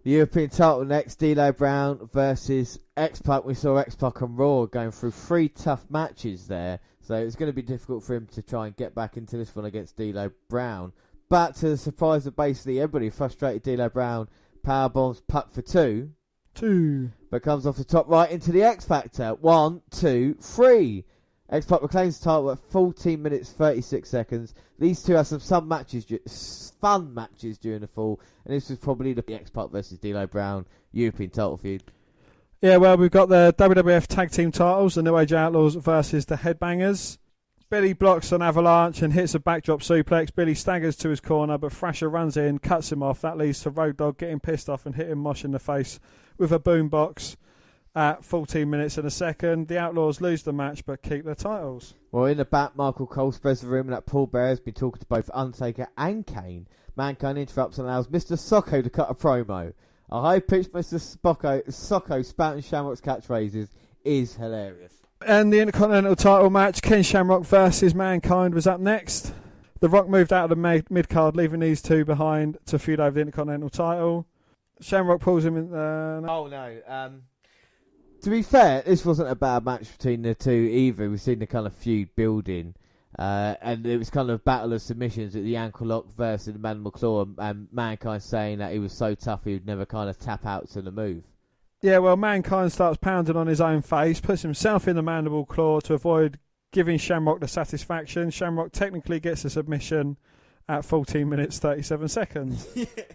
Speaker 1: The European title next, D'Lo Brown versus X-Pac. We saw X-Pac on Raw going through 3 tough matches there. So it's going to be difficult for him to try and get back into this one against D'Lo Brown. But to the surprise of basically everybody, frustrated D'Lo Brown powerbombs Pac for 2. But comes off the top right into the X Factor. 1, 2, 3. X-Pac reclaims the title at 14 minutes 36 seconds. These two have some fun matches during the fall, and this was probably the X-Pac versus D'Lo Brown European title feud.
Speaker 2: Yeah, well, we've got the WWF Tag Team titles, the New Age Outlaws versus the Headbangers. Billy blocks an avalanche and hits a backdrop suplex. Billy staggers to his corner, but Thrasher runs in, cuts him off. That leads to Road Dogg getting pissed off and hitting Mosh in the face with a boombox at 14 minutes and a second. The Outlaws lose the match but keep their titles.
Speaker 1: Well, in the back, Michael Cole spreads the rumor that Paul Bearer has been talking to both Undertaker and Kane. Mankind interrupts and allows Mr Socko to cut a promo. A high-pitched Mr Socko spouting Shamrock's catchphrases is hilarious.
Speaker 2: And the Intercontinental title match, Ken Shamrock versus Mankind, was up next. The Rock moved out of the mid-card, leaving these two behind to feud over the Intercontinental title. Shamrock pulls him in...
Speaker 1: Oh, no. To be fair, this wasn't a bad match between the two either. We've seen the kind of feud building. And it was kind of a battle of submissions at the ankle lock versus the Mandible Claw, and Mankind saying that he was so tough he would never kind of tap out to the move.
Speaker 2: Yeah, well, Mankind starts pounding on his own face, puts himself in the Mandible Claw to avoid giving Shamrock the satisfaction. Shamrock technically gets a submission at 14 minutes 37 seconds.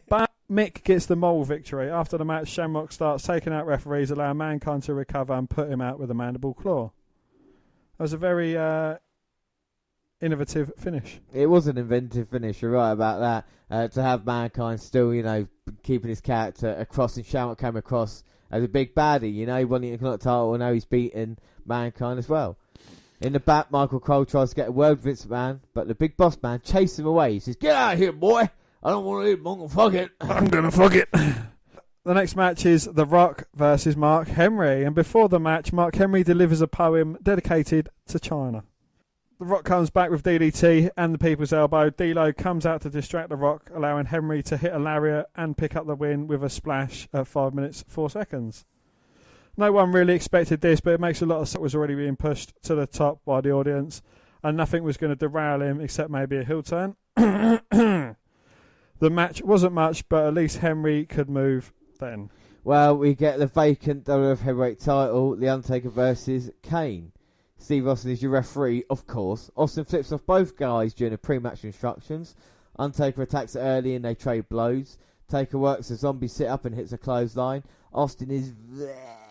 Speaker 2: But Mick gets the moral victory. After the match, Shamrock starts taking out referees, allowing Mankind to recover and put him out with a Mandible Claw. That was a very innovative finish.
Speaker 1: It was an inventive finish, you're right about that. To have Mankind still, keeping his character across, and Shamrock came across as a big baddie, he won the Intercontinental title, and now he's beaten Mankind as well. In the back, Michael Cole tries to get a word with Vince McMahon, but the big boss man chases him away. He says, "Get out of here, boy! I don't want to eat, I'm gonna fuck it."
Speaker 2: I'm gonna fuck it. The next match is The Rock versus Mark Henry, and before the match, Mark Henry delivers a poem dedicated to China. The Rock comes back with DDT and the People's Elbow. D'Lo comes out to distract The Rock, allowing Henry to hit a lariat and pick up the win with a splash at 5 minutes 4 seconds. No one really expected this, but it makes a lot of sense. Was already being pushed to the top by the audience, and nothing was going to derail him except maybe a heel turn. The match wasn't much, but at least Henry could move then.
Speaker 1: Well, we get the vacant WWF Heavyweight title, The Undertaker versus Kane. Steve Austin is your referee, of course. Austin flips off both guys during the pre-match instructions. Undertaker attacks early and they trade blows. Taker works a zombie sit-up and hits a clothesline. Austin is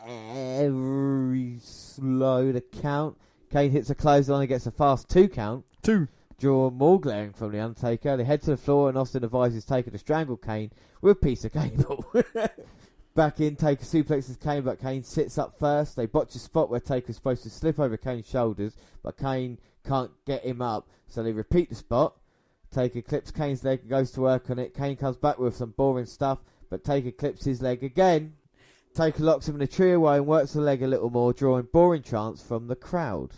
Speaker 1: very slow to count. Kane hits a clothesline and gets a fast 2 count.
Speaker 2: 2.
Speaker 1: Draw more glaring from The Undertaker. They head to the floor and Austin advises Taker to strangle Kane with a piece of cable. Back in, Taker suplexes Kane, but Kane sits up first. They botch a spot where Taker's supposed to slip over Kane's shoulders, but Kane can't get him up, so they repeat the spot. Taker clips Kane's leg and goes to work on it. Kane comes back with some boring stuff, but Taker clips his leg again. Taker locks him in a tree away and works the leg a little more, drawing boring chants from the crowd.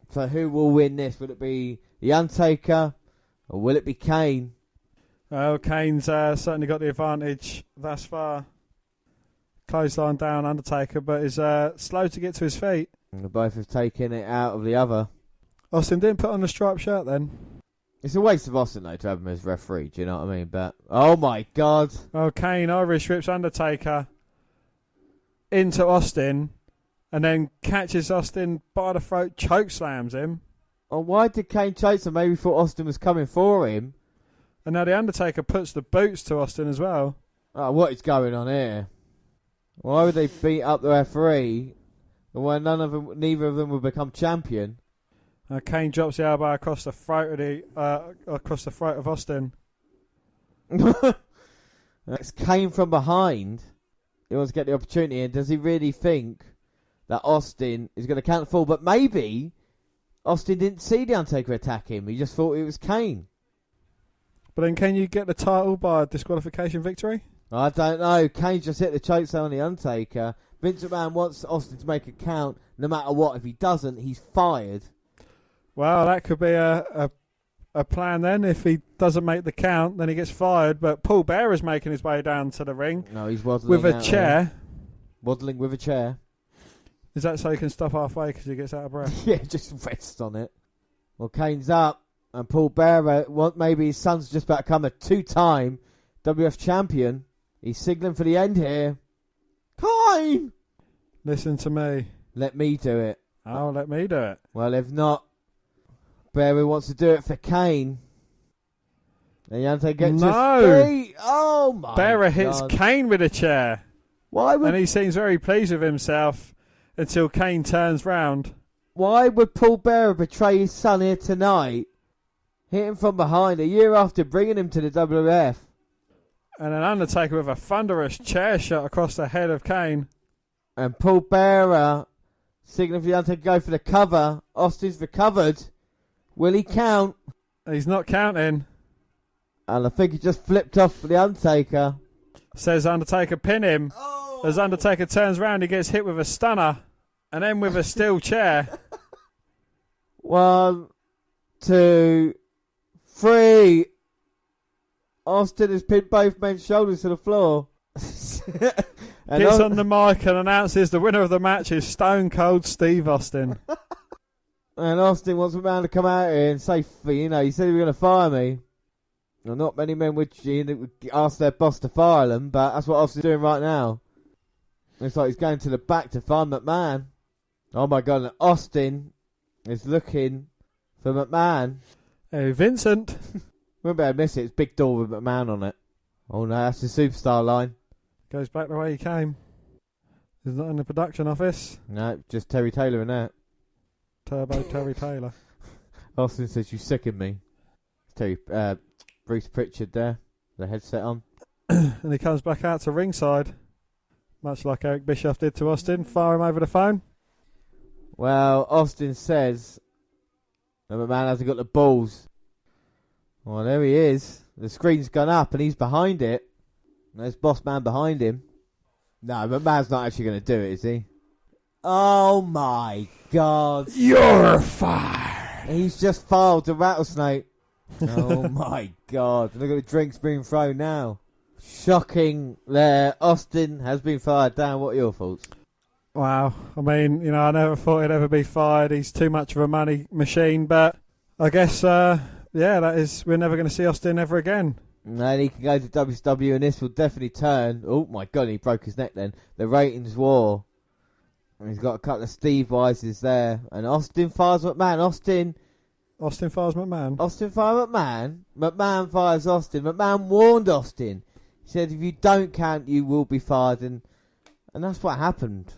Speaker 1: So who will win this? Will it be The Undertaker, or will it be Kane?
Speaker 2: Well, Kane's certainly got the advantage thus far. Clothesline down Undertaker, but is slow to get to his feet.
Speaker 1: And both have taken it out of the other.
Speaker 2: Austin didn't put on the striped shirt then.
Speaker 1: It's a waste of Austin, though, to have him as referee, do you know what I mean? But, oh my God.
Speaker 2: Oh, Kane Irish rips Undertaker into Austin and then catches Austin by the throat, chokeslams him.
Speaker 1: Oh, why did Kane chase him? Maybe thought Austin was coming for him.
Speaker 2: And now the Undertaker puts the boots to Austin as well.
Speaker 1: Oh, what is going on here? Why would they beat up the referee when neither of them will become champion?
Speaker 2: Kane drops the elbow across the throat of Austin.
Speaker 1: It's Kane from behind. He wants to get the opportunity, and does he really think that Austin is going to count the fall? But maybe Austin didn't see the Undertaker attack him. He just thought it was Kane.
Speaker 2: But then can you get the title by a disqualification victory?
Speaker 1: I don't know. Kane just hit the chokeslam on the Undertaker. Vince McMahon wants Austin to make a count no matter what. If he doesn't, he's fired.
Speaker 2: Well, that could be a a plan then. If he doesn't make the count, then he gets fired. But Paul Bearer's making his way down to the ring.
Speaker 1: No, he's waddling
Speaker 2: with a
Speaker 1: out
Speaker 2: chair.
Speaker 1: there. Waddling with a chair.
Speaker 2: Is that so he can stop halfway because he gets out of breath?
Speaker 1: Yeah, just rest on it. Well, Kane's up, and Paul Bearer, maybe his son's just about to become a 2-time WF champion. He's signalling for the end here. Kane!
Speaker 2: Listen to me.
Speaker 1: Let me do it.
Speaker 2: Oh, let me do it.
Speaker 1: Well, if not, Bearer wants to do it for Kane. And Undertaker gets his feet. Oh, my
Speaker 2: Bearer
Speaker 1: God.
Speaker 2: hits Kane with a chair.
Speaker 1: Why would...
Speaker 2: And he seems very pleased with himself until Kane turns round.
Speaker 1: Why would Paul Bearer betray his son here tonight? Hit him from behind a year after bringing him to the WWF.
Speaker 2: And an Undertaker with a thunderous chair shot across the head of Kane.
Speaker 1: And Paul Bearer signaling for the Undertaker to go for the cover. Austin's recovered. Will he count?
Speaker 2: He's not counting.
Speaker 1: And I think he just flipped off for the Undertaker.
Speaker 2: Says Undertaker pin him.
Speaker 1: Oh.
Speaker 2: As Undertaker turns round, he gets hit with a stunner. And then with a steel chair.
Speaker 1: 1, 2, 3. Austin has pinned both men's shoulders to the floor. And
Speaker 2: Gets on the mic and announces the winner of the match is Stone Cold Steve Austin.
Speaker 1: And Austin wants McMahon to come out here and say, you know, you said you were going to fire me. Well, not many men would ask their boss to fire them, but that's what Austin's doing right now. Looks like he's going to the back to find McMahon. Oh my God, and Austin is looking for McMahon.
Speaker 2: Hey, Vincent.
Speaker 1: Won't be able to miss it. It's big door with McMahon on it. Oh no, that's the superstar line.
Speaker 2: Goes back the way he came. He's not in the production office.
Speaker 1: No, just Terry Taylor in there.
Speaker 2: Turbo Terry Taylor.
Speaker 1: Austin says, you sicken me. Terry, Bruce Pritchard there, the headset on.
Speaker 2: And he comes back out to ringside. Much like Eric Bischoff did to Austin. Fire him over the phone.
Speaker 1: Well, Austin says that McMahon hasn't got the balls. Well, there he is. The screen's gone up and he's behind it. There's Boss Man behind him. No, McMahon's not actually going to do it, is he? Oh my God.
Speaker 2: You're fired.
Speaker 1: He's just filed the rattlesnake. Oh my God. Look at the drinks being thrown now. Shocking there. Austin has been fired. Dan, what are your thoughts?
Speaker 2: Wow. I mean, you know, I never thought he'd ever be fired. He's too much of a money machine, but I guess, yeah, that is, we're never going to see Austin ever again.
Speaker 1: No, he can go to WCW and this will definitely turn. Oh my God, he broke his neck then. The ratings war. And he's got a couple of Steve Wises there. And Austin fires McMahon.
Speaker 2: Austin fires McMahon.
Speaker 1: Austin fires McMahon. McMahon fires Austin. McMahon warned Austin. He said, if you don't count, you will be fired. And that's what happened.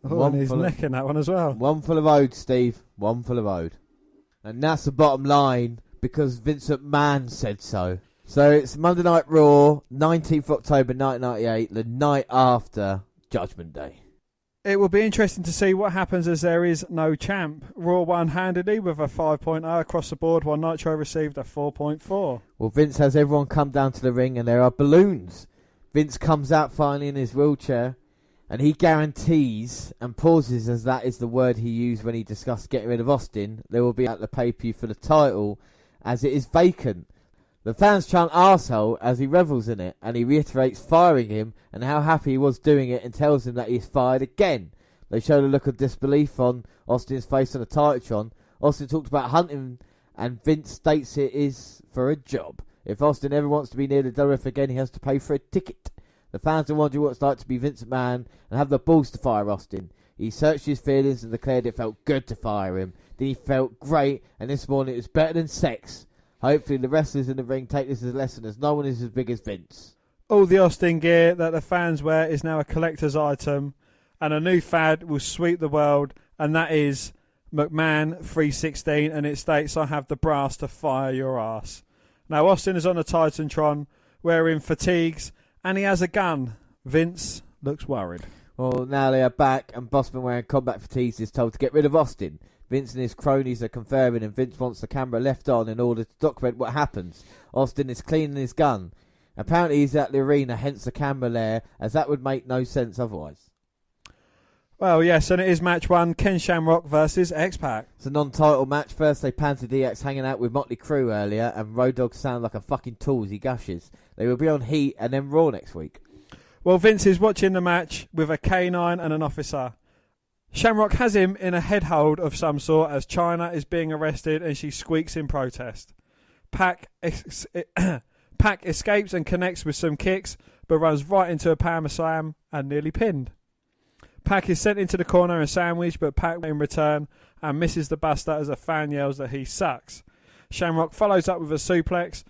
Speaker 2: Oh, and his neck in that one as well.
Speaker 1: One full of ode, Steve. One full of ode. And that's the bottom line because Vince McMahon said so. So it's Monday Night Raw, 19th October 1998, the night after Judgment Day.
Speaker 2: It will be interesting to see what happens as there is no champ. Raw won handedly with a 5.0 across the board, while Nitro received a 4.4.
Speaker 1: Well, Vince has everyone come down to the ring and there are balloons. Vince comes out finally in his wheelchair and he guarantees and pauses, as that is the word he used when he discussed getting rid of Austin, there will be at the pay-per-view for the title as it is vacant. The fans chant arsehole as he revels in it, and he reiterates firing him and how happy he was doing it and tells him that he is fired again. They show the look of disbelief on Austin's face on the Titantron. Austin talked about hunting and Vince states it is for a job. If Austin ever wants to be near the WF again, he has to pay for a ticket. The fans are wondering what it's like to be Vince McMahon and have the balls to fire Austin. He searched his feelings and declared it felt good to fire him. Then he felt great, and this morning it was better than sex. Hopefully the wrestlers in the ring take this as a lesson, as no one is as big as Vince.
Speaker 2: All the Austin gear that the fans wear is now a collector's item, and a new fad will sweep the world, and that is McMahon 316, and it states, I have the brass to fire your ass. Now Austin is on the Titantron wearing fatigues, and he has a gun. Vince looks worried.
Speaker 1: Well, now they are back, and Bossman wearing combat fatigues is told to get rid of Austin. Vince and his cronies are conferring, and Vince wants the camera left on in order to document what happens. Austin is cleaning his gun. Apparently he's at the arena, hence the camera there, as that would make no sense otherwise.
Speaker 2: Well, yes, and it is match 1, Ken Shamrock versus X-Pac.
Speaker 1: It's a non-title match. First, they panted DX hanging out with Motley Crue earlier, and Road Dogg sound like a fucking tool as he gushes. They will be on Heat and then Raw next week.
Speaker 2: Well, Vince is watching the match with a canine and an officer. Shamrock has him in a head hold of some sort as Chyna is being arrested and she squeaks in protest. Pac escapes and connects with some kicks, but runs right into a power slam and nearly pinned. Pac is sent into the corner and sandwiched, but Pac in return and misses the buster as a fan yells that he sucks. Shamrock follows up with a suplex.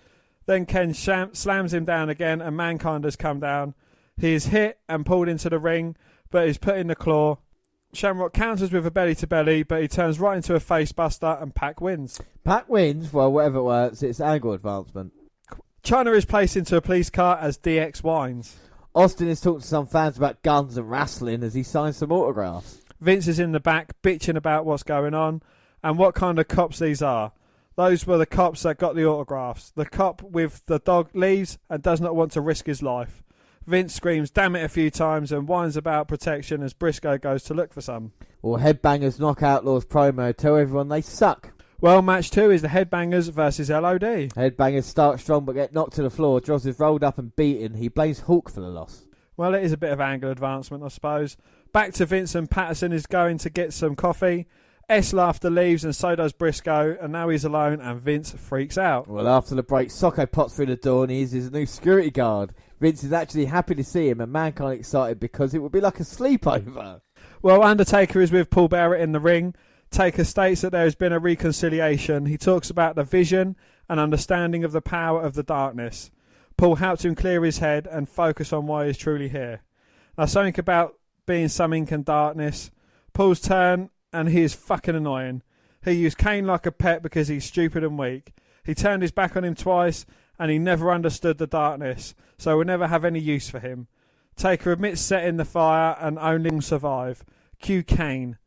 Speaker 2: Then Ken slams him down again and Mankind has come down. He is hit and pulled into the ring, but is put in the claw. Shamrock counters with a belly-to-belly, but he turns right into a face buster and Pac wins.
Speaker 1: Pac wins? Well, whatever works, it's angle advancement.
Speaker 2: Chyna is placed into a police car as DX whines.
Speaker 1: Austin is talking to some fans about guns and wrestling as he signs some autographs.
Speaker 2: Vince is in the back bitching about what's going on and what kind of cops these are. Those were the cops that got the autographs. The cop with the dog leaves and does not want to risk his life. Vince screams damn it a few times and whines about protection as Briscoe goes to look for some.
Speaker 1: Well, Headbangers Knock Outlaws promo tell everyone they suck.
Speaker 2: Well, match 2 is the Headbangers versus LOD.
Speaker 1: Headbangers start strong but get knocked to the floor. Droz is rolled up and beaten. He blames Hawk for the loss.
Speaker 2: Well, it is a bit of angle advancement, I suppose. Back to Vince and Patterson is going to get some coffee. S Laughter leaves and so does Briscoe, and now he's alone and Vince freaks out.
Speaker 1: Well, after the break, Socko pops through the door and he's his new security guard. Vince is actually happy to see him and Mankind excited because it would be like a sleepover.
Speaker 2: Well, Undertaker is with Paul Bearer in the ring. Taker states that there has been a reconciliation. He talks about the vision and understanding of the power of the darkness. Paul helps him clear his head and focus on why he's truly here. Now, something about being some ink and darkness. Paul's turn, and he is fucking annoying. He used Kane like a pet because he's stupid and weak. He turned his back on him twice, and he never understood the darkness, so we'll never have any use for him. Taker admits setting the fire and only survive. Cue Kane.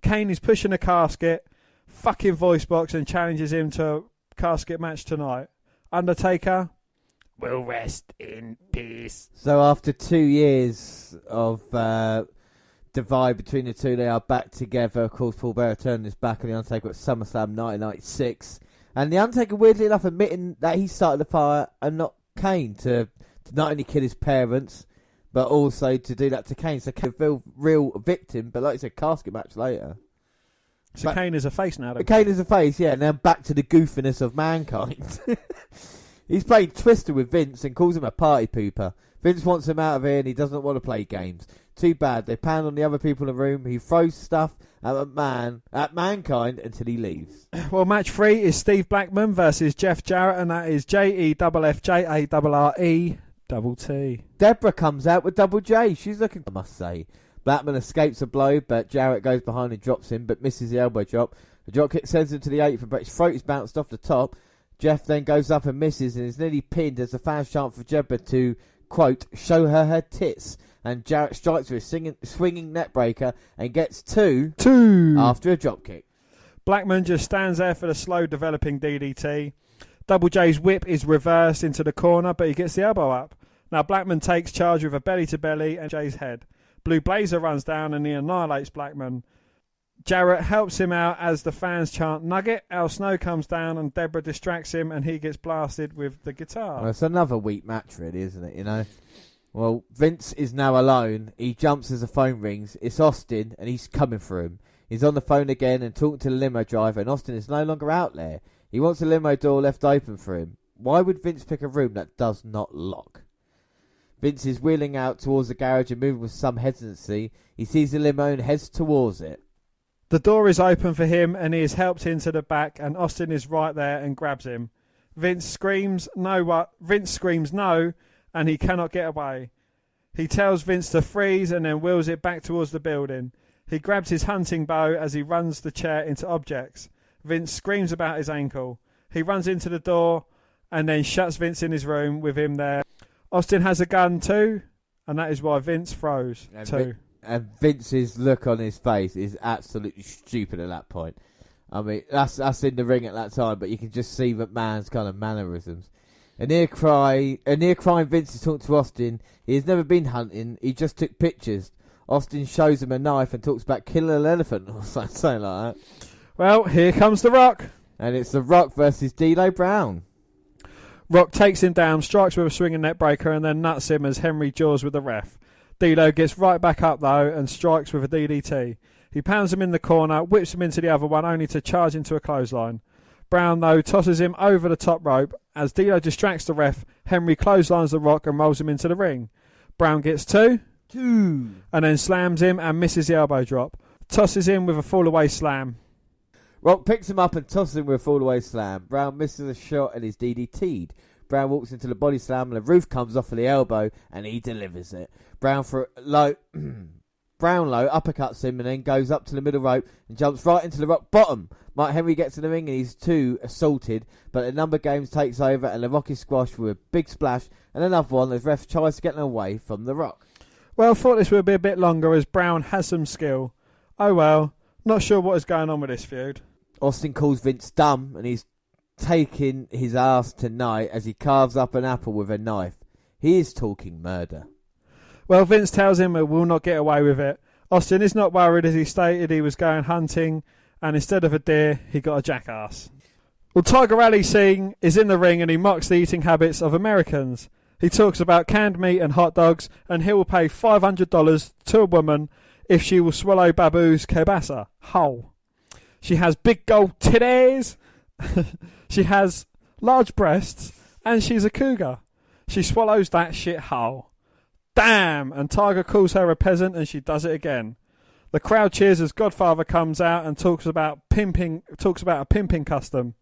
Speaker 2: Kane is pushing a casket, fucking voice box, and challenges him to a casket match tonight. Undertaker will rest in peace.
Speaker 1: So after 2 years of divide between the two, they are back together. Of course, Paul Bearer turned his back on the Undertaker at SummerSlam 1996. And the Undertaker, weirdly enough, admitting that he started the fire and not Kane to not only kill his parents, but also to do that to Kane. So Kane was a real victim, but like I said, casket match later.
Speaker 2: So Kane is a face now.
Speaker 1: Kane is a face, yeah. Now back to the goofiness of Mankind. He's playing Twister with Vince and calls him a party pooper. Vince wants him out of here and he doesn't want to play games. Too bad. They pound on the other people in the room. He throws stuff at Mankind until he leaves.
Speaker 2: Well, match 3 is Steve Blackman versus Jeff Jarrett, and that is JEFFJARRETT.
Speaker 1: Deborah comes out with Double J. She's looking, I must say. Blackman escapes a blow, but Jarrett goes behind and drops him, but misses the elbow drop. The drop kick sends him to the apron, but his throat is bounced off the top. Jeff then goes up and misses and is nearly pinned as the fans chant for Deborah to, quote, show her tits. And Jarrett strikes with a swinging neckbreaker and gets two after a drop kick.
Speaker 2: Blackman just stands there for the slow developing DDT. Double J's whip is reversed into the corner, but he gets the elbow up. Now Blackman takes charge with a belly-to-belly and Jay's head. Blue Blazer runs down and he annihilates Blackman. Jarrett helps him out as the fans chant Nugget. Al Snow comes down and Deborah distracts him and he gets blasted with the guitar.
Speaker 1: Well, it's another weak match really, isn't it, you know? Well, Vince is now alone. He jumps as the phone rings. It's Austin and he's coming for him. He's on the phone again and talking to the limo driver and Austin is no longer out there. He wants the limo door left open for him. Why would Vince pick a room that does not lock? Vince is wheeling out towards the garage and moving with some hesitancy. He sees the limo and heads towards it.
Speaker 2: The door is open for him and he is helped into the back and Austin is right there and grabs him. Vince screams no and he cannot get away. He tells Vince to freeze and then wheels it back towards the building. He grabs his hunting bow as he runs the chair into objects. Vince screams about his ankle. He runs into the door and then shuts Vince in his room with him there. Austin has a gun too, and that is why Vince froze too.
Speaker 1: And Vince's look on his face is absolutely stupid at that point. I mean, that's in the ring at that time, but you can just see McMahon's kind of mannerisms. A near crying Vince is talking to Austin. He has never been hunting. He just took pictures. Austin shows him a knife and talks about killing an elephant or something like that.
Speaker 2: Well, here comes The Rock.
Speaker 1: And it's The Rock versus D'Lo Brown.
Speaker 2: Rock takes him down, strikes with a swinging neck breaker, and then nuts him as Henry jaws with the ref. D'Lo gets right back up, though, and strikes with a DDT. He pounds him in the corner, whips him into the other one, only to charge into a clothesline. Brown, though, tosses him over the top rope. As D'Lo distracts the ref, Henry clotheslines The Rock and rolls him into the ring. Brown gets two, and then slams him and misses the elbow drop. Tosses him with a fall-away slam.
Speaker 1: Rock picks him up and tosses him with a fall-away slam. Brown misses a shot and is DDT'd. Brown walks into the body slam and the roof comes off of the elbow and he delivers it. Brown low uppercuts him and then goes up to the middle rope and jumps right into the Rock bottom. Mark Henry gets in the ring and he's too assaulted, but the number games takes over and the Rock is squashed with a big splash and another one as ref tries to get him away from the Rock.
Speaker 2: Well, I thought this would be a bit longer as Brown has some skill. Oh well, not sure what is going on with this feud.
Speaker 1: Austin calls Vince dumb and he's taking his ass tonight as he carves up an apple with a knife. He is talking murder.
Speaker 2: Well, Vince tells him he will not get away with it. Austin is not worried as he stated he was going hunting and instead of a deer, he got a jackass. Well, Tiger Ali Singh is in the ring and he mocks the eating habits of Americans. He talks about canned meat and hot dogs and he will pay $500 to a woman if she will swallow Babu's kielbasa whole. She has big gold titties, she has large breasts, and she's a cougar. She swallows that shit whole. Damn! And Tiger calls her a peasant and she does it again. The crowd cheers as Godfather comes out and talks about a pimping custom.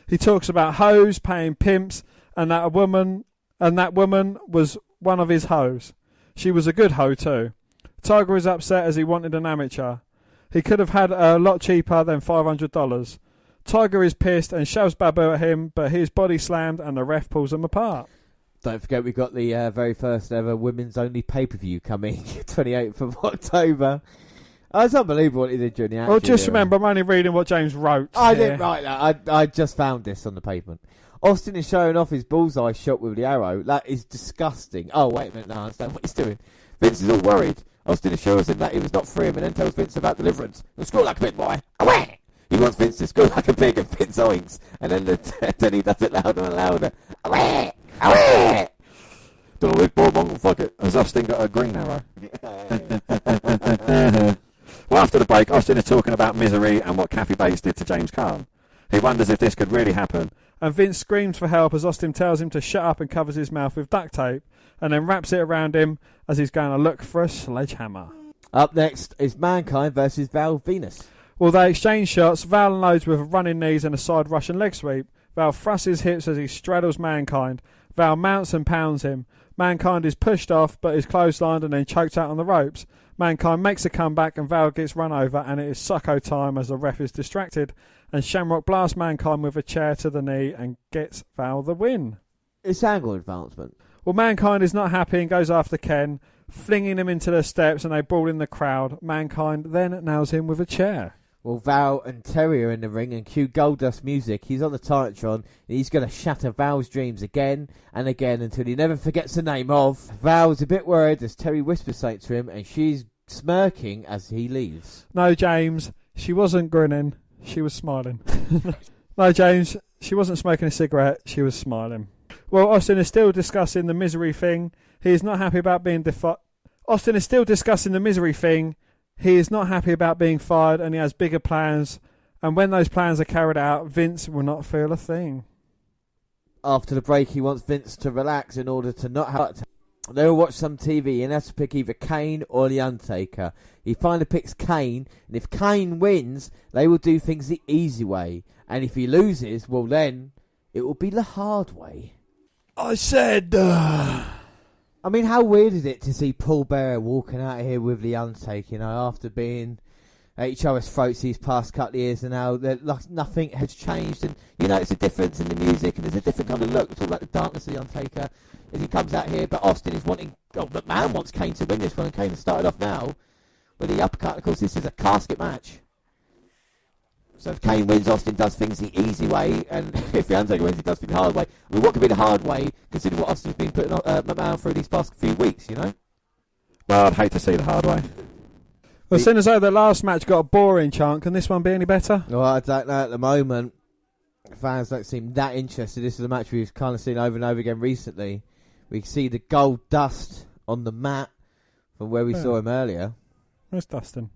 Speaker 2: He talks about hoes paying pimps and that woman was one of his hoes. She was a good hoe too. Tiger is upset as he wanted an amateur. He could have had a lot cheaper than $500. Tiger is pissed and shoves Babu at him, but his body slammed and the ref pulls them apart.
Speaker 1: Don't forget we've got the very first ever women's only pay-per-view coming 28th of October. Oh, it's unbelievable what he did during the action.
Speaker 2: Well, just remember, I'm only reading what James wrote.
Speaker 1: I didn't write that. I just found this on the pavement. Austin is showing off his bullseye shot with the arrow. That is disgusting. Oh, wait a minute. No, I understand what he's doing. Vince is all worried. Austin assures him that he was not free him and then tells Vince about deliverance. He'll screw like a pig, boy. Away! He wants Vince to screw like a pig and Vince oinks. And then he does it louder and louder. Away! Away! Don't know, boy, mongrel, fuck it.
Speaker 3: Has Austin got a green arrow? Well, after the break, Austin is talking about misery and what Kathy Bates did to James Carl. He wonders if this could really happen.
Speaker 2: And Vince screams for help as Austin tells him to shut up and covers his mouth with duct tape and then wraps it around him as he's going to look for a sledgehammer.
Speaker 1: Up next is Mankind versus Val Venus.
Speaker 2: Well, they exchange shots. Val unloads with running knees and a side Russian leg sweep. Val thrusts his hips as he straddles Mankind. Val mounts and pounds him. Mankind is pushed off but is clotheslined and then choked out on the ropes. Mankind makes a comeback and Val gets run over and it is Socko time as the ref is distracted and Shamrock blasts Mankind with a chair to the knee and gets Val the win.
Speaker 1: It's angle advancement.
Speaker 2: Well, Mankind is not happy and goes after Ken, flinging him into the steps and they brawl in the crowd. Mankind then nails him with a chair.
Speaker 1: Well, Val and Terry are in the ring and cue Goldust music. He's on the Titantron and he's going to shatter Val's dreams again and again until he never forgets the name of. Val's a bit worried as Terry whispers something to him and she's smirking as he leaves.
Speaker 2: No, James, she wasn't grinning. She was smiling. No, James, she wasn't smoking a cigarette. She was smiling. Well, Austin is still discussing the misery thing. He is not happy about being Austin is still discussing the misery thing. He is not happy about being fired and he has bigger plans. And when those plans are carried out, Vince will not feel a thing.
Speaker 1: After the break, he wants Vince to relax in order to not have... They'll watch some TV and has to pick either Kane or The Undertaker. He finally picks Kane, and if Kane wins, they will do things the easy way. And if he loses, well then, it will be the hard way.
Speaker 2: I said...
Speaker 1: I mean, how weird is it to see Paul Bearer walking out of here with The Undertaker, you know, after being at each other's throats these past couple of years, and now nothing has changed, and you know, it's a difference in the music, and there's a different kind of look. It's all like the darkness of The Undertaker as he comes out here, but Austin is wanting, McMahon wants Kane to win this one, and Kane has started off now with the uppercut. Of course, this is a casket match. So if Kane wins, Austin does things the easy way, and if The Undertaker wins, he does things the hard way. I mean, what could be the hard way, considering what Austin's been putting McMahon through these past few weeks, you know?
Speaker 3: Well, I'd hate to see the hard way.
Speaker 2: Well, as soon as though the last match got a boring chant, can this one be any better?
Speaker 1: Well, I don't know at the moment. Fans don't seem that interested. This is a match we've kind of seen over and over again recently. We can see the gold dust on the mat from where we saw him earlier.
Speaker 2: Where's Dustin?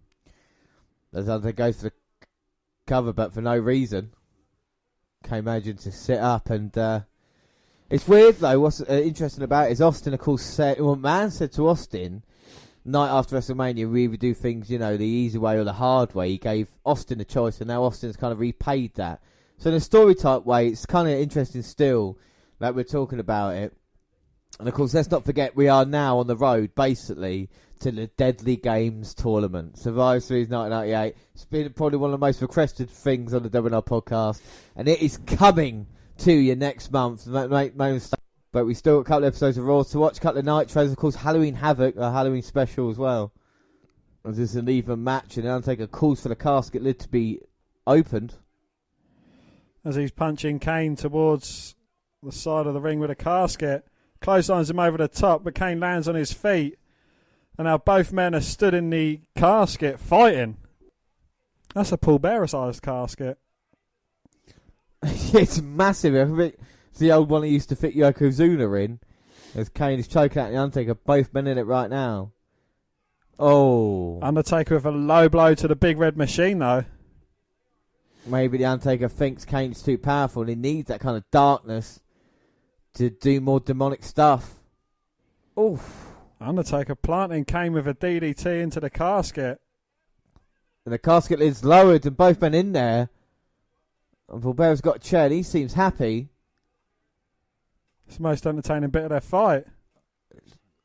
Speaker 1: As they go for the cover, but for no reason. Kane managing to sit up, and it's weird though. What's interesting about it is Austin, of course, said, well, McMahon said to Austin, night after WrestleMania, we either do things, you know, the easy way or the hard way. He gave Austin a choice, and now Austin's kind of repaid that. So in a story type way, it's kind of interesting still that we're talking about it. And of course, let's not forget we are now on the road, basically, to the Deadly Games tournament. Survivor Series 1998. It's been probably one of the most requested things on the WNR podcast. And it is coming to you next month. But we still got a couple of episodes of Raw to watch, a couple of Nitros, of course, Halloween Havoc, a Halloween special as well. As this is an even match, and Undertaker calls for the casket lid to be opened.
Speaker 2: As he's punching Kane towards the side of the ring with a casket. Clotheslines him over the top, but Kane lands on his feet. And now both men are stood in the casket fighting. That's a Paul Bearer-sized casket.
Speaker 1: It's massive. I think it's the old one that used to fit Yokozuna in. As Kane is choking out the Undertaker. Both men in it right now. Oh.
Speaker 2: Undertaker with a low blow to the big red machine, though.
Speaker 1: Maybe the Undertaker thinks Kane's too powerful and he needs that kind of darkness to do more demonic stuff. Oof.
Speaker 2: Undertaker planting Kane with a DDT into the casket.
Speaker 1: And the casket lid's lowered and both men in there. And Paul Bearer's got a chair and he seems happy.
Speaker 2: It's the most entertaining bit of their fight.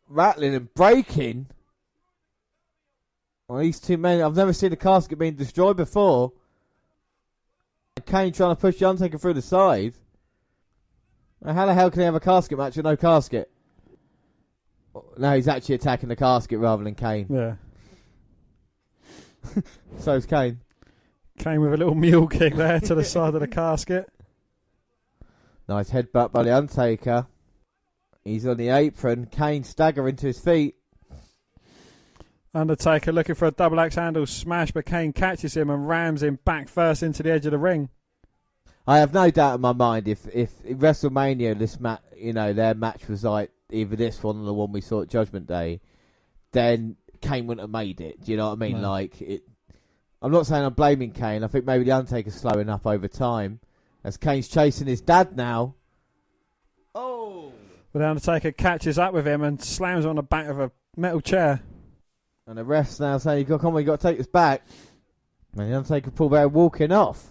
Speaker 1: Rattling and breaking. Well, these two men, I've never seen a casket being destroyed before. Kane trying to push the Undertaker through the side. Now, how the hell can he have a casket match with no casket? No, he's actually attacking the casket rather than Kane.
Speaker 2: Yeah.
Speaker 1: So's Kane.
Speaker 2: Kane with a little mule kick there to the side of the casket.
Speaker 1: Nice headbutt by the Undertaker. He's on the apron. Kane staggering to his feet.
Speaker 2: Undertaker looking for a double axe handle smash, but Kane catches him and rams him back first into the edge of the ring.
Speaker 1: I have no doubt in my mind if WrestleMania, this match, you know, their match was like either this one or the one we saw at Judgment Day, then Kane wouldn't have made it. Do you know what I mean?
Speaker 2: No.
Speaker 1: Like, I'm not saying I'm blaming Kane. I think maybe the Undertaker's slowing up over time as Kane's chasing his dad now. Oh!
Speaker 2: But the Undertaker catches up with him and slams him on the back of a metal chair.
Speaker 1: And the ref's now saying, come on, you got to take this back. And the Undertaker Paul Bearer walking off.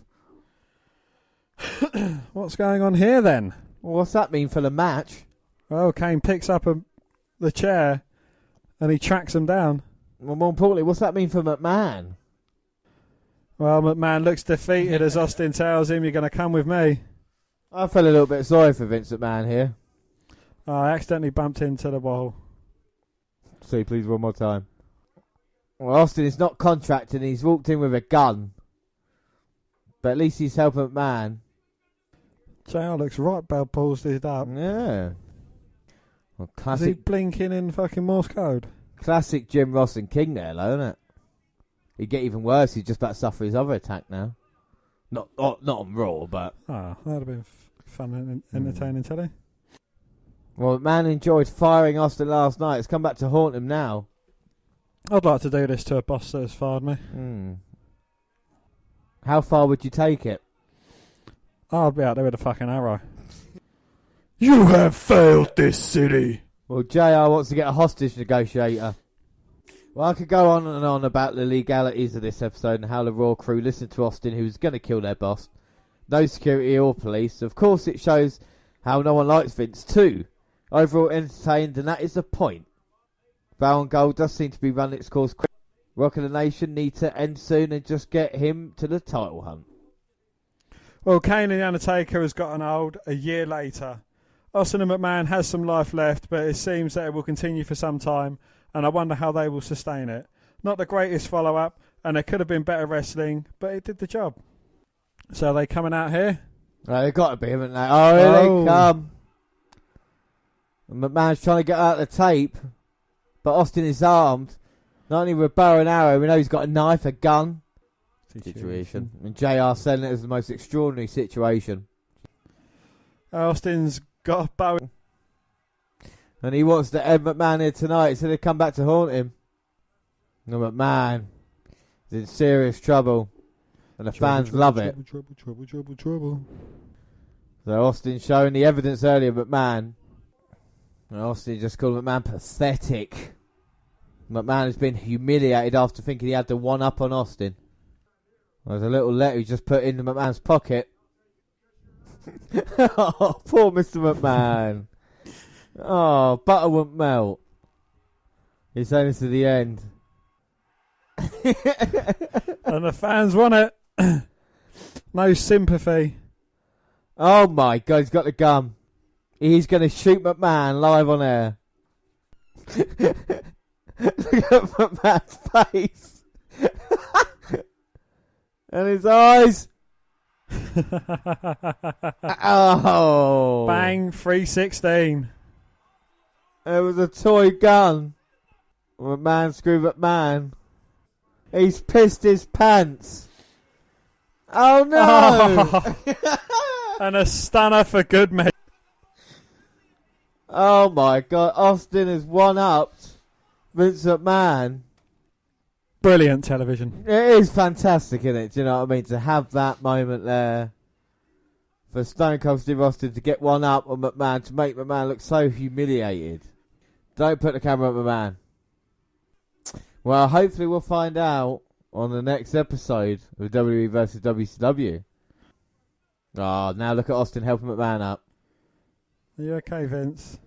Speaker 2: What's going on here then?
Speaker 1: Well, what's that mean for the match?
Speaker 2: Well, Kane picks up the chair and he tracks him down.
Speaker 1: Well, more importantly, what's that mean for McMahon?
Speaker 2: Well, McMahon looks defeated as Austin tells him, you're going to come with me.
Speaker 1: I felt a little bit sorry for Vince McMahon here.
Speaker 2: Oh, I accidentally bumped into the wall.
Speaker 1: See, please, one more time. Well, Austin is not contracted and he's walked in with a gun. But at least he's helping McMahon.
Speaker 2: JR looks right bell palsed up.
Speaker 1: Yeah. Well,
Speaker 2: Is he
Speaker 1: classic,
Speaker 2: blinking in fucking Morse code?
Speaker 1: classic Jim Ross and King there, though, isn't it? He'd get even worse. He's just about to suffer his other attack now. Not on Raw, but...
Speaker 2: Ah, that'd have been fun and entertaining telly.
Speaker 1: Well, McMahon enjoyed firing Austin last night. It's come back to haunt him now.
Speaker 2: I'd like to do this to a boss that has fired me.
Speaker 1: How far would you take it?
Speaker 2: I'd be out there with a fucking arrow.
Speaker 3: You have failed this city.
Speaker 1: Well, JR wants to get a hostage negotiator. Well, I could go on and on about the legalities of this episode and how the Raw crew listened to Austin, who was going to kill their boss. No security or police. Of course, it shows how no one likes Vince, too. Overall entertained, and that is the point. Bound Gold does seem to be running its course quick. Rock of the Nation need to end soon and just get him to the title hunt.
Speaker 2: Well, Kane and The Undertaker has gotten old a year later. Austin and McMahon has some life left, but it seems that it will continue for some time, and I wonder how they will sustain it. Not the greatest follow-up, and there could have been better wrestling, but it did the job. So are they coming out here?
Speaker 1: Right, they've got to be, haven't they? Oh, here they come. And McMahon's trying to get out the tape. But Austin is armed. Not only with a bow and arrow, we know he's got a knife, a gun. Situation. And JR selling it as the most extraordinary situation.
Speaker 2: Austin's got a bow.
Speaker 1: And he wants to Ed McMahon here tonight, so they come back to haunt him. And McMahon is in serious trouble. And the fans love it.
Speaker 2: Trouble.
Speaker 1: So Austin showing the evidence earlier of McMahon. And Austin just called McMahon pathetic. McMahon has been humiliated after thinking he had the one up on Austin. There's a little letter he just put into McMahon's pocket. Oh, poor Mr. McMahon. Oh, butter won't melt. He's saying this to the end.
Speaker 2: And the fans want it. No sympathy.
Speaker 1: Oh my God, he's got the gun. He's going to shoot McMahon live on air. Look at McMahon's face. And his eyes. Oh.
Speaker 2: Bang, 316.
Speaker 1: It was a toy gun. McMahon screwed McMahon. He's pissed his pants. Oh no.
Speaker 2: And a stunner for good measure.
Speaker 1: Oh my God, Austin has one-upped Vince McMahon.
Speaker 2: Brilliant television.
Speaker 1: It is fantastic, isn't it? Do you know what I mean? To have that moment there for Stone Cold Steve Austin to get one up on McMahon, to make McMahon look so humiliated. Don't put the camera on McMahon. Well, hopefully we'll find out on the next episode of WWE versus WCW. Oh, now look at Austin helping McMahon up.
Speaker 2: Are you okay, Vince?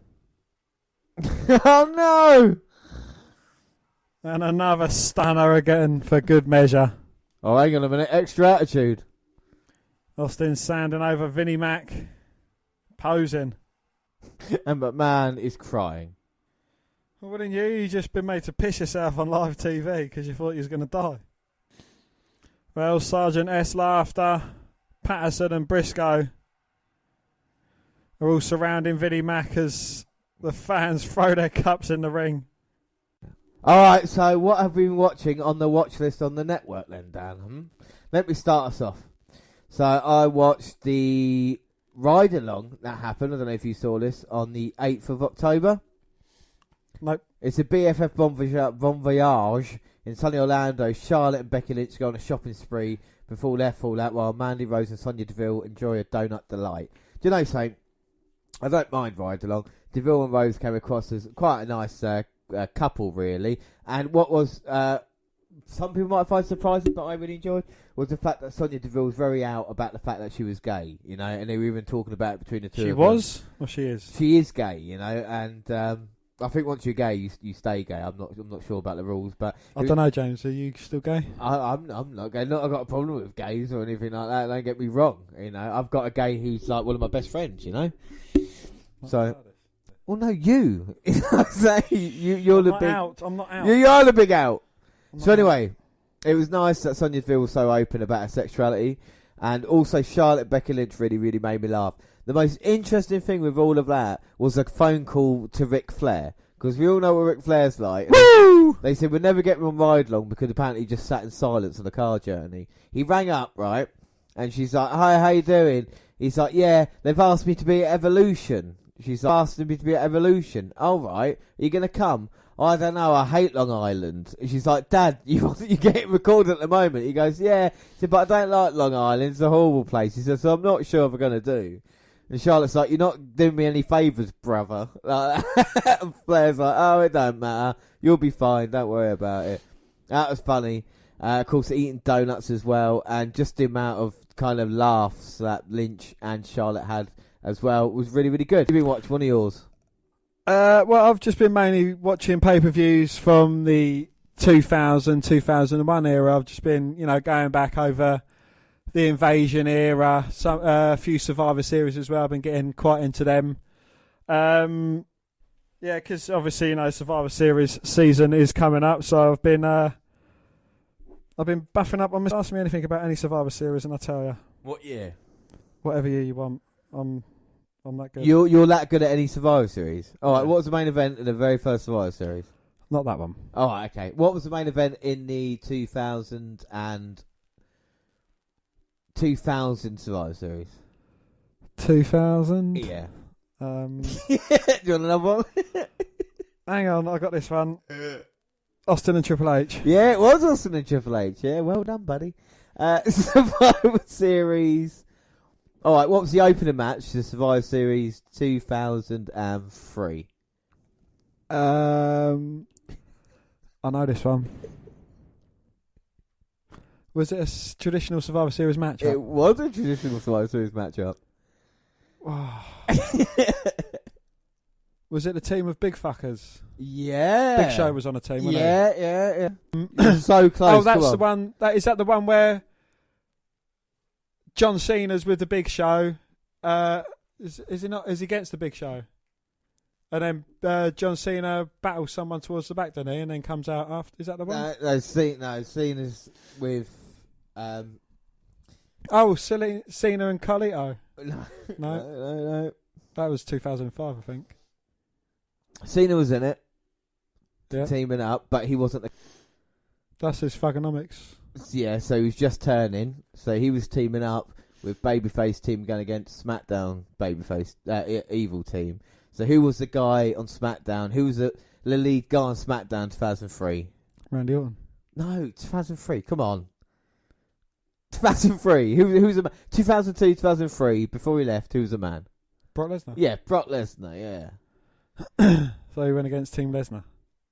Speaker 1: Oh no!
Speaker 2: And another stunner again for good measure.
Speaker 1: Oh, hang on a minute. Extra attitude.
Speaker 2: Austin sanding over Vinnie Mac. Posing.
Speaker 1: And McMahon is crying.
Speaker 2: Well, wouldn't you? You just been made to piss yourself on live TV because you thought you was going to die. Well, Sergeant S. Laughter, Patterson and Briscoe are all surrounding Vinnie Mac as the fans throw their cups in the ring.
Speaker 1: Alright, so what have we been watching on the watch list on the network then, Dan? Let me start us off. So I watched the ride-along that happened, I don't know if you saw this, on the 8th of October.
Speaker 2: Nope.
Speaker 1: It's a BFF Bon Voyage in sunny Orlando. Charlotte and Becky Lynch go on a shopping spree before their fallout, while Mandy Rose and Sonya Deville enjoy a donut delight. Do you know something? I don't mind ride-along. Deville and Rose came across as quite a nice couple, really. And what was some people might find surprising, but I really enjoyed, was the fact that Sonya Deville was very out about the fact that she was gay, you know, and they were even talking about it between the two of them.
Speaker 2: She was? Or she is?
Speaker 1: She is gay, you know, and I think once you're gay, you stay gay. I'm not sure about the rules, but
Speaker 2: I don't know, James. Are you still gay?
Speaker 1: I'm not gay. Not I've got a problem with gays or anything like that. Don't get me wrong. You know, I've got a gay who's like one of my best friends. You know, so. Well, no, you. You're the big.
Speaker 2: I'm not out.
Speaker 1: You are the big out. So anyway, it was nice that Sonya Deville was so open about her sexuality, and also Charlotte Becky Lynch really made me laugh. The most interesting thing with all of that was a phone call to Ric Flair, because we all know what Ric Flair's like.
Speaker 2: Woo!
Speaker 1: They said we'll never get him on ride long because apparently he just sat in silence on the car journey. He rang up, right, and she's like, "Hi, how you doing?" He's like, "Yeah, they've asked me to be at Evolution." She's like, "Asking me to be at Evolution." "All right, are you gonna come?" "I don't know, I hate Long Island." She's like, "Dad, you get it recorded at the moment." He goes, "Yeah." She said, "But I don't like Long Island, it's a horrible place." He said, "So I'm not sure if I'm gonna do." And Charlotte's like, "You're not doing me any favours, brother." Like, and Flair's like, "Oh, it don't matter. You'll be fine. Don't worry about it." That was funny. Of course, eating donuts as well. And just the amount of kind of laughs that Lynch and Charlotte had as well was really good. Have you watched one of yours?
Speaker 2: Well, I've just been mainly watching pay-per-views from the 2000-2001 era. I've just been, going back over the Invasion era, a few Survivor Series as well. I've been getting quite into them. Yeah, because obviously, Survivor Series season is coming up, so I've been buffing up. Ask me anything about any Survivor Series, and I'll tell you.
Speaker 1: What year?
Speaker 2: Whatever year you want. I'm that good.
Speaker 1: You're that good at any Survivor Series? All right. What was the main event of the very first Survivor Series?
Speaker 2: Not that one.
Speaker 1: Oh, right, okay. What was the main event in the 2000 Survivor Series?
Speaker 2: 2000?
Speaker 1: Yeah.
Speaker 2: Do
Speaker 1: you want another one?
Speaker 2: Hang on, I got this one. Austin and Triple H.
Speaker 1: Yeah, it was Austin and Triple H. Yeah, well done, buddy. Survivor Series. All right, what was the opening match to Survivor Series 2003?
Speaker 2: I know this one. Was it a traditional Survivor Series matchup?
Speaker 1: It was a traditional Survivor Series matchup.
Speaker 2: Was it the team of big fuckers?
Speaker 1: Yeah.
Speaker 2: Big Show was on a team, wasn't
Speaker 1: Yeah. So close.
Speaker 2: Oh, that's the one. Is that the one where John Cena's with the Big Show? Is he not? Is he against the Big Show? And then John Cena battles someone towards the back, doesn't he? And then comes out after. Is that the one?
Speaker 1: No, Cena's with.
Speaker 2: Cena and Carlito.
Speaker 1: No.
Speaker 2: That was 2005, I think.
Speaker 1: Cena was in it,
Speaker 2: Yeah.
Speaker 1: teaming up, but he wasn't.
Speaker 2: That's his thugonomics.
Speaker 1: Yeah, so he was just turning. So he was teaming up with Babyface team going against SmackDown Babyface Evil team. So who was the guy on SmackDown? Who was the lead guy on SmackDown 2003?
Speaker 2: Randy Orton.
Speaker 1: No, 2003. Come on. 2003. Who was the man? 2002, 2003. Before he left, who was the man?
Speaker 2: Brock Lesnar.
Speaker 1: Yeah, Brock Lesnar. Yeah.
Speaker 2: So he went against Team Lesnar.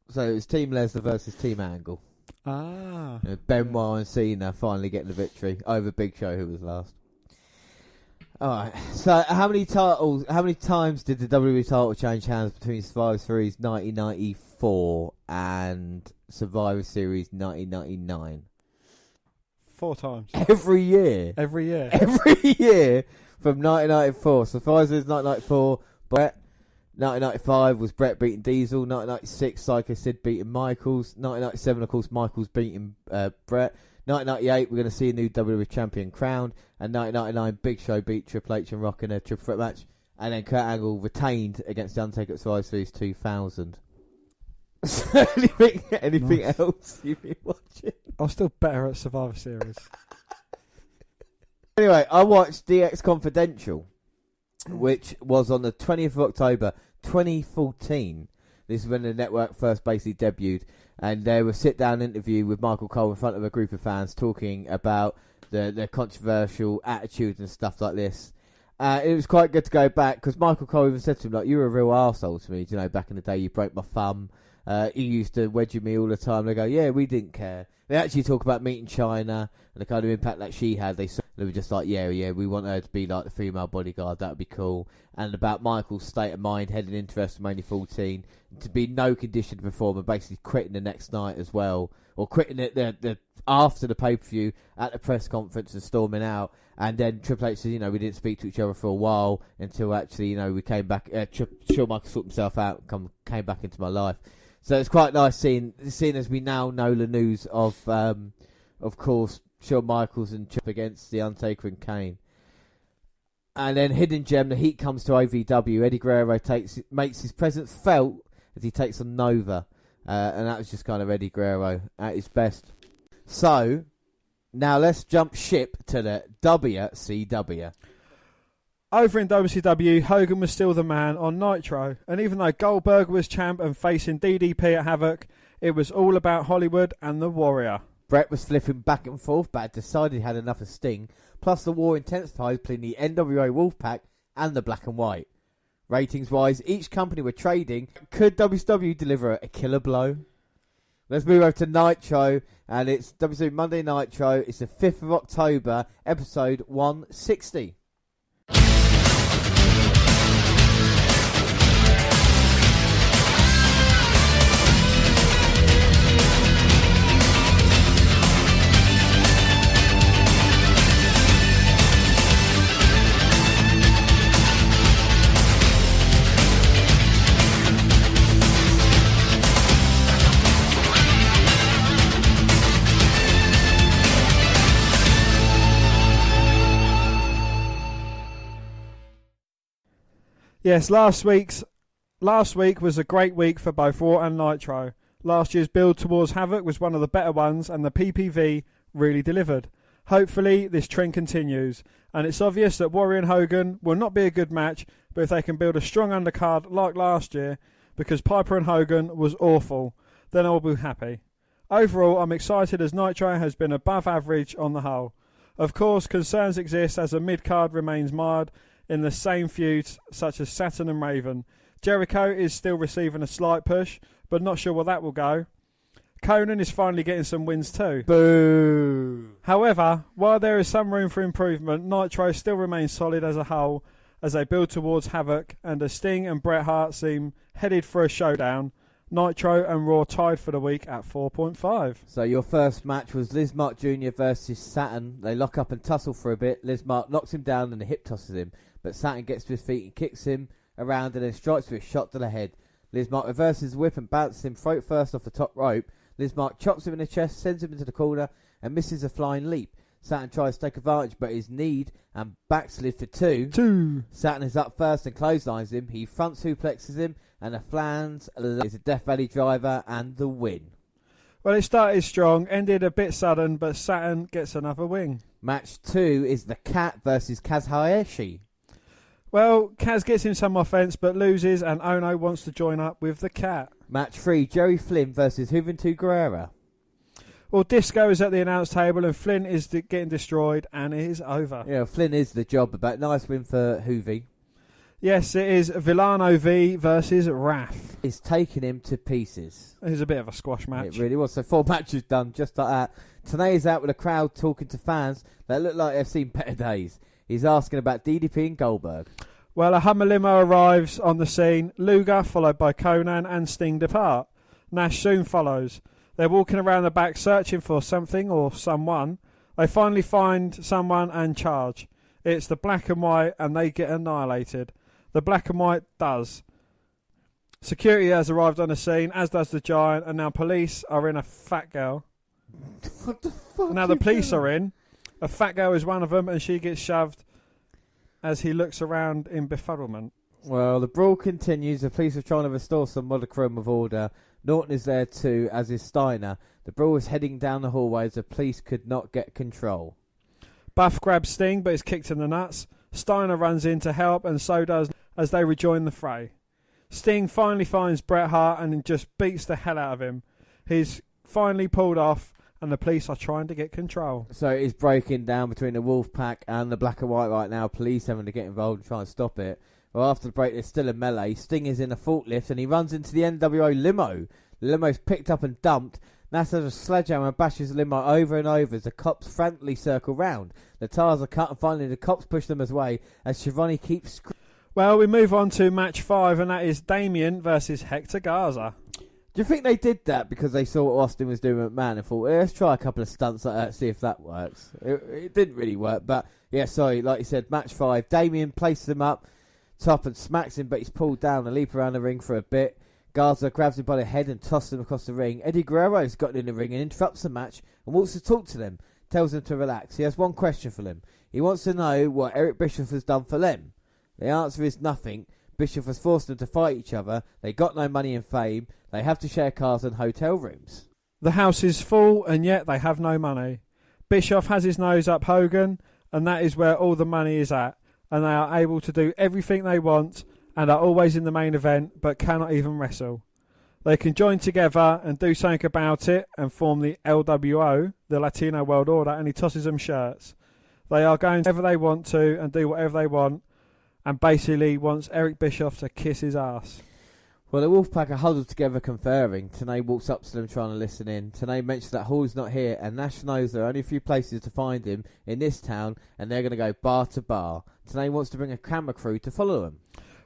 Speaker 1: So it was Team Lesnar versus Team Angle.
Speaker 2: Ah.
Speaker 1: Benoit and Cena finally getting the victory over Big Show, who was last. All right. So how many times did the WWE title change hands between Survivor Series 1994 and Survivor Series 1999?
Speaker 2: 4 times.
Speaker 1: Every year.
Speaker 2: Every year.
Speaker 1: Every year from 1994. Survivor Series 1994, Brett. 1995 was Brett beating Diesel. 1996, Psycho Sid beating Michaels. 1997, of course, Michaels beating Brett. 1998, we're going to see a new WWE champion crowned. And 1999, Big Show beat Triple H and Rock in a triple threat match. And then Kurt Angle retained against The Undertaker at Survivor Series 2000. anything
Speaker 2: Nice.
Speaker 1: else you've been watching?
Speaker 2: I'm still better at Survivor Series.
Speaker 1: Anyway, I watched DX Confidential, which was on the 20th of October 2014. This is when the network first basically debuted, and there was a sit-down interview with Michael Cole in front of a group of fans talking about the controversial attitude and stuff like this. It was quite good to go back, because Michael Cole even said to him, like, you were a real arsehole to me, you know, back in the day, you broke my thumb, you used to wedge me all the time. They go, yeah, we didn't care. They actually talk about meeting China and the kind of impact that she had. They were just like, yeah, we want her to be like the female bodyguard. That would be cool. And about Michael's state of mind heading into WrestleMania 14, to be no condition to perform and basically quitting the next night as well, or quitting it the after the pay-per-view at the press conference and storming out. And then Triple H says, we didn't speak to each other for a while until actually, we came back. Shawn Michaels sorted himself out and came back into my life. So it's quite nice seeing as we now know the news of course, Shawn Michaels and Chip against The Undertaker and Kane. And then Hidden Gem, the heat comes to OVW. Eddie Guerrero makes his presence felt as he takes on Nova. And that was just kind of Eddie Guerrero at his best. So, now let's jump ship to the WCW.
Speaker 2: Over in WCW, Hogan was still the man on Nitro. And even though Goldberg was champ and facing DDP at Havoc, it was all about Hollywood and the Warrior.
Speaker 1: Brett was flipping back and forth, but had decided he had enough of Sting. Plus, the war intensified between the NWA Wolfpac and the Black and White. Ratings-wise, each company were trading. Could WCW deliver a killer blow? Let's move over to Nitro, and it's WCW Monday Nitro. It's the 5th of October, episode 160.
Speaker 2: Yes, last week was a great week for both Raw and Nitro. Last year's build towards Havoc was one of the better ones, and the PPV really delivered. Hopefully this trend continues, and it's obvious that Warrior and Hogan will not be a good match, but if they can build a strong undercard like last year, because Piper and Hogan was awful, then I'll be happy. Overall, I'm excited as Nitro has been above average on the whole. Of course, concerns exist as the mid-card remains mired in the same feuds such as Saturn and Raven. Jericho is still receiving a slight push, but not sure where that will go. Conan is finally getting some wins too.
Speaker 1: Boo!
Speaker 2: However, while there is some room for improvement, Nitro still remains solid as a whole as they build towards Havoc, and as Sting and Bret Hart seem headed for a showdown, Nitro and Raw tied for the week at 4.5.
Speaker 1: So your first match was Liz Mark Jr. versus Saturn. They lock up and tussle for a bit. Liz Mark knocks him down and hip tosses him, but Saturn gets to his feet and kicks him around and then strikes with a shot to the head. Liz Mark reverses the whip and bounces him throat first off the top rope. Liz Mark chops him in the chest, sends him into the corner and misses a flying leap. Saturn tries to take advantage, but his kneed and backslid for two. Saturn is up first and clotheslines him. He front suplexes him, and a flange is a Death Valley driver and the win.
Speaker 2: Well, it started strong, ended a bit sudden, but Saturn gets another win.
Speaker 1: Match 2 is the Cat versus Kaz Hayashi.
Speaker 2: Well, Kaz gets him some offense, but loses, and Ono wants to join up with the Cat.
Speaker 1: Match 3, Jerry Flynn versus Juventud Guerrera.
Speaker 2: Well, Disco is at the announce table, and Flynn is getting destroyed, and it is over.
Speaker 1: Yeah, Flynn is the job, but nice win for Hoovy.
Speaker 2: Yes, it is Villano V versus Wrath.
Speaker 1: It's taking him to pieces.
Speaker 2: It was a bit of a squash match.
Speaker 1: It really was. So 4 matches done, just like that. Tanay is out with a crowd talking to fans that look like they've seen better days. He's asking about DDP and Goldberg.
Speaker 2: Well, a Hummer limo arrives on the scene. Luger, followed by Conan, and Sting depart. Nash soon follows. They're walking around the back searching for something or someone. They finally find someone and charge. It's the Black and White, and they get annihilated. The Black and White does. Security has arrived on the scene, as does the Giant, and now police are in a fat girl.
Speaker 1: What the fuck?
Speaker 2: Now the police are in. A fat girl is one of them, and she gets shoved as he looks around in befuddlement.
Speaker 1: Well, the brawl continues. The police are trying to restore some modicum of order. Norton is there too, as is Steiner. The brawl is heading down the hallway as the police could not get control.
Speaker 2: Buff grabs Sting, but is kicked in the nuts. Steiner runs in to help, and so does as they rejoin the fray. Sting finally finds Bret Hart and just beats the hell out of him. He's finally pulled off, and the police are trying to get control.
Speaker 1: So it is breaking down between the Wolfpac and the Black and White right now. Police having to get involved and try and stop it. Well, after the break, there's still a melee. Sting is in a forklift and he runs into the NWO limo. The limo's picked up and dumped. Nash has a sledgehammer and bashes the limo over and over as the cops frantically circle round. The tires are cut and finally the cops push them away as Schiavone keeps screaming.
Speaker 2: Well, we move on to match 5, and that is Damien versus Hector Garza.
Speaker 1: Do you think they did that because they saw what Austin was doing with McMahon and thought, let's try a couple of stunts like that, see if that works? It didn't really work, but yeah, sorry, like you said, match 5. Damien places him up top and smacks him, but he's pulled down and leap around the ring for a bit. Garza grabs him by the head and tosses him across the ring. Eddie Guerrero's gotten in the ring and interrupts the match and wants to talk to them, tells them to relax. He has one question for them. He wants to know what Eric Bischoff has done for them. The answer is nothing. Bischoff has forced them to fight each other. They got no money and fame. They have to share cars and hotel rooms.
Speaker 2: The house is full, and yet they have no money. Bischoff has his nose up Hogan, and that is where all the money is at. And they are able to do everything they want and are always in the main event, but cannot even wrestle. They can join together and do something about it and form the LWO, the Latino World Order, and he tosses them shirts. They are going wherever they want to and do whatever they want, and basically wants Eric Bischoff to kiss his ass.
Speaker 1: Well, the Wolfpack are huddled together conferring. Tenay walks up to them trying to listen in. Tenay mentions that Hall's not here, and Nash knows there are only a few places to find him in this town, and they're going to go bar to bar. Tenay wants to bring a camera crew to follow them.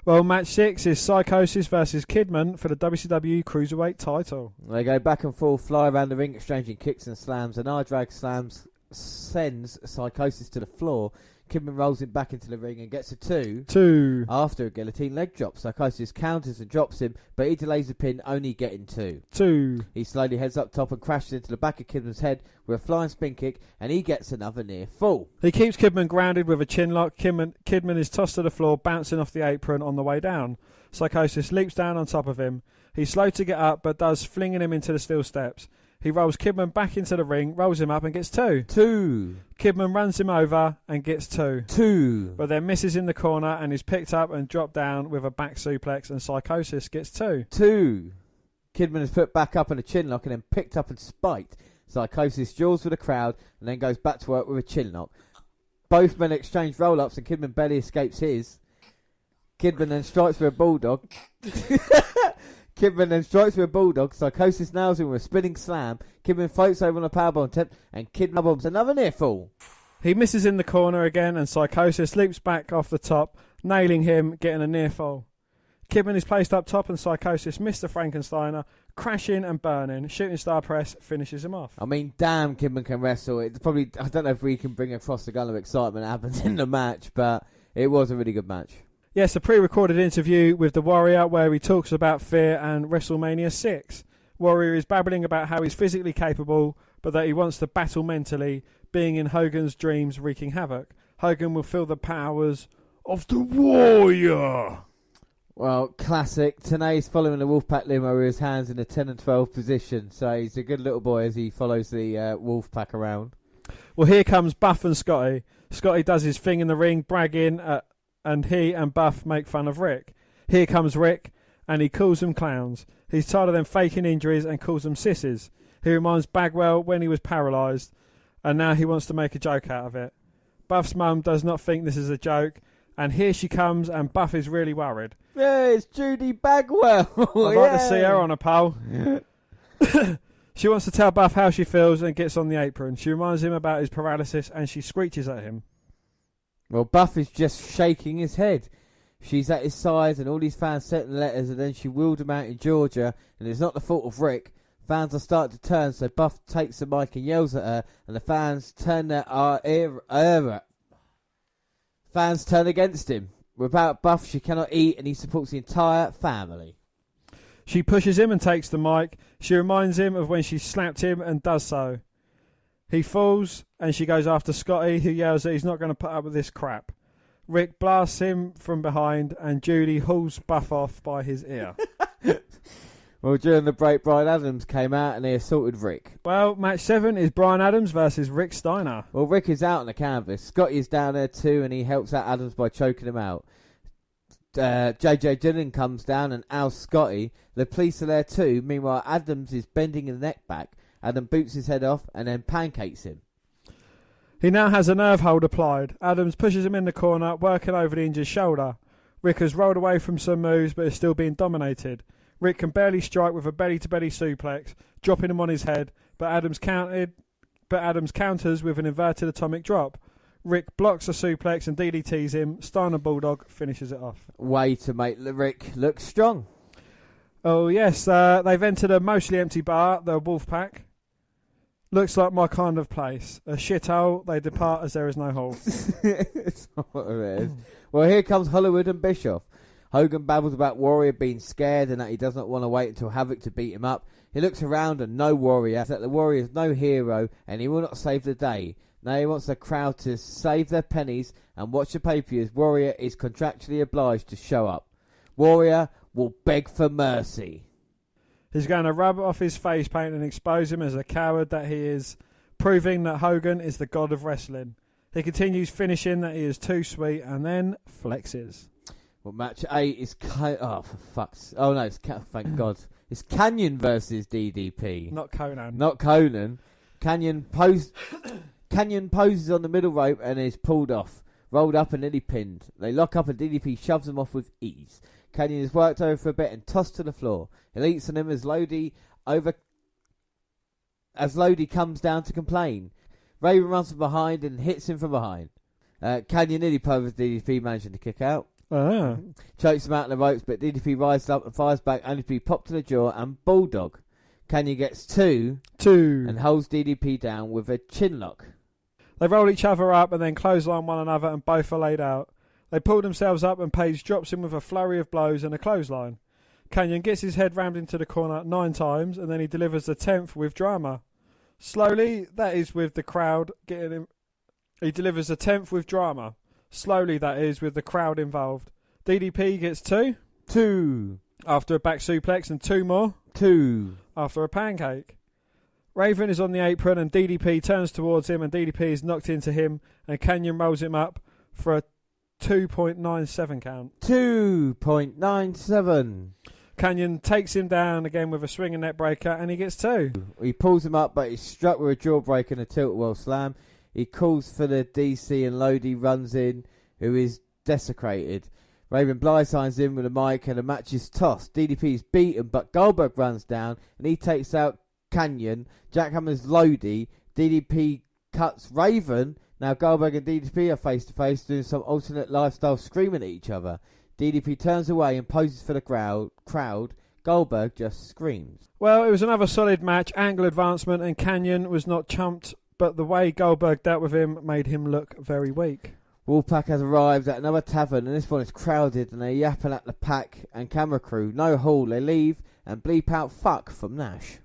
Speaker 2: Well, match 6 is Psychosis versus Kidman for the WCW Cruiserweight title.
Speaker 1: They go back and forth, fly around the ring, exchanging kicks and slams, and our drag slams sends Psychosis to the floor. Kidman rolls him back into the ring and gets a 2.
Speaker 2: 2.
Speaker 1: After a guillotine leg drop, Psychosis counters and drops him, but he delays the pin, only getting 2.
Speaker 2: 2.
Speaker 1: He slowly heads up top and crashes into the back of Kidman's head with a flying spin kick, and he gets another near fall.
Speaker 2: He keeps Kidman grounded with a chin lock. Kidman is tossed to the floor, bouncing off the apron on the way down. Psychosis leaps down on top of him. He's slow to get up, but does, flinging him into the steel steps. He rolls Kidman back into the ring, rolls him up and gets 2.
Speaker 1: 2.
Speaker 2: Kidman runs him over and gets 2.
Speaker 1: 2.
Speaker 2: But then misses in the corner and is picked up and dropped down with a back suplex, and Psychosis gets 2.
Speaker 1: 2. Kidman is put back up in a chin lock and then picked up and spiked. Psychosis jaws with the crowd and then goes back to work with a chin lock. Both men exchange roll-ups and Kidman barely escapes his. Kidman then strikes for a bulldog. Kidman then strikes with a bulldog. Psychosis nails him with a spinning slam. Kidman floats over on a powerbomb attempt, and Kidman bombs another near fall.
Speaker 2: He misses in the corner again, and Psychosis leaps back off the top, nailing him, getting a near fall. Kidman is placed up top, and Psychosis, Mr Frankensteiner, crashing and burning. Shooting star press finishes him off.
Speaker 1: I mean, damn, Kidman can wrestle. It's probably, I don't know if we can bring across the gun of excitement that happens in the match, but it was a really good match.
Speaker 2: Yes, a pre-recorded interview with the Warrior where he talks about Fear and WrestleMania 6. Warrior is babbling about how he's physically capable, but that he wants to battle mentally, being in Hogan's dreams wreaking havoc. Hogan will feel the powers of the Warrior.
Speaker 1: Well, classic. Tenay's following the Wolfpac limo with his hands in a 10 and 12 position, so he's a good little boy as he follows the Wolfpac around.
Speaker 2: Well, here comes Buff and Scotty. Scotty does his thing in the ring, bragging and he and Buff make fun of Rick. Here comes Rick, and he calls them clowns. He's tired of them faking injuries and calls them sissies. He reminds Bagwell when he was paralysed, and now he wants to make a joke out of it. Buff's mum does not think this is a joke, and here she comes, and Buff is really worried.
Speaker 1: Yeah, it's Judy Bagwell.
Speaker 2: I'd like to see her on a pole. She wants to tell Buff how she feels and gets on the apron. She reminds him about his paralysis, and she screeches at him.
Speaker 1: Well, Buff is just shaking his head. She's at his side and all these fans sent letters, and then she wheeled him out in Georgia, and it's not the fault of Rick. Fans are starting to turn, so Buff takes the mic and yells at her, and the fans turn fans turn against him. Without Buff, she cannot eat, and he supports the entire family.
Speaker 2: She pushes him and takes the mic. She reminds him of when she slapped him and does so. He falls, and she goes after Scotty, who yells that he's not going to put up with this crap. Rick blasts him from behind, and Judy hauls Buff off by his ear.
Speaker 1: Well, during the break, Brian Adams came out and he assaulted Rick.
Speaker 2: Well, match 7 is Brian Adams versus Rick Steiner.
Speaker 1: Well, Rick is out on the canvas. Scotty is down there too, and he helps out Adams by choking him out. JJ Dillon comes down and ousts Scotty. The police are there too. Meanwhile, Adams is bending his neck back. Adam boots his head off and then pancakes him.
Speaker 2: He now has a nerve hold applied. Adams pushes him in the corner, working over the injured shoulder. Rick has rolled away from some moves, but is still being dominated. Rick can barely strike with a belly-to-belly suplex, dropping him on his head, but Adams counters with an inverted atomic drop. Rick blocks a suplex and DDTs him. Steiner Bulldog finishes it off.
Speaker 1: Way to make Rick look strong.
Speaker 2: Oh, yes. They've entered a mostly empty bar, the Wolfpac. Looks like my kind of place. A shithole, they depart as there is no hole.
Speaker 1: It's not what it is. Well, here comes Hollywood and Bischoff. Hogan babbles about Warrior being scared and that he does not want to wait until Havoc to beat him up. He looks around and no Warrior, that the Warrior is no hero and he will not save the day. Now he wants the crowd to save their pennies and watch the pay-per-view as Warrior is contractually obliged to show up. Warrior will beg for mercy.
Speaker 2: He's going to rub off his face paint and expose him as a coward that he is, proving that Hogan is the god of wrestling. He continues finishing that he is too sweet and then flexes.
Speaker 1: Well, match 8 is... thank God. It's Canyon versus DDP.
Speaker 2: Not Conan.
Speaker 1: Not Conan. Canyon poses on the middle rope and is pulled off. Rolled up and nearly pinned. They lock up and DDP shoves him off with ease. Canyon is worked over for a bit and tossed to the floor. He leaps on him as Lodi comes down to complain. Raven runs from behind and hits him from behind. Canyon nearly poses DDP, managing to kick out. Chokes him out in the ropes, but DDP rises up and fires back, only to be popped in the jaw and bulldog. Canyon gets two and holds DDP down with a chin lock.
Speaker 2: They roll each other up and then clothesline one another, and both are laid out. They pull themselves up and Page drops him with a flurry of blows and a clothesline. Kanyon gets his head rammed into the corner 9 times, and then he delivers the 10th with drama. Slowly, that is with the crowd getting him. He delivers the 10th with drama. Slowly, that is with the crowd involved. DDP gets 2.
Speaker 1: 2.
Speaker 2: After a back suplex, and 2 more.
Speaker 1: 2.
Speaker 2: After a pancake. Raven is on the apron and DDP turns towards him, and DDP is knocked into him, and Kanyon rolls him up for a 2.97 count.
Speaker 1: 2.97.
Speaker 2: Kanyon takes him down again with a swinging neck breaker, and he gets 2.
Speaker 1: He pulls him up, but he's struck with a jawbreaker and a tilt-a-whirl slam. He calls for the DC, and Lodi runs in, who is desecrated. Raven blindsides him with a mic, and the match is tossed. DDP is beaten, but Goldberg runs down, and he takes out Kanyon. Jack Hammer's Lodi. DDP cuts Raven. Now Goldberg and DDP are face to face, doing some alternate lifestyle, screaming at each other. DDP turns away and poses for the crowd. Goldberg just screams.
Speaker 2: Well, it was another solid match, angle advancement, and Kanyon was not chumped, but the way Goldberg dealt with him made him look very weak.
Speaker 1: Wolfpac has arrived at another tavern, and this one is crowded, and they're yapping at the pack and camera crew. No hall, they leave and bleep out fuck from Nash.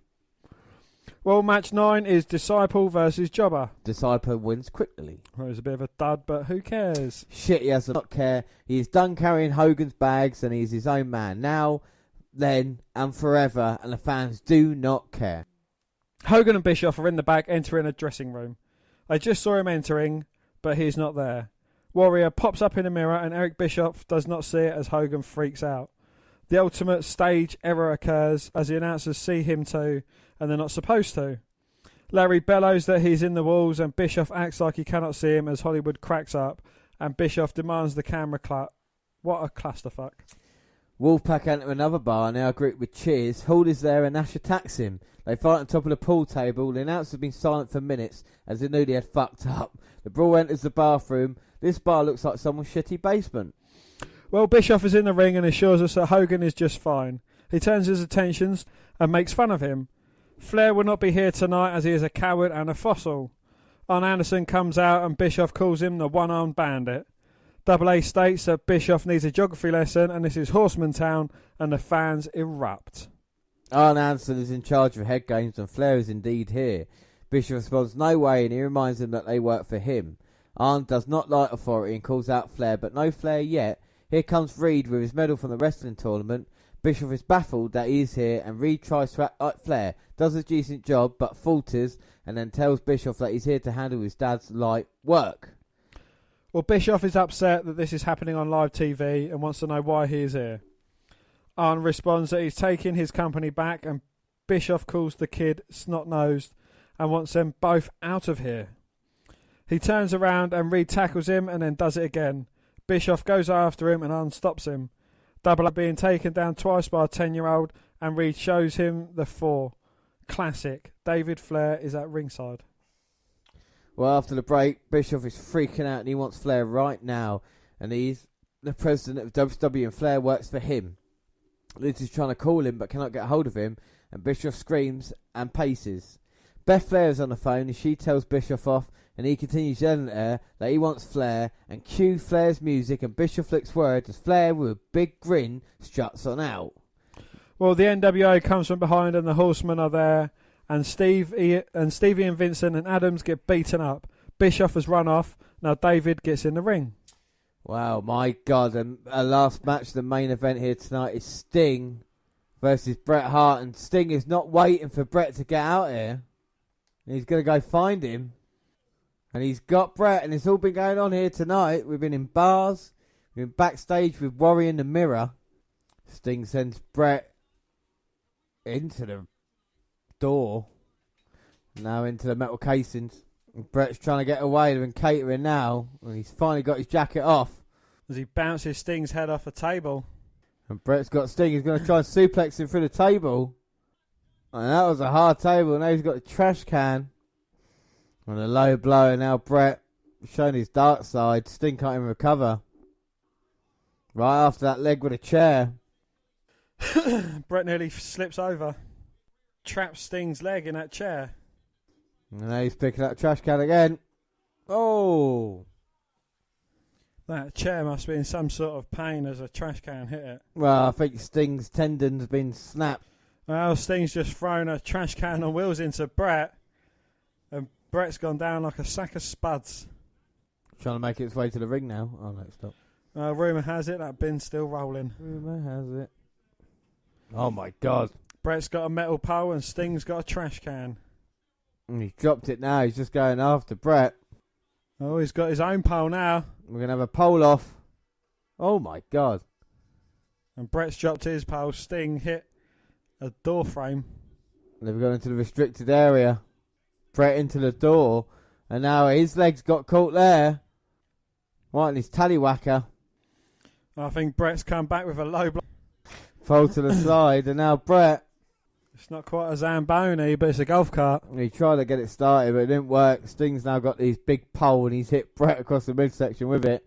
Speaker 2: Well, match 9 is Disciple versus Jobber.
Speaker 1: Disciple wins quickly.
Speaker 2: Well, it was a bit of a dud, but who cares?
Speaker 1: Shit, he does not care. He is done carrying Hogan's bags, and he's his own man. Now, then, and forever, and the fans do not care.
Speaker 2: Hogan and Bischoff are in the back, entering a dressing room. I just saw him entering, but he's not there. Warrior pops up in a mirror, and Eric Bischoff does not see it as Hogan freaks out. The ultimate stage error occurs as the announcers see him too, and they're not supposed to. Larry bellows that he's in the walls, and Bischoff acts like he cannot see him as Hollywood cracks up, and Bischoff demands the camera clap. What a clusterfuck.
Speaker 1: Wolfpac enter another bar, now grouped with cheers. Hall is there and Nash attacks him. They fight on top of the pool table. The announcers have been silent for minutes as they knew they had fucked up. The brawl enters the bathroom. This bar looks like someone's shitty basement.
Speaker 2: Well, Bischoff is in the ring and assures us that Hogan is just fine. He turns his attentions and makes fun of him. Flair will not be here tonight as he is a coward and a fossil. Arn Anderson comes out and Bischoff calls him the one-armed bandit. Double A states that Bischoff needs a geography lesson and this is Horseman Town, and the fans erupt.
Speaker 1: Arn Anderson is in charge of head games and Flair is indeed here. Bischoff responds no way, and he reminds them that they work for him. Arn does not like authority and calls out Flair, but no Flair yet. Here comes Reed with his medal from the wrestling tournament. Bischoff is baffled that he is here, and Reed tries to act like Flair, does a decent job but falters, and then tells Bischoff that he's here to handle his dad's light work.
Speaker 2: Well, Bischoff is upset that this is happening on live TV and wants to know why he is here. Arn responds that he's taking his company back, and Bischoff calls the kid snot-nosed and wants them both out of here. He turns around and Reed tackles him and then does it again. Bischoff goes after him and Arn stops him. Double A being taken down twice by a 10-year-old, and Reed shows him the 4. Classic. David Flair is at ringside.
Speaker 1: Well, after the break, Bischoff is freaking out and he wants Flair right now. And he's the president of WCW and Flair works for him. Liz is trying to call him but cannot get hold of him. And Bischoff screams and paces. Beth Flair is on the phone and she tells Bischoff off. And he continues yelling at her that he wants Flair. And cue Flair's music and Bischoff flicks word as Flair with a big grin struts on out.
Speaker 2: Well, the NWO comes from behind and the Horsemen are there. And Stevie and Vincent and Adams get beaten up. Bischoff has run off. Now David gets in the ring.
Speaker 1: Wow, my God. And our last match, the main event here tonight, is Sting versus Bret Hart. And Sting is not waiting for Bret to get out here. He's going to go find him. And he's got Bret. And it's all been going on here tonight. We've been in bars. We've been backstage with Warrior in the mirror. Sting sends Bret into the door, now into the metal casings. Bret's trying to get away. They're in catering now, and he's finally got his jacket off
Speaker 2: as he bounces Sting's head off a table.
Speaker 1: And Bret's got Sting. He's going to try and suplex him through the table, and that was a hard table. Now he's got the trash can and a low blow, and now Bret showing his dark side. Sting can't even recover right after that leg with a chair.
Speaker 2: Bret nearly slips over, traps Sting's leg in that chair.
Speaker 1: And now he's picking up the trash can again. Oh.
Speaker 2: That chair must be in some sort of pain as a trash can hit it.
Speaker 1: Well, I think Sting's tendon's been snapped.
Speaker 2: Well, Sting's just thrown a trash can on wheels into Brett, and Brett's gone down like a sack of spuds.
Speaker 1: Trying to make its way to the ring now. Oh, no, stop.
Speaker 2: Rumour has it that bin's still rolling.
Speaker 1: Rumour has it. Oh, my God.
Speaker 2: Brett's got a metal pole and Sting's got a trash can.
Speaker 1: And he's dropped it now. He's just going after Brett.
Speaker 2: Oh, he's got his own pole now.
Speaker 1: We're going to have a pole off. Oh, my God.
Speaker 2: And Brett's dropped his pole. Sting hit a door frame.
Speaker 1: They've gone into the restricted area. Brett into the door. And now his legs got caught there. Right in his tallywhacker.
Speaker 2: I think Brett's come back with a low blow.
Speaker 1: Fall to the side. And now Brett.
Speaker 2: It's not quite a Zamboni, but it's a golf cart.
Speaker 1: He tried to get it started, but it didn't work. Sting's now got his big pole and he's hit Brett across the midsection with it.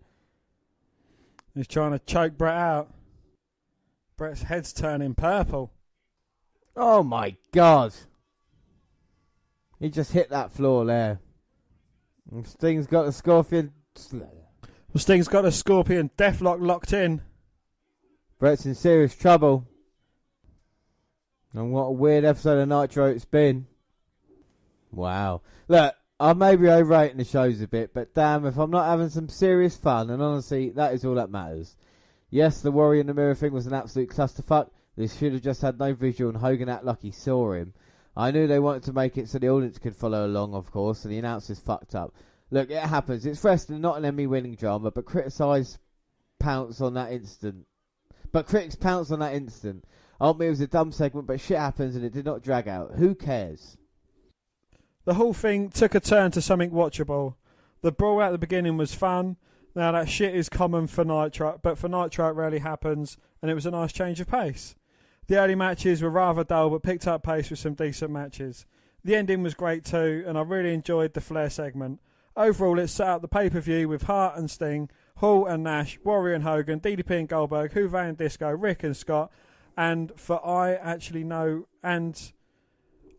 Speaker 2: He's trying to choke Brett out. Brett's head's turning purple.
Speaker 1: Oh my God. He just hit that floor there. And Sting's got the Scorpion.
Speaker 2: Well, Sting's got a Scorpion Deathlock locked in.
Speaker 1: Brett's in serious trouble. And what a weird episode of Nitro it's been. Wow. Look, I may be overrating the shows a bit, but damn, if I'm not having some serious fun, and honestly, that is all that matters. Yes, the Warrior in the Mirror thing was an absolute clusterfuck. This should have just had no visual and Hogan act like he saw him. I knew they wanted to make it so the audience could follow along, of course, and the announcers fucked up. Look, it happens. It's wrestling, not an Emmy-winning drama, but critics pounce on that instant. Ultimately, it was a dumb segment, but shit happens and it did not drag out. Who cares?
Speaker 2: The whole thing took a turn to something watchable. The brawl at the beginning was fun. Now that shit is common for Nitro, but for Nitro it rarely happens, and it was a nice change of pace. The early matches were rather dull, but picked up pace with some decent matches. The ending was great too, and I really enjoyed the Flair segment. Overall, it set up the pay-per-view with Hart and Sting, Hall and Nash, Warrior and Hogan, DDP and Goldberg, Juve and Disco, Rick and Scott, and I actually know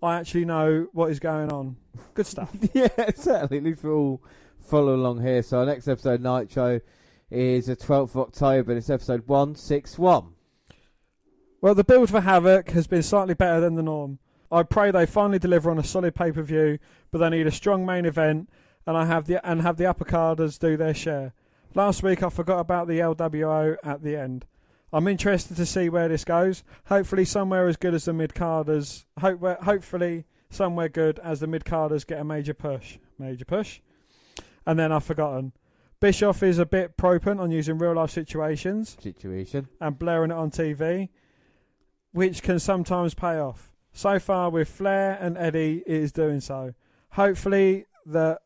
Speaker 2: what is going on. Good stuff.
Speaker 1: Yeah, certainly. At least we'll all follow along here. So our next episode, Nitro, is the 12th of October, and it's episode 161.
Speaker 2: Well, the build for Havoc has been slightly better than the norm. I pray they finally deliver on a solid pay-per-view, but they need a strong main event, and have the uppercarders do their share. Last week I forgot about the LWO at the end. I'm interested to see where this goes. Hopefully somewhere as good as the mid-carders. Hopefully somewhere good as the mid-carders get a major push. And then I've forgotten. Bischoff is a bit propent on using real-life situations. And blaring it on TV, which can sometimes pay off. So far with Flair and Eddie, it is doing so. Hopefully they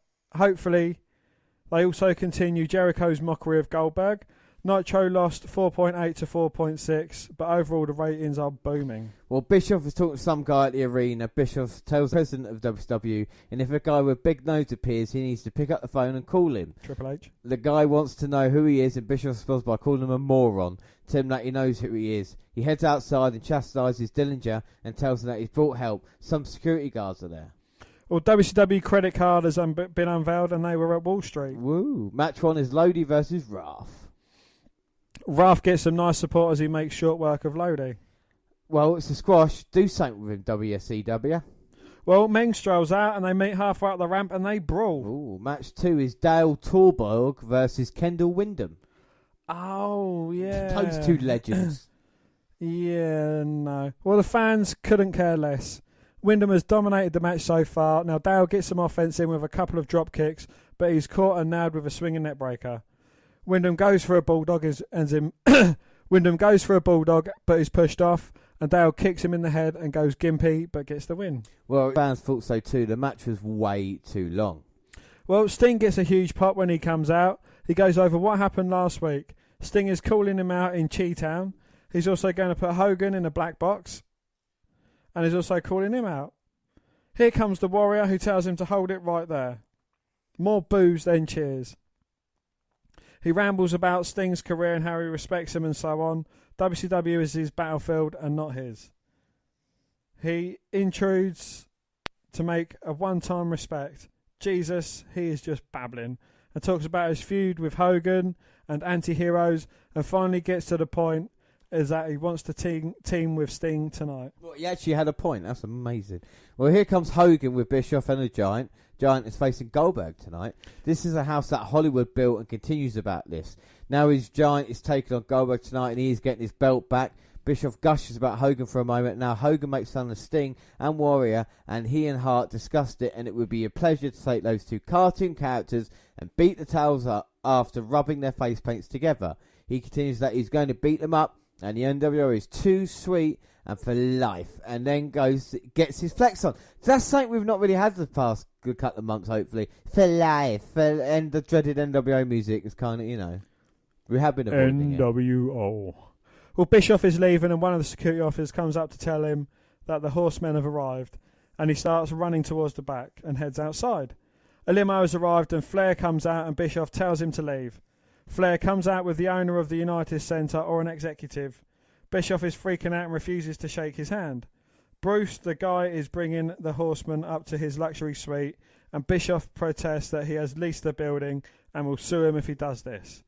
Speaker 2: also continue Jericho's mockery of Goldberg. Nitro lost 4.8 to 4.6, but overall the ratings are booming.
Speaker 1: Well, Bischoff was talking to some guy at the arena. Bischoff tells the president of WCW, and if a guy with a big nose appears, he needs to pick up the phone and call him.
Speaker 2: Triple H.
Speaker 1: The guy wants to know who he is, and Bischoff responds by calling him a moron. Tell him that he knows who he is. He heads outside and chastises Dillinger and tells him that he's brought help. Some security guards are there.
Speaker 2: Well, WCW credit card has been unveiled, and they were at Wall Street.
Speaker 1: Woo! Match 1 is Lodi versus Wrath.
Speaker 2: Wrath gets some nice support as he makes short work of Lodi.
Speaker 1: Well, it's a squash. Do something with him, WCW.
Speaker 2: Well, Meng strolls out and they meet halfway up the ramp and they brawl.
Speaker 1: Ooh, match 2 is Dale Torborg versus Kendall Windham.
Speaker 2: Oh, yeah.
Speaker 1: Those two legends.
Speaker 2: Yeah, no. Well, the fans couldn't care less. Windham has dominated the match so far. Now Dale gets some offense in with a couple of drop kicks, but he's caught and nailed with a swinging neck breaker. Wyndham goes for a bulldog, Wyndham goes for a bulldog, but is pushed off, and Dale kicks him in the head and goes gimpy, but gets the win.
Speaker 1: Well, fans thought so too. The match was way too long.
Speaker 2: Well, Sting gets a huge pop when he comes out. He goes over what happened last week. Sting is calling him out in Chi-Town. He's also going to put Hogan in a black box, and he's also calling him out. Here comes the Warrior, who tells him to hold it right there. More boos than cheers. He rambles about Sting's career and how he respects him and so on. WCW is his battlefield and not his. He intrudes to make a one-time respect. Jesus, he is just babbling and talks about his feud with Hogan and anti-heroes, and finally gets to the point is that he wants to team with Sting tonight.
Speaker 1: Well, he actually had a point. That's amazing. Well, here comes Hogan with Bischoff and the Giant. Giant is facing Goldberg tonight. This is a house that Hollywood built and continues about this. Now his Giant is taking on Goldberg tonight and he is getting his belt back. Bischoff gushes about Hogan for a moment. Now Hogan makes fun of Sting and Warrior, and he and Hart discussed it, and it would be a pleasure to take those two cartoon characters and beat the tails up after rubbing their face paints together. He continues that he's going to beat them up, and the NWO is too sweet and for life, and then gets his flex on. So that's something we've not really had the past good couple of months, hopefully. For life. And the dreaded NWO music is kind of, we have been avoiding
Speaker 2: NWO. Well, Bischoff is leaving, and one of the security officers comes up to tell him that the horsemen have arrived, and he starts running towards the back and heads outside. A limo has arrived, and Flair comes out, and Bischoff tells him to leave. Flair comes out with the owner of the United Center or an executive. Bischoff is freaking out and refuses to shake his hand. Bruce, the guy, is bringing the horseman up to his luxury suite, and Bischoff protests that he has leased the building and will sue him if he does this.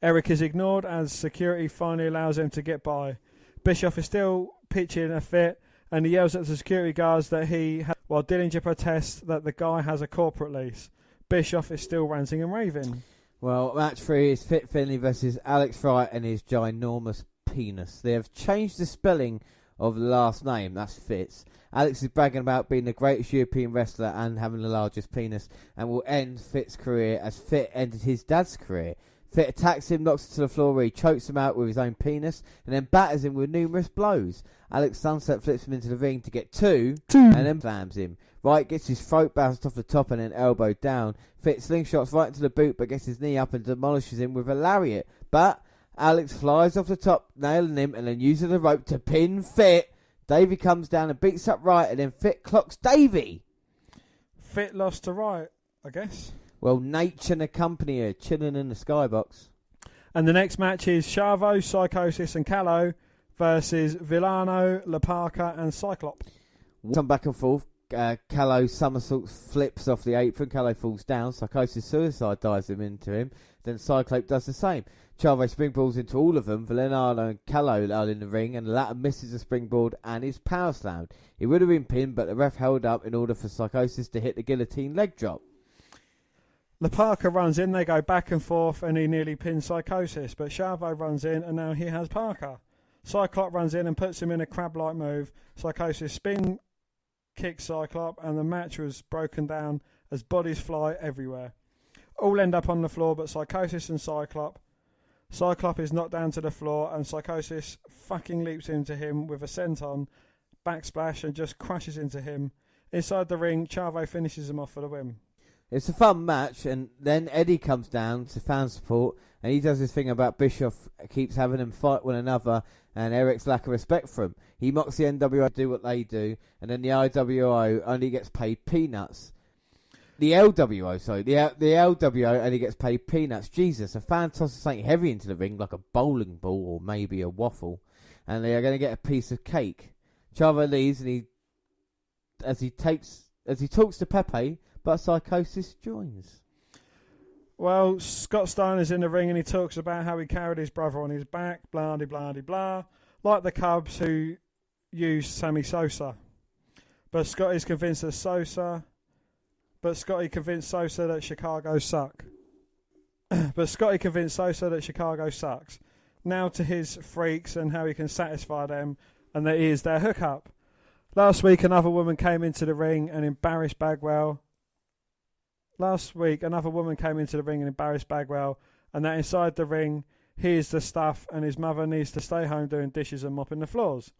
Speaker 2: Eric is ignored as security finally allows him to get by. Bischoff is still pitching a fit, and he yells at the security guards that while Dillinger protests that the guy has a corporate lease. Bischoff is still ranting and raving.
Speaker 1: Well, match 3 is Fit Finlay versus Alex Wright and his ginormous penis. They have changed the spelling of the last name. That's Fitz. Alex is bragging about being the greatest European wrestler and having the largest penis, and will end Fitz's career as Fit ended his dad's career. Fit attacks him, knocks him to the floor where he chokes him out with his own penis, and then batters him with numerous blows. Alex Sunset flips him into the ring to get two, and then slams him. Wright gets his throat bounced off the top and then elbowed down. Fit slingshots right into the boot but gets his knee up and demolishes him with a lariat. But Alex flies off the top, nailing him, and then using the rope to pin Fit. Davey comes down and beats up Wright, and then Fit clocks Davey.
Speaker 2: Fit lost to Wright, I guess.
Speaker 1: Well, Nature and the company are chilling in the skybox.
Speaker 2: And the next match is Chavo, Psychosis and Callow versus Villano, La Parca and Cyclops.
Speaker 1: Some back and forth. Callow somersaults, flips off the apron. Callow falls down. Psychosis suicide dives him into him. Then Cyclops does the same. Chavo springboards into all of them. Villano and Callow are in the ring, and the latter misses a springboard and is power slammed. He would have been pinned, but the ref held up in order for Psychosis to hit the guillotine leg drop.
Speaker 2: La Parca runs in, they go back and forth, and he nearly pins Psychosis, but Chavo runs in, and now he has Parker. Cyclops runs in and puts him in a crab-like move. Psychosis spin kicks Cyclops, and the match was broken down as bodies fly everywhere. All end up on the floor but Psychosis and Cyclops. Cyclops is knocked down to the floor, and Psychosis fucking leaps into him with a senton, backsplash, and just crashes into him. Inside the ring, Chavo finishes him off for the win.
Speaker 1: It's a fun match, and then Eddie comes down to fan support, and he does this thing about Bischoff keeps having them fight one another, and Eric's lack of respect for him. He mocks the NWO do what they do, and then the IWO only gets paid peanuts. The LWO only gets paid peanuts. Jesus, a fan tosses something heavy into the ring, like a bowling ball or maybe a waffle, and they are going to get a piece of cake. Chavo leaves, and as he talks to Pepe, but Psychosis joins.
Speaker 2: Well, Scott Steiner's in the ring and he talks about how he carried his brother on his back, blah, de blah, de blah, like the Cubs who used Sammy Sosa. But Scotty convinced Sosa that Chicago sucks. Now to his freaks and how he can satisfy them, and that he is their hookup. Last week another woman came into the ring and embarrassed Bagwell. And that inside the ring, he is the stuff and his mother needs to stay home doing dishes and mopping the floors.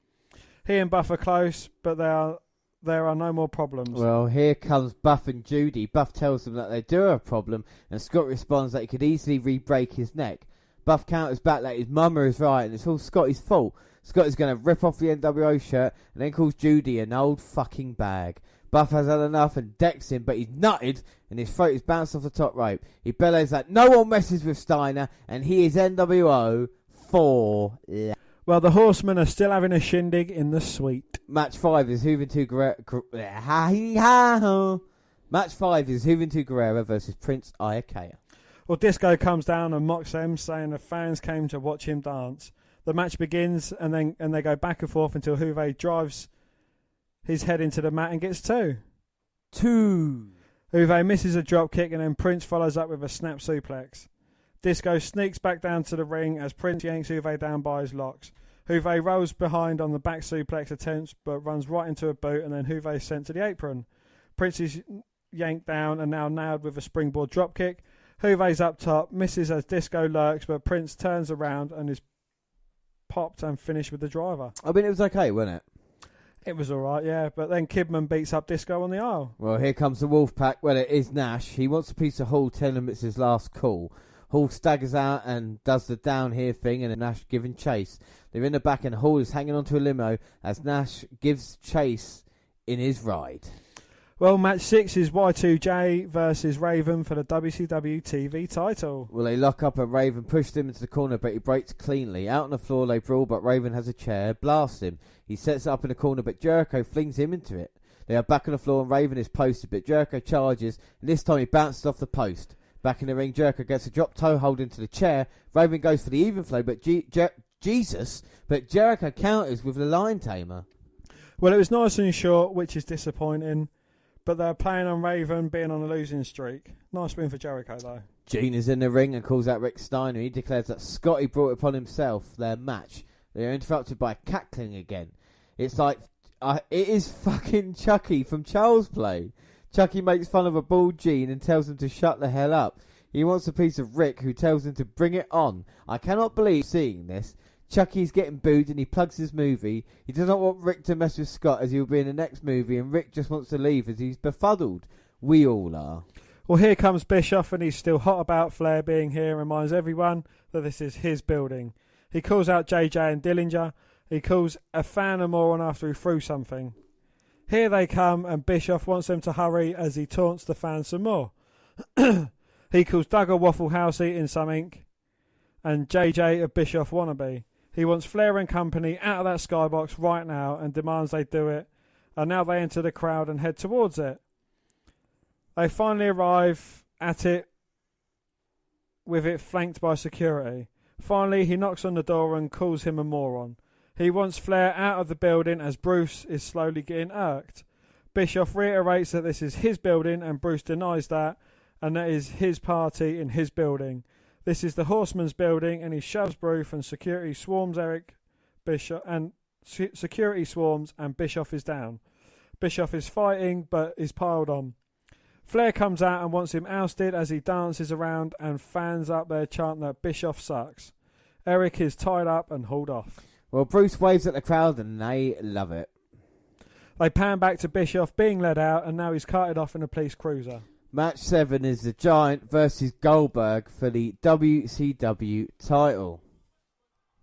Speaker 2: He and Buff are close, but there are no more problems.
Speaker 1: Well, here comes Buff and Judy. Buff tells them that they do have a problem, and Scott responds that he could easily re-break his neck. Buff counters back that his mama is right and it's all Scotty's fault. Scott is going to rip off the NWO shirt and then calls Judy an old fucking bag. Buff has had enough and decks him, but he's nutted and his throat is bounced off the top rope. He bellows that no one messes with Steiner and he is NWO for life.
Speaker 2: Well, the Horsemen are still having a shindig in the suite.
Speaker 1: Match 5 is Juventud Match 5 is Juventud Guerrera versus Prince Iakea.
Speaker 2: Well, Disco comes down and mocks them, saying the fans came to watch him dance. The match begins, and they go back and forth until Juve drives his head into the mat and gets 2. Juve misses a drop kick, and then Prince follows up with a snap suplex. Disco sneaks back down to the ring as Prince yanks Juve down by his locks. Juve rolls behind on the back suplex attempts, but runs right into a boot, and then Juve is sent to the apron. Prince is yanked down and now nailed with a springboard drop kick. Juve's up top, misses as Disco lurks, but Prince turns around and is popped and finished with the driver.
Speaker 1: I mean, it was okay, wasn't it?
Speaker 2: It was alright, yeah, but then Kidman beats up Disco on the aisle.
Speaker 1: Well, here comes the Wolfpac. Well, it is Nash. He wants a piece of Hall, telling him it's his last call. Hall staggers out and does the down here thing, and Nash giving chase. They're in the back, and Hall is hanging onto a limo as Nash gives chase in his ride.
Speaker 2: Well, match 6 is Y2J versus Raven for the WCW TV title.
Speaker 1: Well, they lock up and Raven pushes him into the corner, but he breaks cleanly. Out on the floor, they brawl, but Raven has a chair, blasts him. He sets it up in the corner, but Jericho flings him into it. They are back on the floor, and Raven is posted, but Jericho charges, and this time he bounces off the post. Back in the ring, Jericho gets a drop toe hold into the chair. Raven goes for the even flow, but but Jericho counters with the line tamer.
Speaker 2: Well, it was nice and short, which is disappointing. But they're playing on Raven being on a losing streak. Nice win for Jericho, though.
Speaker 1: Gene is in the ring and calls out Rick Steiner. He declares that Scotty brought it upon himself, their match. They are interrupted by cackling again. It's like, it is fucking Chucky from Child's Play. Chucky makes fun of a bald Gene and tells him to shut the hell up. He wants a piece of Rick, who tells him to bring it on. I cannot believe seeing this. Chucky's getting booed and he plugs his movie. He does not want Rick to mess with Scott as he will be in the next movie, and Rick just wants to leave as he's befuddled. We all are.
Speaker 2: Well, here comes Bischoff, and he's still hot about Flair being here and reminds everyone that this is his building. He calls out JJ and Dillinger. He calls a fan a moron after he threw something. Here they come, and Bischoff wants them to hurry as he taunts the fans some more. He calls Doug a Waffle House eating something, and JJ a Bischoff wannabe. He wants Flair and company out of that skybox right now and demands they do it. And now they enter the crowd and head towards it. They finally arrive at it with it flanked by security. Finally, he knocks on the door and calls him a moron. He wants Flair out of the building as Bruce is slowly getting irked. Bischoff reiterates that this is his building and Bruce denies that, and that is his party in his building. This is the Horseman's building, and he shoves Bruce, and security swarms Bischoff, and Bischoff is down. Bischoff is fighting, but is piled on. Flair comes out and wants him ousted as he dances around, and fans up there chant that Bischoff sucks. Eric is tied up and hauled off.
Speaker 1: Well, Bruce waves at the crowd, and they love it.
Speaker 2: They pan back to Bischoff being led out, and now he's carted off in a police cruiser.
Speaker 1: Match 7 is the Giant versus Goldberg for the WCW title.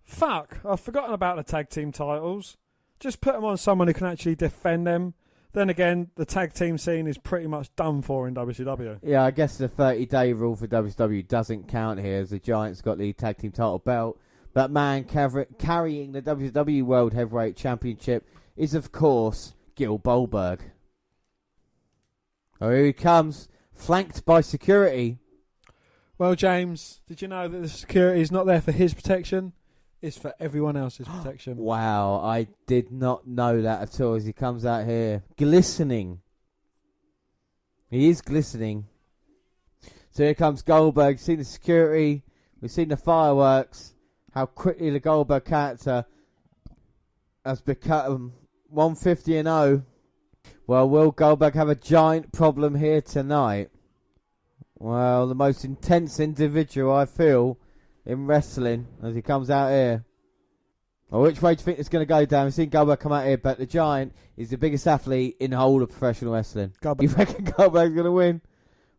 Speaker 2: Fuck, I've forgotten about the tag team titles. Just put them on someone who can actually defend them. Then again, the tag team scene is pretty much done for in WCW.
Speaker 1: Yeah, I guess the 30-day rule for WCW doesn't count here, as the Giant's got the tag team title belt. That man carrying the WCW World Heavyweight Championship is, of course, Gil Goldberg. Oh, here he comes. Flanked by security.
Speaker 2: Well, James, did you know that the security is not there for his protection? It's for everyone else's protection.
Speaker 1: Wow, I did not know that at all as he comes out here. Glistening. He is glistening. So here comes Goldberg. Seen the security. We've seen the fireworks. How quickly the Goldberg character has become 150-0. Well, will Goldberg have a giant problem here tonight? Well, the most intense individual I feel in wrestling as he comes out here. Well, which way do you think it's going to go down? We've seen Goldberg come out here, but the Giant is the biggest athlete in the whole of professional wrestling.
Speaker 2: Goldberg.
Speaker 1: You reckon Goldberg's going to win?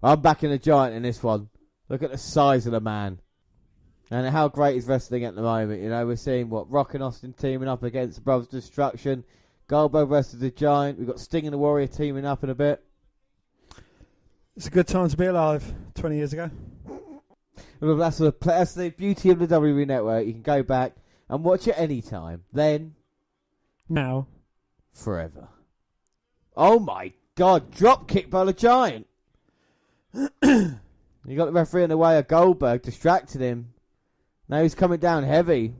Speaker 1: Well, I'm backing the Giant in this one. Look at the size of the man. And how great is wrestling at the moment. You know, we're seeing, Rock and Austin teaming up against Brothers Destruction. Goldberg versus the Giant. We've got Sting and the Warrior teaming up in a bit.
Speaker 2: It's a good time to be alive 20 years ago.
Speaker 1: Well, that's the beauty of the WWE Network. You can go back and watch it anytime. Then.
Speaker 2: Now.
Speaker 1: Forever. Oh my God, drop kick by the Giant. You got the referee in the way of Goldberg, distracted him. Now he's coming down heavy.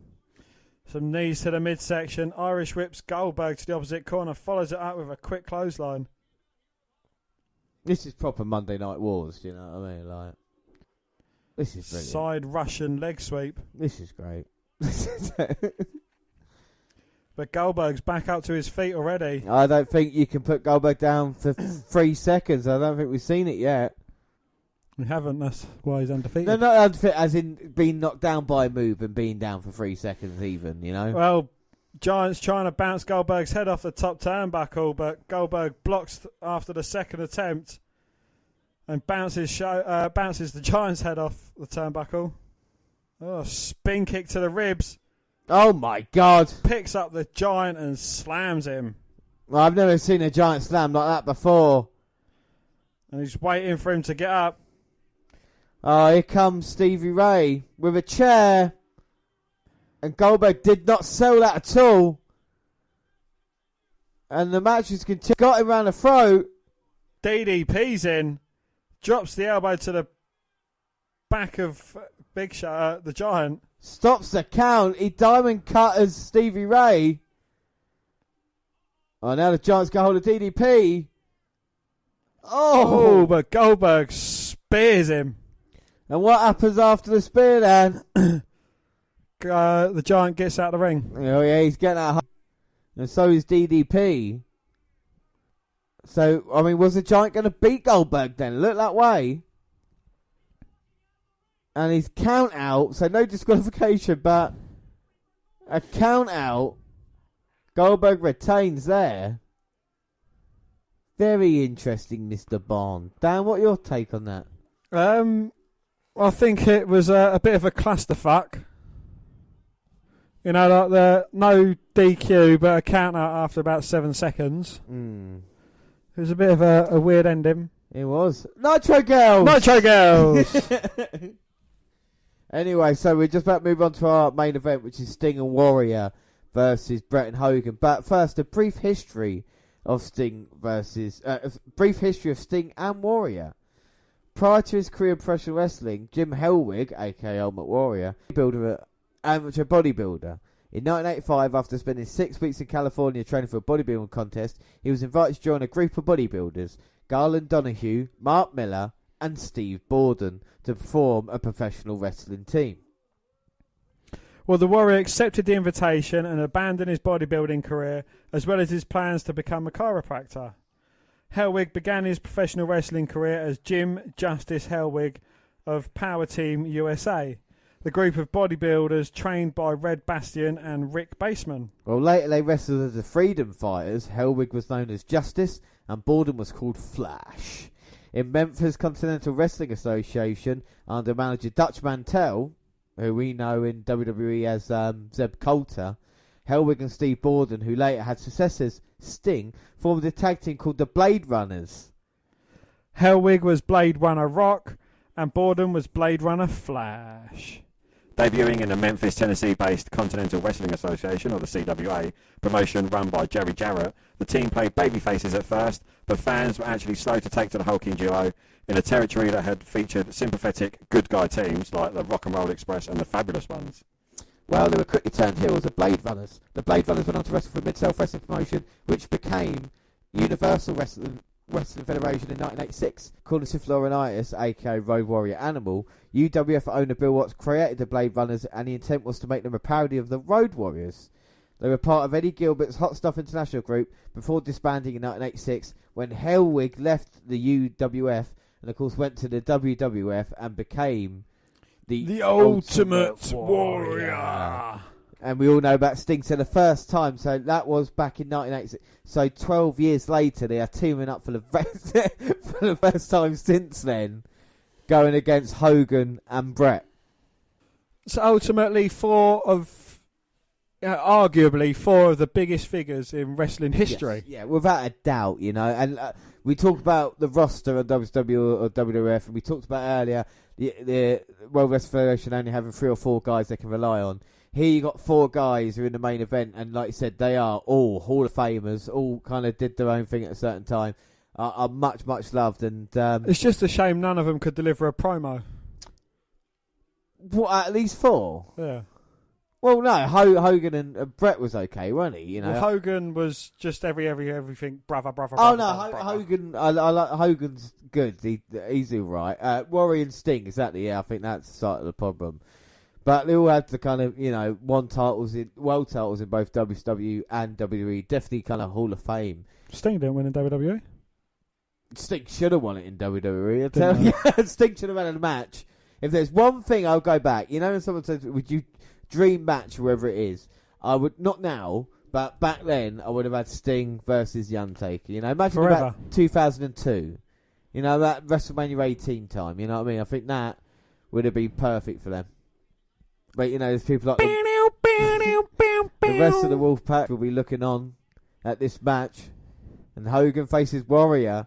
Speaker 2: Some knees to the midsection. Irish whips Goldberg to the opposite corner. Follows it up with a quick clothesline.
Speaker 1: This is proper Monday Night Wars, you know what I mean? Like, this is brilliant.
Speaker 2: Side Russian leg sweep.
Speaker 1: This is great.
Speaker 2: But Goldberg's back up to his feet already.
Speaker 1: I don't think you can put Goldberg down for 3 seconds. I don't think we've seen it yet.
Speaker 2: We haven't. That's why he's undefeated.
Speaker 1: No, not undefeated, as in being knocked down by a move and being down for 3 seconds even, you know?
Speaker 2: Well, Giant's trying to bounce Goldberg's head off the top turnbuckle, but Goldberg blocks after the second attempt and bounces the Giant's head off the turnbuckle. Oh, spin kick to the ribs.
Speaker 1: Oh, my God.
Speaker 2: Picks up the Giant and slams him.
Speaker 1: Well, I've never seen a Giant slam like that before.
Speaker 2: And he's waiting for him to get up.
Speaker 1: Oh, here comes Stevie Ray with a chair. And Goldberg did not sell that at all. And the match is continued. Got him around the throat.
Speaker 2: DDP's in. Drops the elbow to the back of the Giant.
Speaker 1: Stops the count. He diamond cutters Stevie Ray. Oh, now the Giant's got hold of DDP.
Speaker 2: Oh, but Goldberg spears him.
Speaker 1: And what happens after the spear then?
Speaker 2: The Giant gets out of the ring.
Speaker 1: Oh, yeah, he's getting out. And so is DDP. So, I mean, was the Giant going to beat Goldberg then? Look that way. And his count out, so no disqualification, but a count out. Goldberg retains there. Very interesting, Mr. Bond. Dan, what your take on that?
Speaker 2: I think it was a bit of a clusterfuck. You know, like no DQ, but a count out after about 7 seconds. It was a bit of a weird ending.
Speaker 1: It was. Nitro Girls!
Speaker 2: Nitro Girls!
Speaker 1: Anyway, so we're just about to move on to our main event, which is Sting and Warrior versus Bret and Hogan. But first, a brief history of Sting and Warrior. Prior to his career in professional wrestling, Jim Hellwig, aka Ultimate Warrior, amateur bodybuilder. In 1985, after spending 6 weeks in California training for a bodybuilding contest, he was invited to join a group of bodybuilders, Garland Donahue, Mark Miller, and Steve Borden, to form a professional wrestling team.
Speaker 2: Well, the Warrior accepted the invitation and abandoned his bodybuilding career, as well as his plans to become a chiropractor. Hellwig began his professional wrestling career as Jim Justice Hellwig of Power Team USA, the group of bodybuilders trained by Red Bastion and Rick Baseman.
Speaker 1: Well, later they wrestled as the Freedom Fighters. Hellwig was known as Justice, and Borden was called Flash. In Memphis Continental Wrestling Association, under manager Dutch Mantell, who we know in WWE as Zeb Coulter, Hellwig and Steve Borden, who later had successors, Sting, formed a tag team called the Blade Runners.
Speaker 2: Hellwig was Blade Runner Rock, and Borden was Blade Runner Flash.
Speaker 3: Debuting in the Memphis, Tennessee-based Continental Wrestling Association, or the CWA, promotion run by Jerry Jarrett, the team played babyfaces at first, but fans were actually slow to take to the hulking duo in a territory that had featured sympathetic good guy teams like the Rock and Roll Express and the Fabulous Ones.
Speaker 1: Well, they were quickly turned heels of Blade Runners. The Blade Runners went on to wrestle for Mid-South Wrestling promotion, which became Universal Wrestling Federation in 1986. According to Laurinaitis, aka Road Warrior Animal, UWF owner Bill Watts created the Blade Runners, and the intent was to make them a parody of the Road Warriors. They were part of Eddie Gilbert's Hot Stuff International group before disbanding in 1986, when Hellwig left the UWF and of course went to the WWF and became the Ultimate Warrior. And we all know about Sting. So the first time, so that was back in 1986. So 12 years later, they are teaming up for the first time since then, going against Hogan and Bret.
Speaker 2: So ultimately, arguably four of the biggest figures in wrestling history.
Speaker 1: Yes, yeah, without a doubt, you know. And we talked about the roster of WCW or WWF, and we talked about earlier the World Wrestling Federation only having 3 or 4 guys they can rely on. Here you got 4 guys who are in the main event, and like you said, they are all Hall of Famers, all kind of did their own thing at a certain time. are much, much loved. And
Speaker 2: it's just a shame none of them could deliver a promo.
Speaker 1: What, at least 4?
Speaker 2: Yeah.
Speaker 1: Well, no, Hogan and Brett was okay, weren't he? You know,
Speaker 2: well, Hogan was just everything, brother.
Speaker 1: Oh no, Hogan, I like Hogan's good. He's all right. Warrior and Sting, exactly. Yeah, I think that's sort of the problem. But they all had the kind of, world titles in both WCW and WWE. Definitely kind of Hall of Fame.
Speaker 2: Sting didn't win in WWE.
Speaker 1: Sting should have won it in WWE. I tell you, Sting should have had a match. If there's one thing, I'll go back. When someone says, "Would you dream match, wherever it is?" I would not now, but back then, I would have had Sting versus The Undertaker. Imagine
Speaker 2: Forever.
Speaker 1: about 2002. That WrestleMania 18 time. You know what I mean? I think that would have been perfect for them. But there's people like the rest of the Wolfpac will be looking on at this match, and Hogan faces Warrior.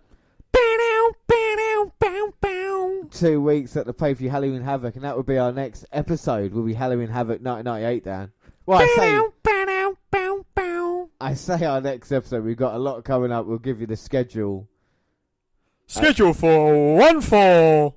Speaker 1: 2 weeks at the pay-per-view Halloween Havoc, and that would be our next episode. Will be Halloween Havoc 1998, Dan. Well, I say our next episode. We've got a lot coming up. We'll give you the schedule.
Speaker 2: Schedule for 1 fall.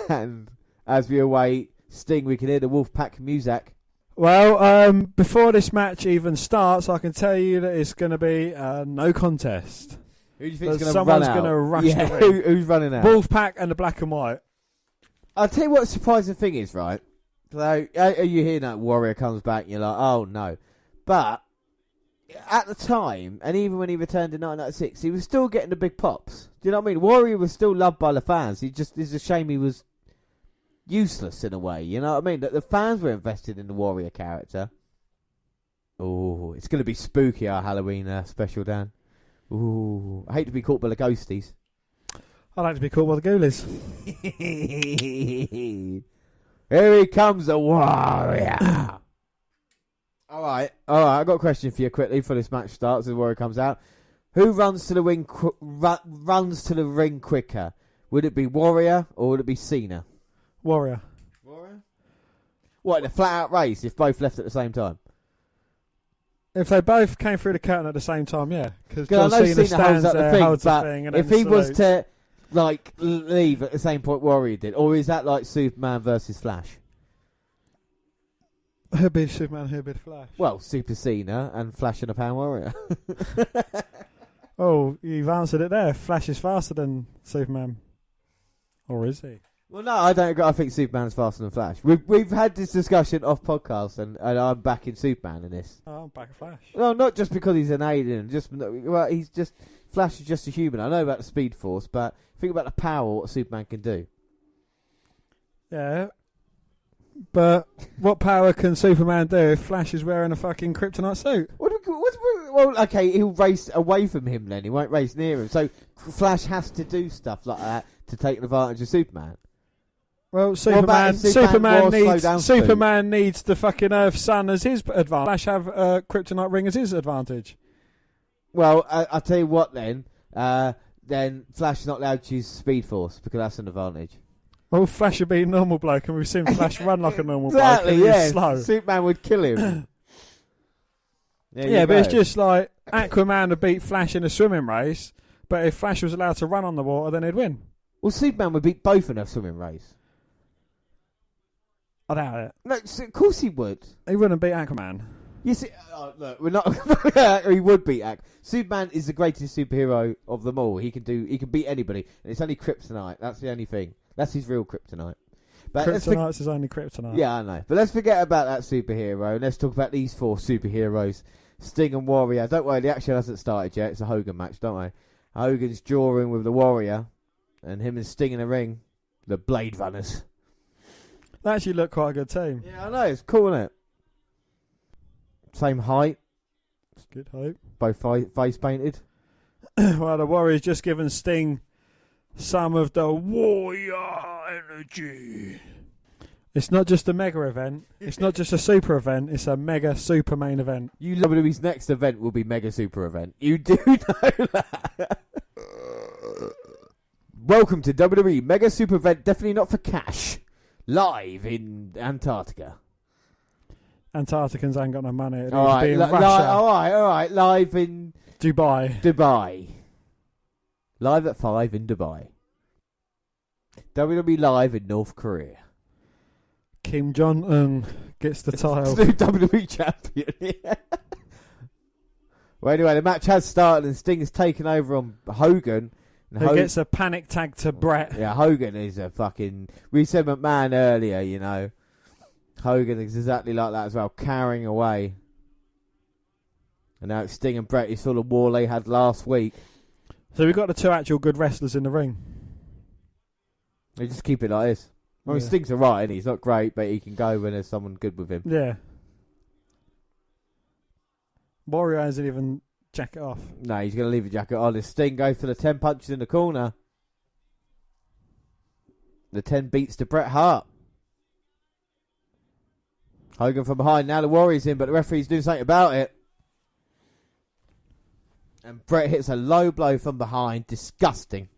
Speaker 1: And as we await Sting, we can hear the Wolfpac music.
Speaker 2: Well, before this match even starts, I can tell you that it's going to be no contest.
Speaker 1: Who do you think is going to run
Speaker 2: Someone's
Speaker 1: out?
Speaker 2: going to rush the ring.
Speaker 1: Who's running out?
Speaker 2: Wolfpac and the Black and White.
Speaker 1: I'll tell you what the surprising thing is, right? So, you hear that Warrior comes back and you're like, oh no. But, at the time, and even when he returned in 1996, he was still getting the big pops. Do you know what I mean? Warrior was still loved by the fans. It's a shame he was useless in a way. You know what I mean? That the fans were invested in the Warrior character. Oh, it's going to be spooky, our Halloween special, Dan. Ooh, I hate to be caught by the ghosties.
Speaker 2: I like to be caught by the ghoulies.
Speaker 1: Here he comes, the Warrior. All right. I've got a question for you quickly before this match starts as the Warrior comes out. Who runs to the ring? Runs to the ring quicker? Would it be Warrior or would it be Cena?
Speaker 2: Warrior.
Speaker 1: What, in a flat-out race if both left at the same time?
Speaker 2: If they both came through the curtain at the same time, yeah. Because
Speaker 1: I
Speaker 2: John
Speaker 1: know
Speaker 2: Cena stands
Speaker 1: up
Speaker 2: there, holds the thing, and
Speaker 1: if
Speaker 2: then
Speaker 1: he was
Speaker 2: salutes.
Speaker 1: to leave at the same point Warrior did, or is that like Superman versus Flash?
Speaker 2: Who'd be Superman, who'd be the Flash?
Speaker 1: Well, Super Cena and Flash and a Pound Warrior.
Speaker 2: Oh, you've answered it there. Flash is faster than Superman. Or is he?
Speaker 1: Well, no, I don't agree. I think Superman's faster than Flash. We've had this discussion off podcast, and I'm backing Superman in this.
Speaker 2: Oh, I'm back at Flash.
Speaker 1: Well, not just because he's an alien. He's just Flash is just a human. I know about the Speed Force, but think about the power what Superman can do.
Speaker 2: Yeah. But what power can Superman do if Flash is wearing a fucking kryptonite suit?
Speaker 1: Well, okay, he'll race away from him then. He won't race near him. So Flash has to do stuff like that to take advantage of Superman.
Speaker 2: Well, Superman needs the fucking Earth Sun as his advantage. Flash have a kryptonite ring as his advantage.
Speaker 1: Well, I'll tell you what then. Then Flash is not allowed to use Speed Force because that's an advantage.
Speaker 2: Well, Flash would be a normal bloke, and we've seen Flash run like a normal
Speaker 1: exactly,
Speaker 2: bloke.
Speaker 1: Yeah,
Speaker 2: he's slow.
Speaker 1: Superman would kill him.
Speaker 2: Yeah, but it's just like Aquaman would beat Flash in a swimming race, but if Flash was allowed to run on the water, then he'd win.
Speaker 1: Well, Superman would beat both in a swimming race.
Speaker 2: I doubt it.
Speaker 1: No, of course he would.
Speaker 2: He wouldn't beat Aquaman.
Speaker 1: You see, look, we're not. He would beat Aquaman. Superman is the greatest superhero of them all. He can beat anybody, and it's only kryptonite. That's the only thing. That's his real kryptonite. But
Speaker 2: Kryptonite's his only kryptonite.
Speaker 1: Yeah, I know. But let's forget about that superhero and let's talk about these 4 superheroes. Sting and Warrior. Don't worry, the action hasn't started yet. It's a Hogan match, don't worry. Hogan's drawing with the Warrior and him and Sting in the ring. The Blade Runners.
Speaker 2: They actually look quite a good team.
Speaker 1: Yeah, I know. It's cool, isn't it? Same height.
Speaker 2: It's good hope.
Speaker 1: Both face painted.
Speaker 2: Well, the Warrior's just given Sting some of the Warrior energy. It's not just a mega event. It's not just a super event. It's a mega super main event.
Speaker 1: WWE's next event will be mega super event. You do know that. Welcome to WWE mega super event. Definitely not for cash. Live in Antarctica.
Speaker 2: Antarcticans ain't got no money.
Speaker 1: All right,
Speaker 2: Russia.
Speaker 1: all right. Live in
Speaker 2: Dubai.
Speaker 1: Live at 5 in Dubai. WWE Live in North Korea.
Speaker 2: Kim Jong-un gets the title.
Speaker 1: New WWE champion. Yeah. Well, anyway, the match has started and Sting has taken over on Hogan. And
Speaker 2: Who gets a panic tag to Brett.
Speaker 1: Yeah, Hogan is a fucking... We said McMahon earlier, you know. Hogan is exactly like that as well, carrying away. And now it's Sting and Brett. You saw the war they had last week.
Speaker 2: So we've got the two actual good wrestlers in the ring.
Speaker 1: They just keep it like this. I mean, Sting's alright, and he's not great, but he can go when there's someone good with him.
Speaker 2: Yeah. Warrior hasn't even jacket off.
Speaker 1: No, he's going to leave the jacket on. The Sting goes for the 10 punches in the corner. The 10 beats to Bret Hart. Hogan from behind. Now the Warrior's in, but the referee's doing something about it. And Bret hits a low blow from behind. Disgusting.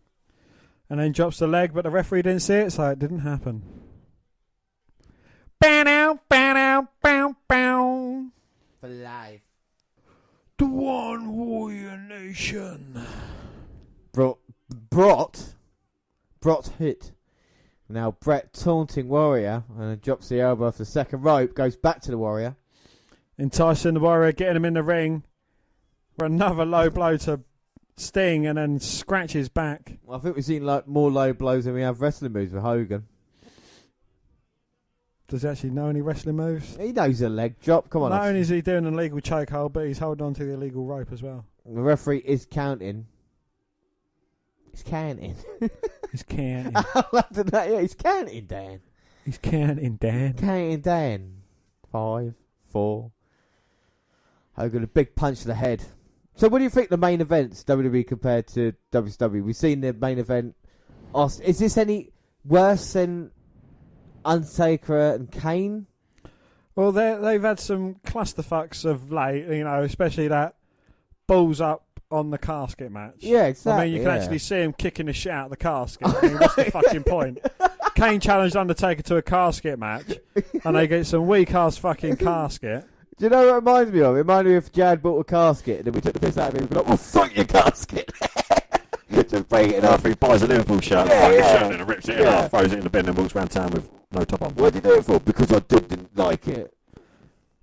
Speaker 2: And then drops the leg, but the referee didn't see it, so it didn't happen. Bow, bow, bow, bow.
Speaker 1: For life.
Speaker 2: The One Warrior Nation.
Speaker 1: Brought hit. Now Bret taunting Warrior and drops the elbow off the second rope. Goes back to the Warrior.
Speaker 2: Enticing the Warrior, getting him in the ring. For another low blow to Sting and then scratches back.
Speaker 1: I think we've seen more low blows than we have wrestling moves with Hogan.
Speaker 2: Does he actually know any wrestling moves?
Speaker 1: He knows a leg drop. Come on.
Speaker 2: Not only is he doing an illegal chokehold, but he's holding on to the illegal rope as well.
Speaker 1: The referee is counting. He's counting.
Speaker 2: He's counting.
Speaker 1: Yeah, he's counting, Dan.
Speaker 2: He's counting, Dan.
Speaker 1: Counting, Dan. 5, 4. Hogan, a big punch to the head. So what do you think the main events, WWE compared to WCW? We've seen the main event. Is this any worse than Undertaker and Kane?
Speaker 2: Well, they've had some clusterfucks of late, you know, especially that balls up on the casket match.
Speaker 1: Yeah, exactly.
Speaker 2: I mean, you can actually see him kicking the shit out of the casket. I mean, what's the fucking point? Kane challenged Undertaker to a casket match, and they get some weak-ass fucking casket.
Speaker 1: Do you know what it reminds me of? It reminded me if Jad bought a casket and then we took the piss out of him and we'd be like, well, fuck your casket.
Speaker 3: Just break it off. He buys a Liverpool shirt, shirt and rips it in half, throws it in the bin and walks around town with no top on.
Speaker 1: What did you do it for? Because I didn't like it.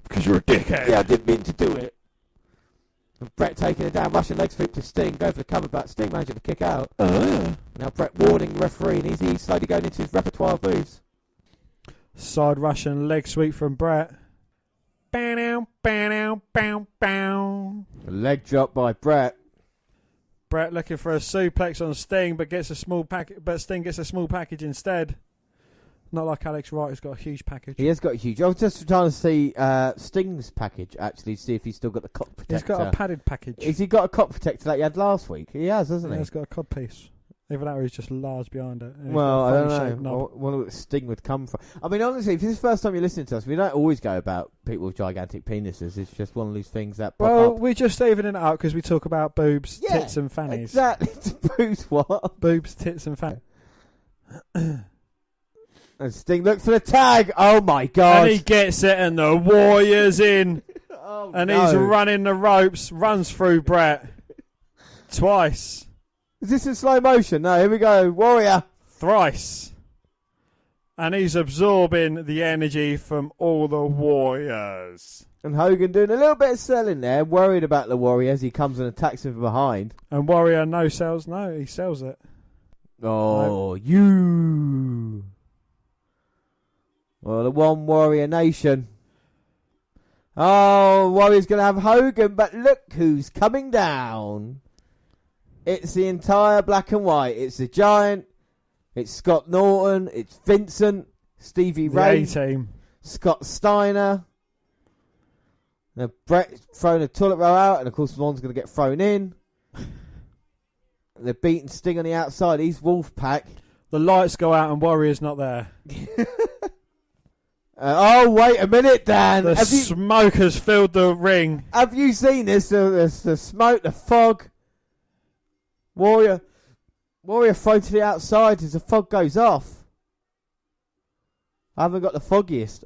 Speaker 3: Because you're a dickhead.
Speaker 1: Yeah, I didn't mean to do it. And Bret taking it down, Russian leg sweep to Sting, go for the cover, but Sting managing to kick out. Now Bret warning the referee, and he's slowly going into his repertoire of moves.
Speaker 2: Side Russian leg sweep from Bret. Bow, bow, bow, bow.
Speaker 1: A leg drop by Bret.
Speaker 2: Bret looking for a suplex on Sting, but gets a small package. But Sting gets a small package instead. Not like Alex Wright, who's got a huge package.
Speaker 1: He has got a huge. I was just trying to see Sting's package, actually, see if he's still got the cock protector.
Speaker 2: He's got a padded package.
Speaker 1: Has he got a cock protector like he had last week? He has, hasn't he?
Speaker 2: He's got a cod piece. Even that, he's just large behind it.
Speaker 1: Well, I don't know. I wonder what Sting would come from. I mean, honestly, if this is the first time you're listening to us, we don't always go about people with gigantic penises. It's just one of these things that pop up.
Speaker 2: Well, we're just evening it out because we talk about boobs, tits and fannies.
Speaker 1: Exactly. Boobs what?
Speaker 2: Boobs, tits and fannies.
Speaker 1: And Sting looks for the tag. Oh, my God.
Speaker 2: And he gets it and the Warrior's in.
Speaker 1: Oh,
Speaker 2: and he's running the ropes, runs through Bret. Twice.
Speaker 1: Is this in slow motion? No, here we go. Warrior.
Speaker 2: Thrice. And he's absorbing the energy from all the Warriors.
Speaker 1: And Hogan doing a little bit of selling there, worried about the Warrior as he comes and attacks him from behind.
Speaker 2: And Warrior he sells it.
Speaker 1: Oh, you. Well, the One Warrior Nation. Oh, Warrior's going to have Hogan, but look who's coming down. It's the entire black and white. It's the Giant. It's Scott Norton. It's Vincent. Stevie Ray.
Speaker 2: The A-Team.
Speaker 1: Scott Steiner. Now Bret throwing a toilet roll out, and of course one's going to get thrown in. They're beating Sting on the outside. He's Wolfpac.
Speaker 2: The lights go out and Warrior's not there.
Speaker 1: Oh, wait a minute, Dan.
Speaker 2: The smoke has filled the ring.
Speaker 1: Have you seen this? The smoke, the fog. Warrior thrown to the outside as the fog goes off. I haven't got the foggiest.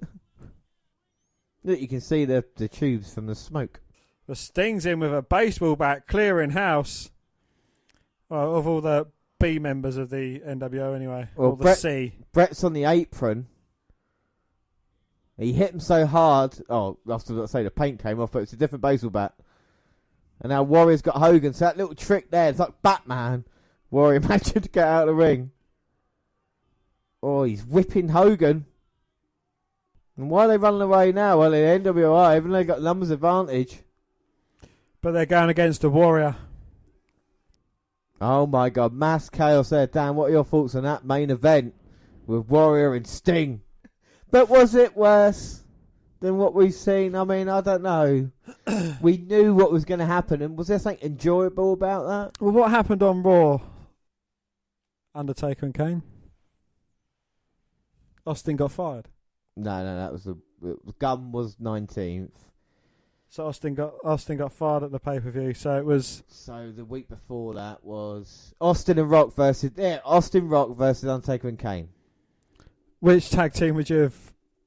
Speaker 1: Look, you can see the tubes from the smoke.
Speaker 2: The Sting's in with a baseball bat, clearing house. Well, of all the B members of the NWO anyway.
Speaker 1: Well,
Speaker 2: or the C.
Speaker 1: Brett's on the apron. He hit him so hard. Oh, I was going to say the paint came off, but it's a different baseball bat. And now Warrior's got Hogan. So that little trick there, it's like Batman. Warrior managed to get out of the ring. Oh, he's whipping Hogan. And why are they running away now? Well, in the NWO, even though they got numbers advantage.
Speaker 2: But they're going against the Warrior.
Speaker 1: Oh my God, mass chaos there. Dan, what are your thoughts on that main event with Warrior and Sting? But was it worse than what we've seen? I mean, I don't know. We knew what was going to happen, and was there something enjoyable about that?
Speaker 2: Well, what happened on Raw? Undertaker and Kane. Austin got fired.
Speaker 1: No, that was the Gunn was 19th.
Speaker 2: So Austin got fired at the pay-per-view. So it was.
Speaker 1: So the week before that was Austin Rock versus Undertaker and Kane.
Speaker 2: Which tag team would you have?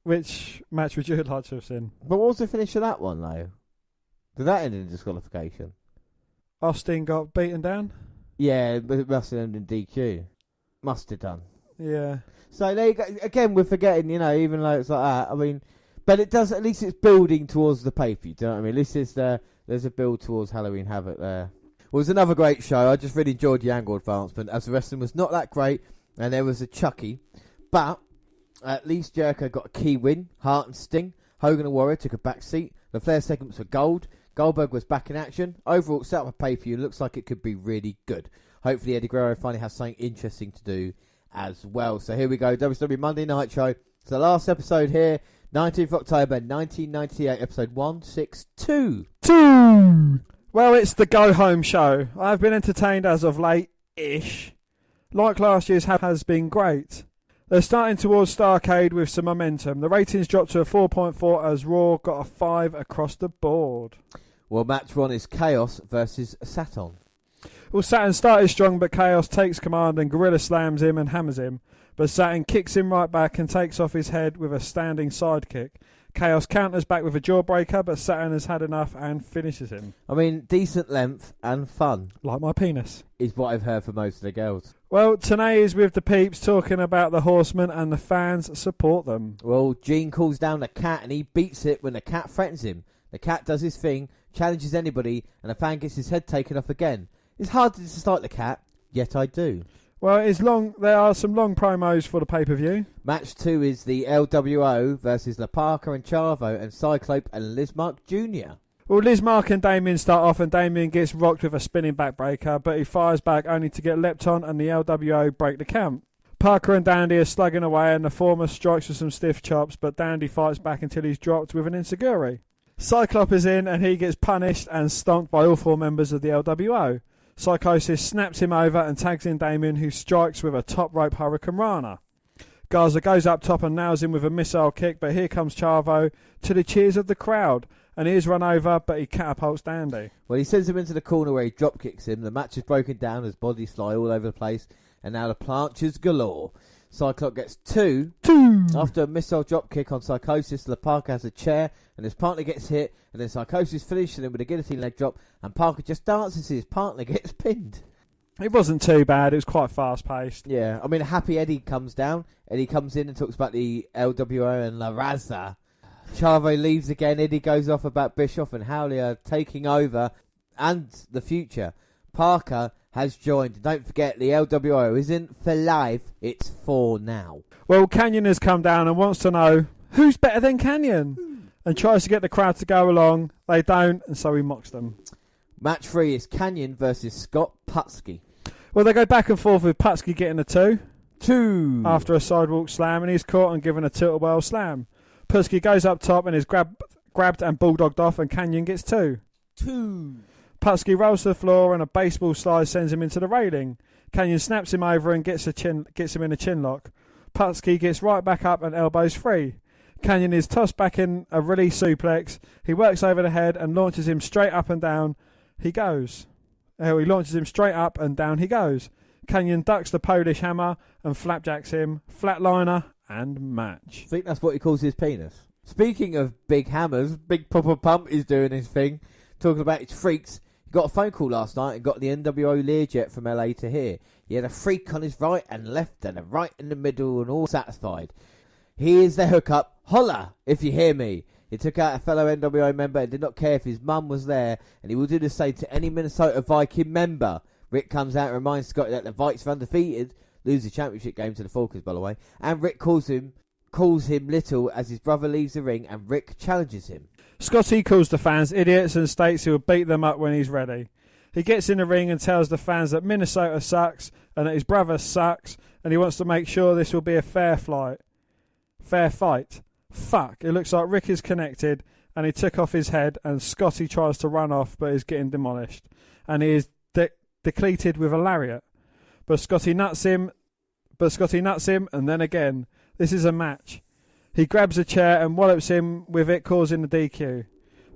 Speaker 2: Which match would you like to have seen?
Speaker 1: But what was the finish of that one though? Did that end in disqualification?
Speaker 2: Austin got beaten down.
Speaker 1: Yeah, but it must have ended in DQ. Must have done.
Speaker 2: Yeah.
Speaker 1: So there you go. Again, we're forgetting, even though it's like that. I mean, but it does. At least it's building towards the pay-per-view. Do you know what I mean? At least there's a build towards Halloween Havoc there. Well, it was another great show. I just really enjoyed the angle advancement, as the wrestling was not that great, and there was a Chucky, but at least Jericho got a key win. Hart and Sting, Hogan and Warrior took a back seat. The Flair segments were gold. Goldberg was back in action. Overall, set up a pay-per-view. Looks like it could be really good. Hopefully, Eddie Guerrero finally has something interesting to do as well. So here we go, WCW Monday Nitro. It's the last episode here, 19th October 1998, episode 162.
Speaker 2: Well, it's the go-home show. I've been entertained as of late-ish. Like last year's has been great. They're starting towards Starrcade with some momentum. The ratings dropped to a 4.4 as Raw got a 5 across the board.
Speaker 1: Well, match one is Chaos versus Saturn.
Speaker 2: Well, Saturn started strong, but Chaos takes command and gorilla slams him and hammers him. But Saturn kicks him right back and takes off his head with a standing sidekick. Chaos counters back with a jawbreaker, but Saturn has had enough and finishes him.
Speaker 1: I mean, decent length and fun.
Speaker 2: Like my penis.
Speaker 1: Is what I've heard from most of the girls.
Speaker 2: Well, Tenay is with the peeps talking about the Horsemen and the fans support them.
Speaker 1: Well, Gene calls down the cat and he beats it when the cat threatens him. The cat does his thing, challenges anybody, and the fan gets his head taken off again. It's hard to dislike the cat, yet I do.
Speaker 2: Well, it's long. There are some long promos for the pay-per-view.
Speaker 1: Match 2 is the LWO versus La Parka and Chavo and Cyclope and Lizmark Jr.
Speaker 2: Well, Lizmark and Damien start off and Damien gets rocked with a spinning backbreaker, but he fires back only to get leapt on and the LWO break the count. Parker and Dandy are slugging away and the former strikes with some stiff chops, but Dandy fights back until he's dropped with an enziguri. Cyclope is in and he gets punished and stomped by all 4 members of the LWO. Psychosis snaps him over and tags in Damien, who strikes with a top rope Hurricane Rana. Garza goes up top and nails him with a missile kick, but here comes Chavo to the cheers of the crowd. And he is run over, but he catapults Dandy.
Speaker 1: Well, he sends him into the corner where he drop kicks him. The match is broken down as bodies fly all over the place, and now the planches galore. Cyclops gets two. After a missile drop kick on Psychosis, La Parka has a chair, and his partner gets hit, and then Psychosis finishes him with a guillotine leg drop, and Parker just dances as his partner gets pinned.
Speaker 2: It wasn't too bad. It was quite fast-paced.
Speaker 1: Yeah, I mean, Happy Eddie comes down. Eddie comes in and talks about the LWO and La Raza. Chavo leaves again. Eddie goes off about Bischoff and Howley are taking over and the future. Parker has joined. Don't forget, the LWO isn't for life, it's for now.
Speaker 2: Well, Canyon has come down and wants to know who's better than Canyon and tries to get the crowd to go along. They don't, and so he mocks them.
Speaker 1: Match 3 is Canyon versus Scott Putski.
Speaker 2: Well, they go back and forth with Putski getting a 2 after a sidewalk slam, and he's caught and given a tilt-a-whirl slam. Putski goes up top and is grabbed and bulldogged off, and Canyon gets 2. Putski rolls to the floor and a baseball slide sends him into the railing. Canyon snaps him over and gets him in a chin lock. Putski gets right back up and elbows free. Canyon is tossed back in a release suplex. He works over the head and launches him straight up and down. He launches him straight up and down he goes. Canyon ducks the Polish hammer and flapjacks him. Flatliner and match.
Speaker 1: I think that's what he calls his penis. Speaking of big hammers, Big Papa Pump is doing his thing, talking about his freaks. He got a phone call last night and got the NWO Learjet from LA to here. He had a freak on his right and left and a right in the middle and all satisfied. Here's the hookup. Holla, if you hear me. He took out a fellow NWO member and did not care if his mum was there, and he will do the same to any Minnesota Viking member. Rick comes out and reminds Scotty that the Vikes are undefeated, lose the championship game to the Falkers, by the way, and Rick calls him little as his brother leaves the ring, and Rick challenges him.
Speaker 2: Scotty calls the fans idiots and states he will beat them up when he's ready. He gets in the ring and tells the fans that Minnesota sucks and that his brother sucks, and he wants to make sure this will be a fair fight. Fuck, it looks like Rick is connected and he took off his head, and Scotty tries to run off but is getting demolished, and he is depleted with a lariat. But Scotty nuts him, and then again. This is a match. He grabs a chair and wallops him with it, causing the DQ.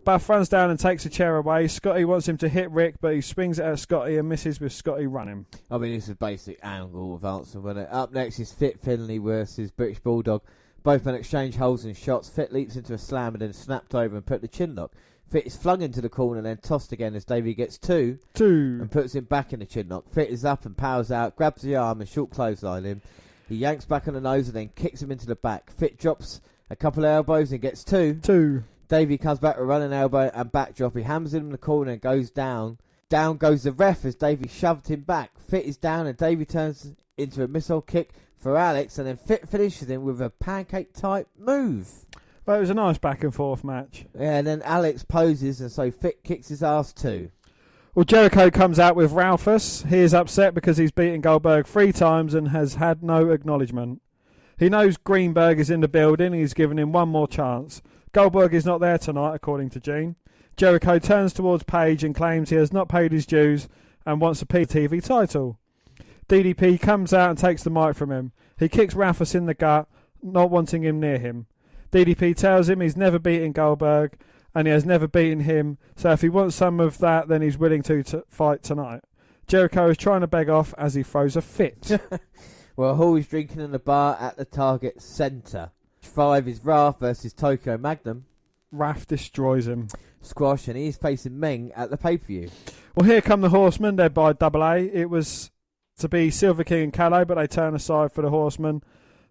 Speaker 2: Buff runs down and takes a chair away. Scotty wants him to hit Rick, but he swings it at Scotty and misses with Scotty running.
Speaker 1: I mean, this is a basic angle of answer, wasn't it? Up next is Fit Finlay versus British Bulldog. Both men exchange holds and shots. Fit leaps into a slam and then snapped over and put the chin lock. Fit is flung into the corner and then tossed again as Davey gets two and puts him back in the chin lock. Fit is up and powers out, grabs the arm and short clothesline him. He yanks back on the nose and then kicks him into the back. Fit drops a couple of elbows and gets two. Davey comes back with a running elbow and backdrop. He hammers him in the corner and goes down. Down goes the ref as Davey shoved him back. Fit is down and Davey turns into a missile kick for Alex, and then Fit finishes him with a pancake type move.
Speaker 2: Well, it was a nice back and forth match.
Speaker 1: Yeah, and then Alex poses and so Fit kicks his ass too.
Speaker 2: Well, Jericho comes out with Ralphus. He is upset because he's beaten Goldberg 3 times and has had no acknowledgement. He knows Greenberg is in the building and he's given him one more chance. Goldberg is not there tonight, according to Gene. Jericho turns towards Page and claims he has not paid his dues and wants a PTV title. DDP comes out and takes the mic from him. He kicks Ralphus in the gut, not wanting him near him. DDP tells him he's never beaten Goldberg and he has never beaten him, so if he wants some of that, then he's willing to fight tonight. Jericho is trying to beg off as he throws a fit.
Speaker 1: Well, Hall is drinking in the bar at the Target Centre. 5 is Wrath versus Tokyo Magnum.
Speaker 2: Wrath destroys him.
Speaker 1: Squash, and he is facing Meng at the pay-per-view.
Speaker 2: Well, here come the Horsemen. They're by AA. It was to be Silver King and Callow, but they turn aside for the Horsemen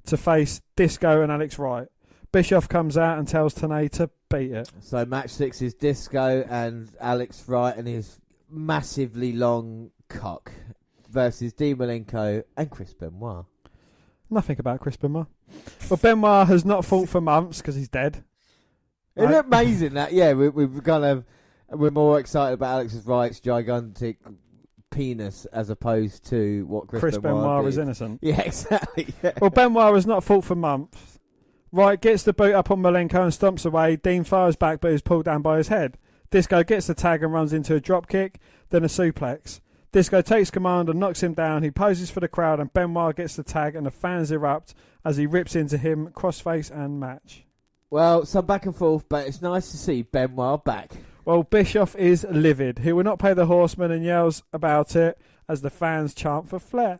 Speaker 2: to face Disco and Alex Wright. Bischoff comes out and tells Tenay to beat it.
Speaker 1: So match 6 is Disco and Alex Wright and his massively long cock versus Dean Malenko and Chris Benoit.
Speaker 2: Nothing about Chris Benoit. Well, Benoit has not fought for months because he's dead.
Speaker 1: Isn't it amazing that, yeah, we're more excited about Alex Wright's gigantic penis as opposed to what Chris
Speaker 2: Benoit
Speaker 1: did.
Speaker 2: is innocent.
Speaker 1: Yeah, exactly. Yeah.
Speaker 2: Well, Benoit has not fought for months. Wright gets the boot up on Malenko and stomps away. Dean fires back but is pulled down by his head. Disco gets the tag and runs into a drop kick, then a suplex. Disco takes command and knocks him down. He poses for the crowd and Benoit gets the tag and the fans erupt as he rips into him, crossface and match.
Speaker 1: Well, some back and forth, but it's nice to see Benoit back.
Speaker 2: Well, Bischoff is livid. He will not pay the Horsemen and yells about it as the fans chant for Flair.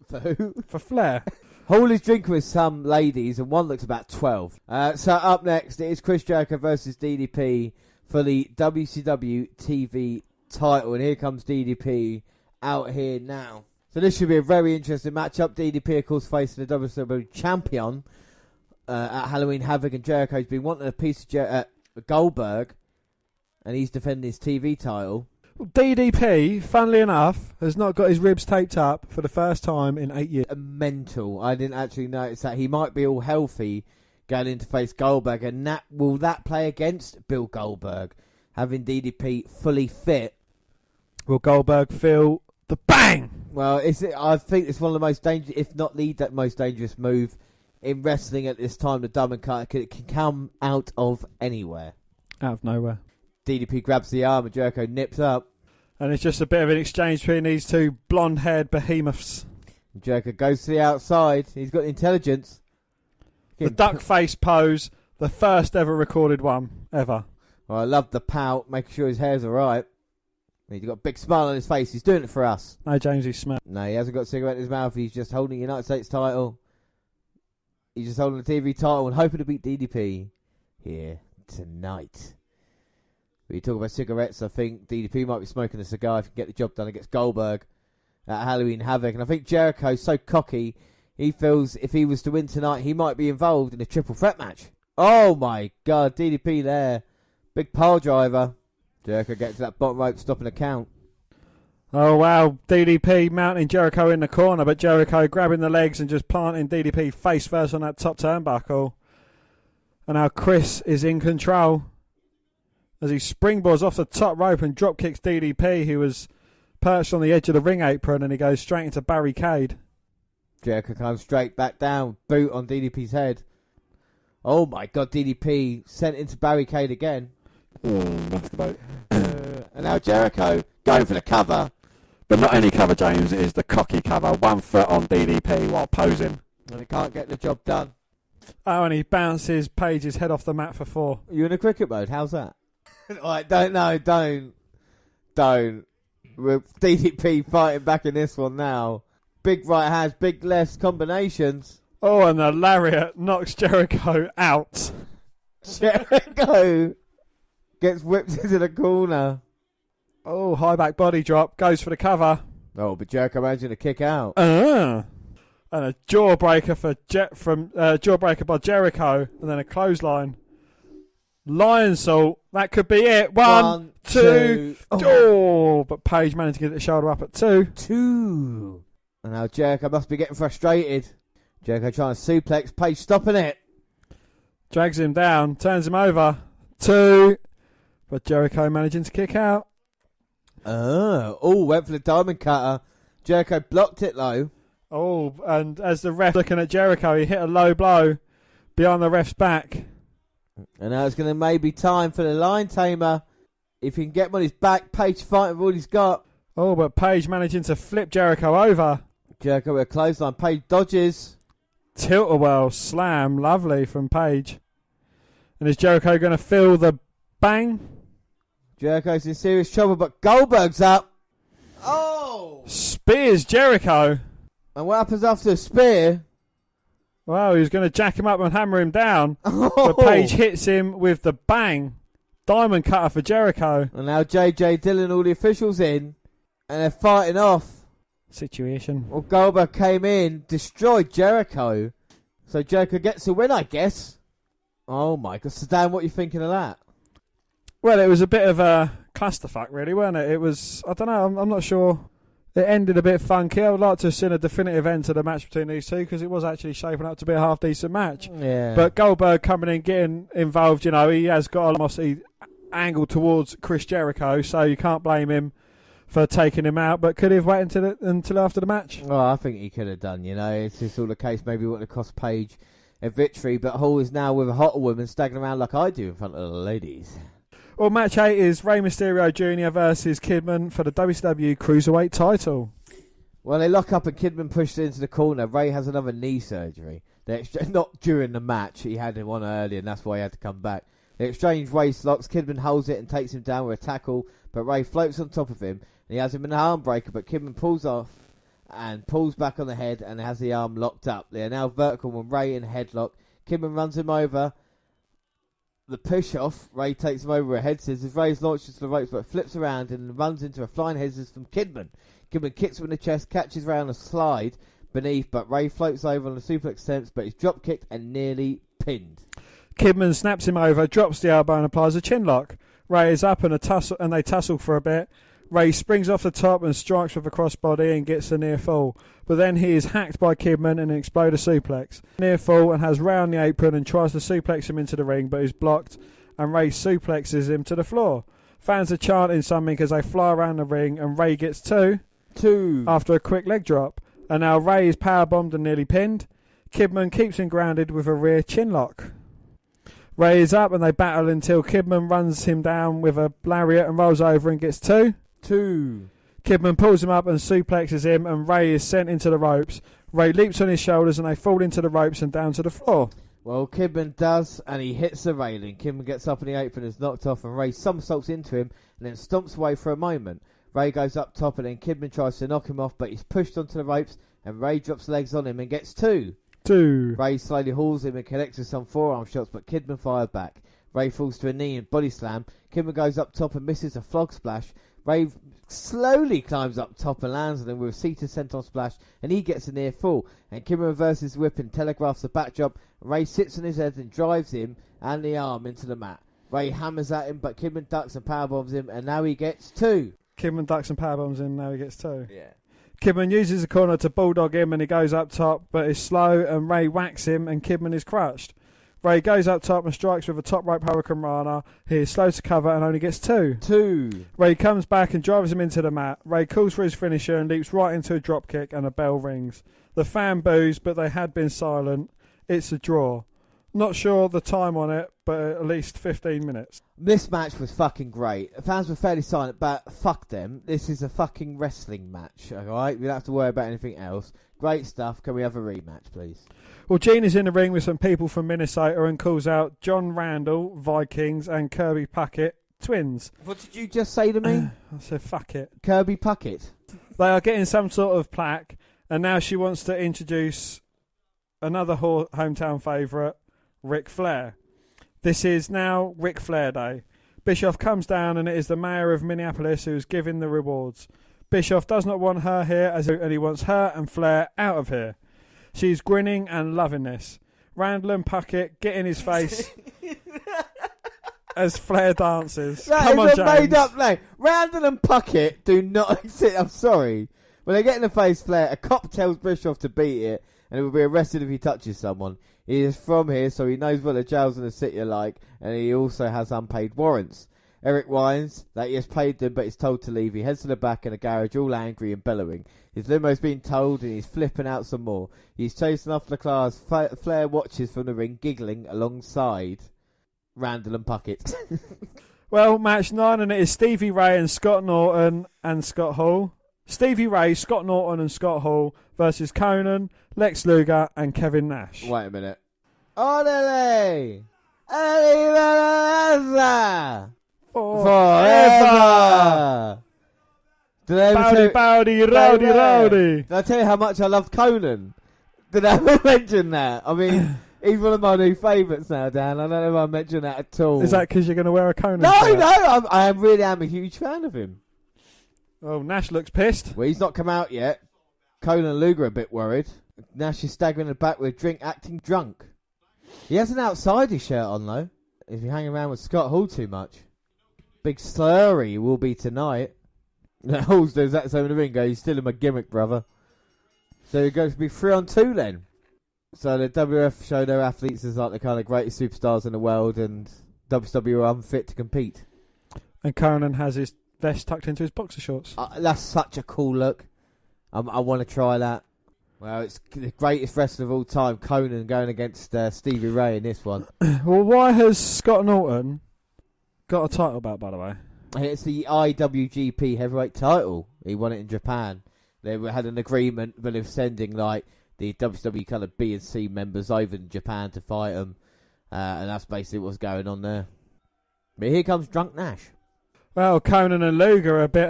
Speaker 1: For who?
Speaker 2: For Flair.
Speaker 1: Hall is drinking with some ladies and one looks about 12. So up next it is Chris Jericho versus DDP for the WCW TV title, and here comes DDP out here now. So this should be a very interesting matchup. DDP, of course, facing the WCW champion at Halloween Havoc, and Jericho's been wanting a piece of Goldberg, and he's defending his TV title.
Speaker 2: DDP, funnily enough, has not got his ribs taped up for the first time in 8 years.
Speaker 1: Mental. I didn't actually notice that. He might be all healthy going in to face Goldberg, and will that play against Bill Goldberg, having DDP fully fit?
Speaker 2: Will Goldberg feel the bang?
Speaker 1: Well, I think it's one of the most dangerous, if not the most dangerous move in wrestling at this time. The dumb and cut, it can come out of anywhere.
Speaker 2: Out of nowhere.
Speaker 1: DDP grabs the arm and Jericho nips up.
Speaker 2: And it's just a bit of an exchange between these two blonde-haired behemoths.
Speaker 1: And Jericho goes to the outside. He's got intelligence.
Speaker 2: The duck face pose, the first ever recorded one, ever.
Speaker 1: Well, I love the pout, making sure his hair's alright. He's got a big smile on his face. He's doing it for us.
Speaker 2: No, James, he's smart.
Speaker 1: No, he hasn't got a cigarette in his mouth. He's just holding the United States title. He's just holding the TV title and hoping to beat DDP here tonight. When you talk about cigarettes, I think DDP might be smoking a cigar if he can get the job done against Goldberg at Halloween Havoc. And I think Jericho's so cocky, he feels if he was to win tonight, he might be involved in a triple threat match. Oh my God, DDP there. Big pile driver. Jericho gets to that bottom rope, stopping the count.
Speaker 2: Oh wow, DDP mounting Jericho in the corner, but Jericho grabbing the legs and just planting DDP face first on that top turnbuckle. And now Chris is in control as he springboards off the top rope and drop kicks DDP, who was perched on the edge of the ring apron, and he goes straight into barricade.
Speaker 1: Jericho comes straight back down, boot on DDP's head. Oh my God, DDP sent into barricade again.
Speaker 3: Masturbate.
Speaker 1: And now Jericho going for the cover.
Speaker 3: But not any cover, James. It is the cocky cover. 1 foot on DDP while posing.
Speaker 1: And he can't get the job done.
Speaker 2: Oh, and he bounces Page's head off the mat for 4.
Speaker 1: You in a cricket mode? How's that? Alright, don't. With DDP fighting back in this one now. Big right hands, big lefts, combinations.
Speaker 2: Oh, and the lariat knocks Jericho out.
Speaker 1: Jericho gets whipped into the corner.
Speaker 2: Oh, high back body drop, goes for the cover.
Speaker 1: Oh, but Jericho managing to kick out.
Speaker 2: And a jawbreaker jawbreaker by Jericho, and then a clothesline. Lion salt, that could be it. One, two. Oh, but Page managed to get the shoulder up at 2.
Speaker 1: 2. And now Jericho must be getting frustrated. Jericho trying to suplex, Page stopping it.
Speaker 2: Drags him down, turns him over. 2. But Jericho managing to kick out.
Speaker 1: Went for the diamond cutter. Jericho blocked it low.
Speaker 2: Oh, and as the ref looking at Jericho, he hit a low blow behind the ref's back.
Speaker 1: And now it's going to maybe time for the line tamer. If he can get him on his back, Page fighting with all he's got.
Speaker 2: Oh, but Page managing to flip Jericho over.
Speaker 1: Jericho with a clothesline. Page dodges.
Speaker 2: Tilt-a-whirl slam, lovely from Page. And is Jericho going to feel the bang?
Speaker 1: Jericho's in serious trouble, but Goldberg's up. Oh!
Speaker 2: Spears Jericho.
Speaker 1: And what happens after a spear?
Speaker 2: Well, he was going to jack him up and hammer him down. But Page hits him with the bang. Diamond cutter for Jericho.
Speaker 1: And now JJ Dillon, all the officials in. And they're fighting off.
Speaker 2: Situation.
Speaker 1: Well, Goldberg came in, destroyed Jericho. So Jericho gets a win, I guess. Oh my God. So Dan, what are you thinking of that?
Speaker 2: Well, it was a bit of a clusterfuck, really, wasn't it? It was, I don't know, I'm not sure. It ended a bit funky. I would like to have seen a definitive end to the match between these two, because it was actually shaping up to be a half-decent match.
Speaker 1: Yeah.
Speaker 2: But Goldberg coming in, getting involved, you know, he has got a angle towards Chris Jericho, so you can't blame him for taking him out. But could he have waited until after the match?
Speaker 1: Well, I think he could have done, you know. It's just all the case, maybe what would have cost Page a victory. But Hall is now with a hotter woman staggering around like I do in front of the ladies.
Speaker 2: Well, match 8 is Rey Mysterio Jr. versus Kidman for the WCW Cruiserweight title.
Speaker 1: Well, they lock up and Kidman pushed into the corner. Rey has another knee surgery. Not during the match. He had one earlier, and that's why he had to come back. They exchange waist locks. Kidman holds it and takes him down with a tackle, but Rey floats on top of him. And he has him in an arm breaker, but Kidman pulls off and pulls back on the head and has the arm locked up. They are now vertical when Rey in headlock. Kidman runs him over. The push-off, Rey takes him over with a head scissors. Rey's launches to the ropes, but flips around and runs into a flying head scissors from Kidman. Kidman kicks him in the chest, catches Rey on a slide beneath, but Rey floats over on a suplex attempts, but he's drop-kicked and nearly pinned.
Speaker 2: Kidman snaps him over, drops the elbow and applies a chin lock. Rey is up and they tussle for a bit. Rey springs off the top and strikes with a crossbody and gets a near fall. But then he is hacked by Kidman and an exploder suplex. Near fall and has Rey on the apron and tries to suplex him into the ring, but is blocked, and Rey suplexes him to the floor. Fans are chanting something as they fly around the ring, and Rey gets two after a quick leg drop. And now Rey is powerbombed and nearly pinned. Kidman keeps him grounded with a rear chin lock. Rey is up and they battle until Kidman runs him down with a lariat and rolls over and gets two. Kidman pulls him up and suplexes him, and Rey is sent into the ropes. Rey leaps on his shoulders and they fall into the ropes and down to the floor.
Speaker 1: Well, Kidman does, and he hits the railing. Kidman gets up on the apron and is knocked off, and Rey somersaults into him and then stomps away for a moment. Rey goes up top and then Kidman tries to knock him off, but he's pushed onto the ropes, and Rey drops legs on him and gets two. Rey slowly hauls him and connects with some forearm shots, but Kidman fired back. Ray falls to a knee and body slam. Kimmer goes up top and misses a flog splash. Ray slowly climbs up top and lands on him with a seated senton splash, and he gets a near fall. And Kimmer reverses the whip and telegraphs the backdrop. Ray sits on his head and drives him and the arm into the mat. Ray hammers at him, but Kimmer ducks and powerbombs him, and now he gets 2.
Speaker 2: Kidman ducks and powerbombs him, now he gets 2.
Speaker 1: Yeah.
Speaker 2: Kidman uses the corner to bulldog him and he goes up top, but is slow and Ray whacks him and Kidman is crushed. Ray goes up top and strikes with a top rope Hurricane Rana. He is slow to cover and only gets 2.
Speaker 1: 2.
Speaker 2: Ray comes back and drives him into the mat. Ray calls for his finisher and leaps right into a drop kick and a bell rings. The fan boos, but they had been silent. It's a draw. Not sure the time on it, but at least 15 minutes.
Speaker 1: This match was fucking great. The fans were fairly silent, but fuck them. This is a fucking wrestling match, alright? We don't have to worry about anything else. Great stuff. Can we have a rematch, please?
Speaker 2: Well, Gene is in the ring with some people from Minnesota and calls out John Randall, Vikings, and Kirby Puckett, twins.
Speaker 1: What did you just say to me?
Speaker 2: I said, fuck it.
Speaker 1: Kirby Puckett.
Speaker 2: They are getting some sort of plaque, and now she wants to introduce another hometown favourite, Ric Flair. This is now Ric Flair Day. Bischoff comes down and it is the mayor of Minneapolis who is giving the rewards. Bischoff does not want her here and he wants her and Flair out of here. She's grinning and loving this. Randall and Puckett get in his face as Flair dances. Come on,
Speaker 1: That is a
Speaker 2: James.
Speaker 1: made up name. Randall and Puckett do not exist. I'm sorry. When they get in the face Flair, a cop tells Bischoff to beat it and he will be arrested if he touches someone. He is from here, so he knows what the jails in the city are like, and he also has unpaid warrants. Eric whines that he has paid them, but is told to leave. He heads to the back in a garage, all angry and bellowing. His limo's been towed, and he's flipping out some more. He's chasing off the cars. Flair watches from the ring, giggling alongside Randall and Puckett.
Speaker 2: Well, match 9, and it is Stevie Ray and Scott Norton and Scott Hall. Stevie Ray, Scott Norton and Scott Hall versus Conan, Lex Luger and Kevin Nash.
Speaker 1: Wait a minute. Orderly! Forever!
Speaker 2: Bowdy, rowdy.
Speaker 1: Did I tell you how much I loved Conan? Did I ever mention that? I mean, he's one of my new favourites now, Dan. I don't know if I mentioned that at all.
Speaker 2: Is that because you're going to wear a Conan
Speaker 1: No,
Speaker 2: shirt?
Speaker 1: I really am a huge fan of him.
Speaker 2: Oh, Nash looks pissed.
Speaker 1: Well, he's not come out yet. Conan and Luger are a bit worried. Nash is staggering in the back with a drink, acting drunk. He has an outsider shirt on, though. If you hang around with Scott Hall too much. Big slurry will be tonight. Halls does that same in the ring, goes, "You're still in my gimmick, brother." So it goes to be 3-on-2 then. So the WF show their athletes as like the kind of greatest superstars in the world, and WCW are unfit to compete.
Speaker 2: And Conan has his vest tucked into his boxer shorts.
Speaker 1: That's such a cool look. I want to try that. Well, it's the greatest wrestler of all time, Conan, going against Stevie Ray in this one.
Speaker 2: Well, why has Scott Norton got a title belt, by the way?
Speaker 1: It's the IWGP heavyweight title. He won it in Japan. They had an agreement with sending like the WWE kind of B and C members over in Japan to fight them, and that's basically what's going on there. But here comes Drunk Nash.
Speaker 2: Well, Conan and Luger are a bit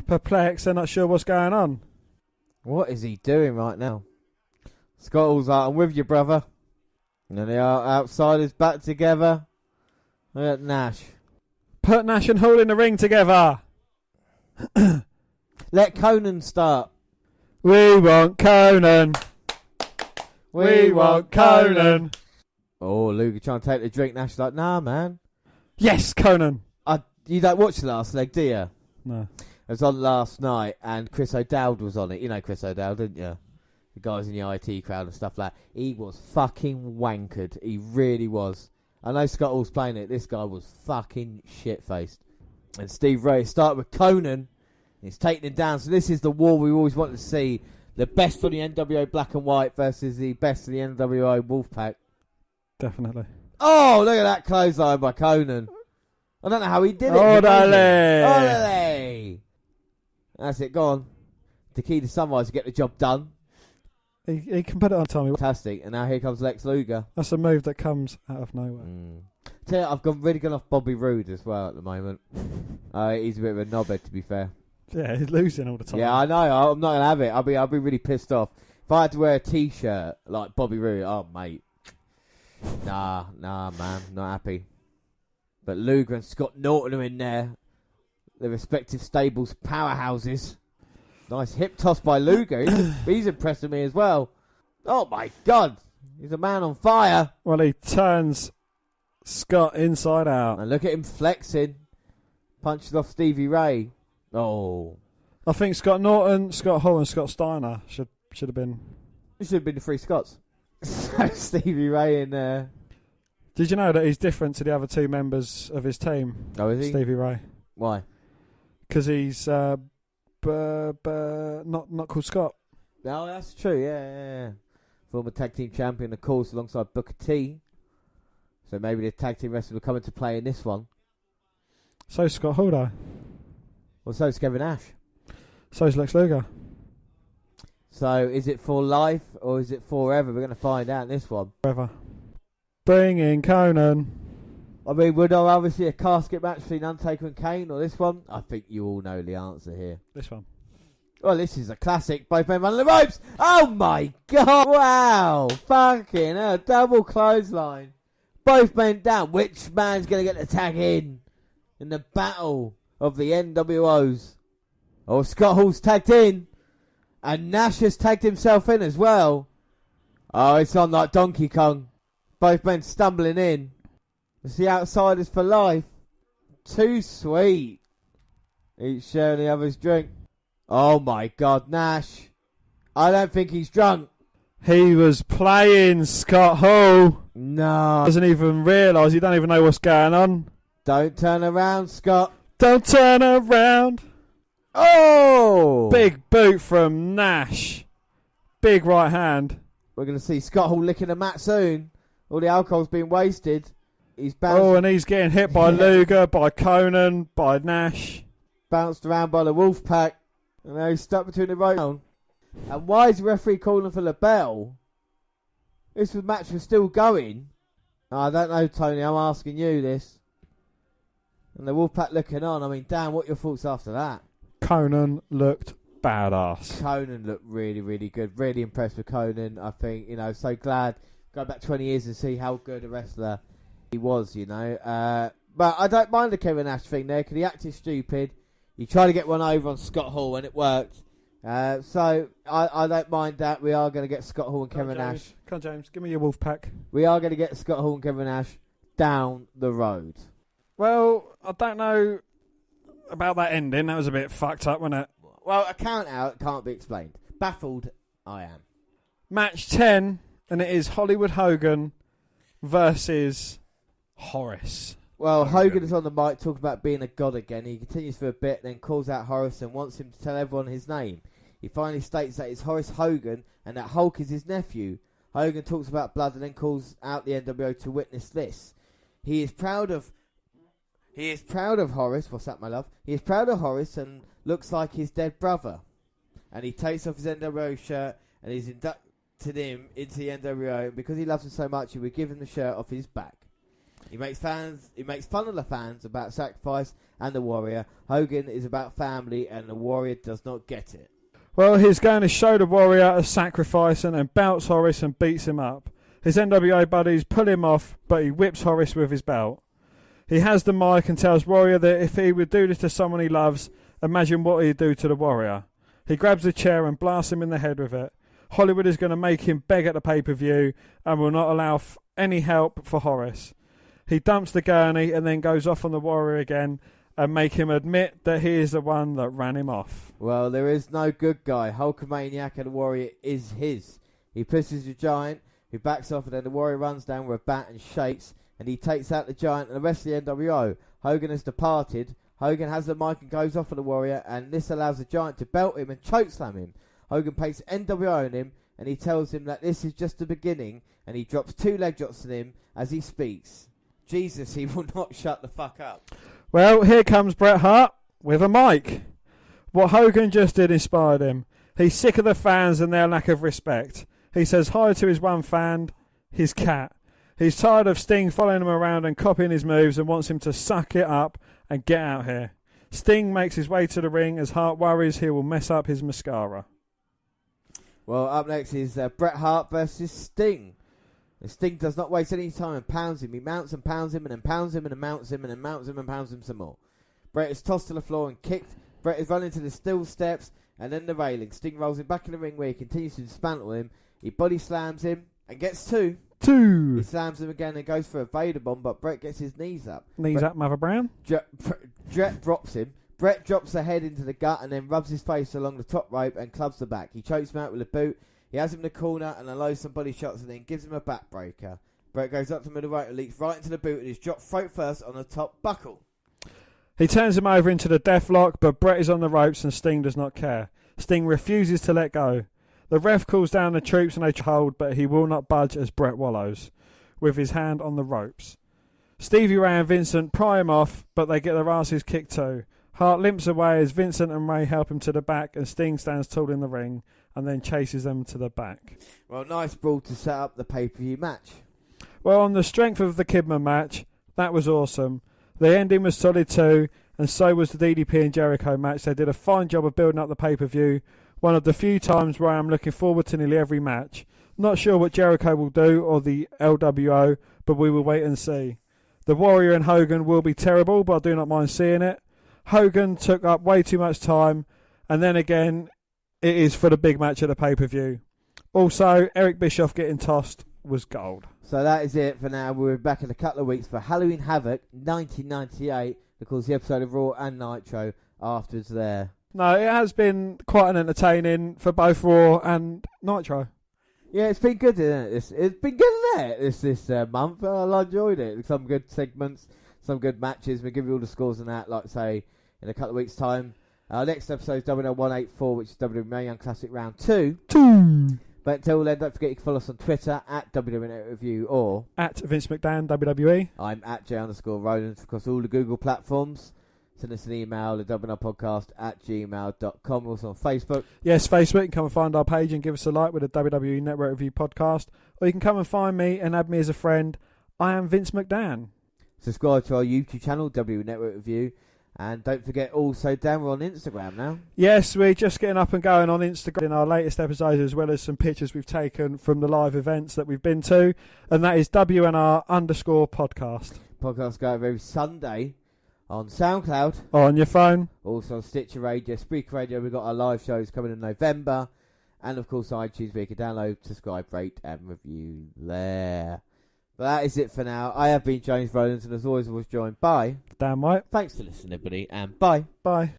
Speaker 2: perplexed. They're not sure what's going on.
Speaker 1: What is he doing right now? Scott Hall's like, "I'm with you, brother." And they are outsiders back together. Look at Nash.
Speaker 2: Put Nash and Hall in the ring together.
Speaker 1: Let Conan start.
Speaker 2: We want Conan. We want Conan.
Speaker 1: Oh, Luger trying to take the drink. Nash like, "Nah, man.
Speaker 2: Yes, Conan.
Speaker 1: You don't watch The Last Leg, do you?"
Speaker 2: No.
Speaker 1: It was on last night, and Chris O'Dowd was on it. You know Chris O'Dowd, didn't you? The guys in the IT crowd and stuff like that. He was fucking wankered. He really was. I know Scott Hall's playing it. This guy was fucking shit-faced. And Steve Ray started with Conan. He's taking him down. So this is the war we always wanted to see. The best for the NWO Black and White versus the best of the NWO Wolfpac.
Speaker 2: Definitely.
Speaker 1: Oh, look at that clothesline by Conan. I don't know how he did it. Orderly! That's it, go on. The key to Sunrise to get the job done.
Speaker 2: He can put it on Tommy.
Speaker 1: Fantastic. And now here comes Lex Luger.
Speaker 2: That's a move that comes out of nowhere.
Speaker 1: Tell you, I've really gone off Bobby Roode as well at the moment. He's a bit of a knobhead, to be fair.
Speaker 2: Yeah, he's losing all the time.
Speaker 1: Yeah, I know. I'm not going to have it. I'll be really pissed off. If I had to wear a T-shirt like Bobby Roode, oh, mate. Nah, man. Not happy. But Luger and Scott Norton are in there. Their respective stables' powerhouses. Nice hip toss by Luger. He's impressing me as well. Oh my God. He's a man on fire.
Speaker 2: Well, he turns Scott inside out.
Speaker 1: And look at him flexing. Punches off Stevie Ray. Oh.
Speaker 2: I think Scott Norton, Scott Hall and Scott Steiner should have been.
Speaker 1: It should have been the three Scots. So Stevie Ray and...
Speaker 2: Did you know that he's different to the other two members of his team?
Speaker 1: Oh, is he?
Speaker 2: Stevie Ray.
Speaker 1: Why?
Speaker 2: Because he's not called Scott.
Speaker 1: Oh, that's true, yeah. Former tag team champion, of course, alongside Booker T. So maybe the tag team wrestler will come into play in this one.
Speaker 2: So's Scott Hall, though.
Speaker 1: Well, so's Kevin Nash.
Speaker 2: So's Lex Luger.
Speaker 1: So is it for life or is it forever? We're going to find out in this one.
Speaker 2: Forever. Bring in Conan.
Speaker 1: I mean, would I rather see a casket match between Undertaker and Kane or this one? I think you all know the answer here.
Speaker 2: This one.
Speaker 1: Well, this is a classic. Both men running the ropes. Oh my God. Wow. Fucking hell. Double clothesline. Both men down. Which man's going to get the tag in the battle of the NWOs? Oh, Scott Hall's tagged in. And Nash has tagged himself in as well. Oh, it's on like Donkey Kong. Both men stumbling in. It's the outsiders for life. Too sweet. Each sharing the other's drink. Oh my God, Nash. I don't think he's drunk.
Speaker 2: He was playing Scott Hall.
Speaker 1: No.
Speaker 2: Doesn't even realise. He don't even know what's going on.
Speaker 1: Don't turn around, Scott.
Speaker 2: Don't turn around.
Speaker 1: Oh!
Speaker 2: Big boot from Nash. Big right hand.
Speaker 1: We're going to see Scott Hall licking the mat soon. All the alcohol's been wasted. He's bounced.
Speaker 2: Oh, and he's getting hit by Luger, by Conan, by Nash.
Speaker 1: Bounced around by the Wolfpac. And now he's stuck between the ropes. And why is the referee calling for the bell? This match was still going. I don't know, Tony. I'm asking you this. And the Wolfpac looking on. I mean, damn, what are your thoughts after that?
Speaker 2: Conan looked badass.
Speaker 1: Conan looked really, really good. Really impressed with Conan. I think, so glad. Go back 20 years and see how good a wrestler he was, But I don't mind the Kevin Nash thing there because he acted stupid. He tried to get one over on Scott Hall and it worked. So I don't mind that. We are going to get Scott Hall and Kevin Nash.
Speaker 2: Come on, James. Give me your Wolfpac.
Speaker 1: We are going to get Scott Hall and Kevin Nash down the road.
Speaker 2: Well, I don't know about that ending. That was a bit fucked up, wasn't it?
Speaker 1: Well, a count out can't be explained. Baffled I am.
Speaker 2: Match 10, and it is Hollywood Hogan versus Horace.
Speaker 1: Well, Hogan is on the mic talking about being a god again. He continues for a bit, then calls out Horace and wants him to tell everyone his name. He finally states that it's Horace Hogan and that Hulk is his nephew. Hogan talks about blood and then calls out the NWO to witness this. He is proud of Horace. What's that, my love? He is proud of Horace and looks like his dead brother. And he takes off his NWO shirt and he's inducted him into the NWO. And because he loves him so much, he will give him the shirt off his back. He makes fun of the fans about sacrifice and the Warrior. Hogan is about family and the Warrior does not get it.
Speaker 2: Well, he's going to show the Warrior a sacrifice and then belts Horace and beats him up. His NWO buddies pull him off, but he whips Horace with his belt. He has the mic and tells Warrior that if he would do this to someone he loves, imagine what he'd do to the Warrior. He grabs a chair and blasts him in the head with it. Hollywood is going to make him beg at the pay-per-view and will not allow any help for Horace. He dumps the gurney and then goes off on the Warrior again and make him admit that he is the one that ran him off.
Speaker 1: Well, there is no good guy. Hulkamaniac and the Warrior is his. He pushes the Giant, who backs off, and then the Warrior runs down with a bat and shakes, and he takes out the Giant and the rest of the NWO. Hogan has departed. Hogan has the mic and goes off on the Warrior, and this allows the Giant to belt him and chokeslam him. Hogan paints NWO on him, and he tells him that this is just the beginning, and he drops 2 leg drops on him as he speaks. Jesus, he will not shut the fuck up.
Speaker 2: Well, here comes Bret Hart with a mic. What Hogan just did inspired him. He's sick of the fans and their lack of respect. He says hi to his one fan, his cat. He's tired of Sting following him around and copying his moves and wants him to suck it up and get out here. Sting makes his way to the ring as Hart worries he will mess up his mascara.
Speaker 1: Well, up next is Bret Hart versus Sting. The Sting does not waste any time and pounds him. He mounts and pounds him and then pounds him and then mounts him and then mounts him and pounds him some more. Bret is tossed to the floor and kicked. Bret is running to the steel steps and then the railing. Sting rolls him back in the ring where he continues to dismantle him. He body slams him and gets two. He slams him again and goes for a Vader bomb, but Bret gets his knees up.
Speaker 2: Up, Mother Brown.
Speaker 1: Bret drops him. Bret drops the head into the gut and then rubs his face along the top rope and clubs the back. He chokes him out with a boot. He has him in the corner and unloads some body shots and then gives him a backbreaker. Bret goes up to the middle right and leaps right into the boot and is dropped throat first on the top buckle.
Speaker 2: He turns him over into the deathlock, but Bret is on the ropes and Sting does not care. Sting refuses to let go. The ref calls down the troops and they hold, but he will not budge as Bret wallows, with his hand on the ropes. Stevie Ray and Vincent pry him off, but they get their asses kicked too. Hart limps away as Vincent and Ray help him to the back and Sting stands tall in the ring and then chases them to the back.
Speaker 1: Well, nice brawl to set up the pay-per-view match.
Speaker 2: Well, on the strength of the Kidman match, that was awesome. The ending was solid too, and so was the DDP and Jericho match. They did a fine job of building up the pay-per-view. One of the few times where I'm looking forward to nearly every match. Not sure what Jericho will do or the LWO, but we will wait and see. The Warrior and Hogan will be terrible, but I do not mind seeing it. Hogan took up way too much time, and then again, it is for the big match at the pay-per-view. Also, Eric Bischoff getting tossed was gold.
Speaker 1: So that is it for now. We'll be back in a couple of weeks for Halloween Havoc 1998. Of course, the episode of Raw and Nitro afterwards there.
Speaker 2: No, it has been quite an entertaining for both Raw and Nitro.
Speaker 1: Yeah, it's been good, isn't it? It's been good, isn't it? This month. I enjoyed it. Some good segments, some good matches. We'll give you all the scores on that, like I say, in a couple of weeks' time. Our next episode is WNR184, which is WWE Young Classic Round 2. But until then, don't forget you can follow us on Twitter at WNR Review or
Speaker 2: at Vince McMahon WWE.
Speaker 1: I'm at J_Roland across all the Google platforms. Send us an email at WNRpodcast@gmail.com. We're also on Facebook.
Speaker 2: Yes, Facebook. You can come and find our page and give us a like with the WWE Network Review podcast. Or you can come and find me and add me as a friend. I am Vince McMahon.
Speaker 1: Subscribe to our YouTube channel, W Network Review. And don't forget also, Dan, we're on Instagram now.
Speaker 2: Yes, we're just getting up and going on Instagram in our latest episodes, as well as some pictures we've taken from the live events that we've been to. And that is WNR_podcast.
Speaker 1: Podcasts go every Sunday on SoundCloud.
Speaker 2: On your phone.
Speaker 1: Also on Stitcher Radio, Spreaker Radio. We've got our live shows coming in November. And of course iTunes, where you can download, subscribe, rate and review there. But that is it for now. I have been James Rowlands, and as always I was joined by
Speaker 2: Dan White.
Speaker 1: Thanks for listening, everybody, and bye.
Speaker 2: Bye.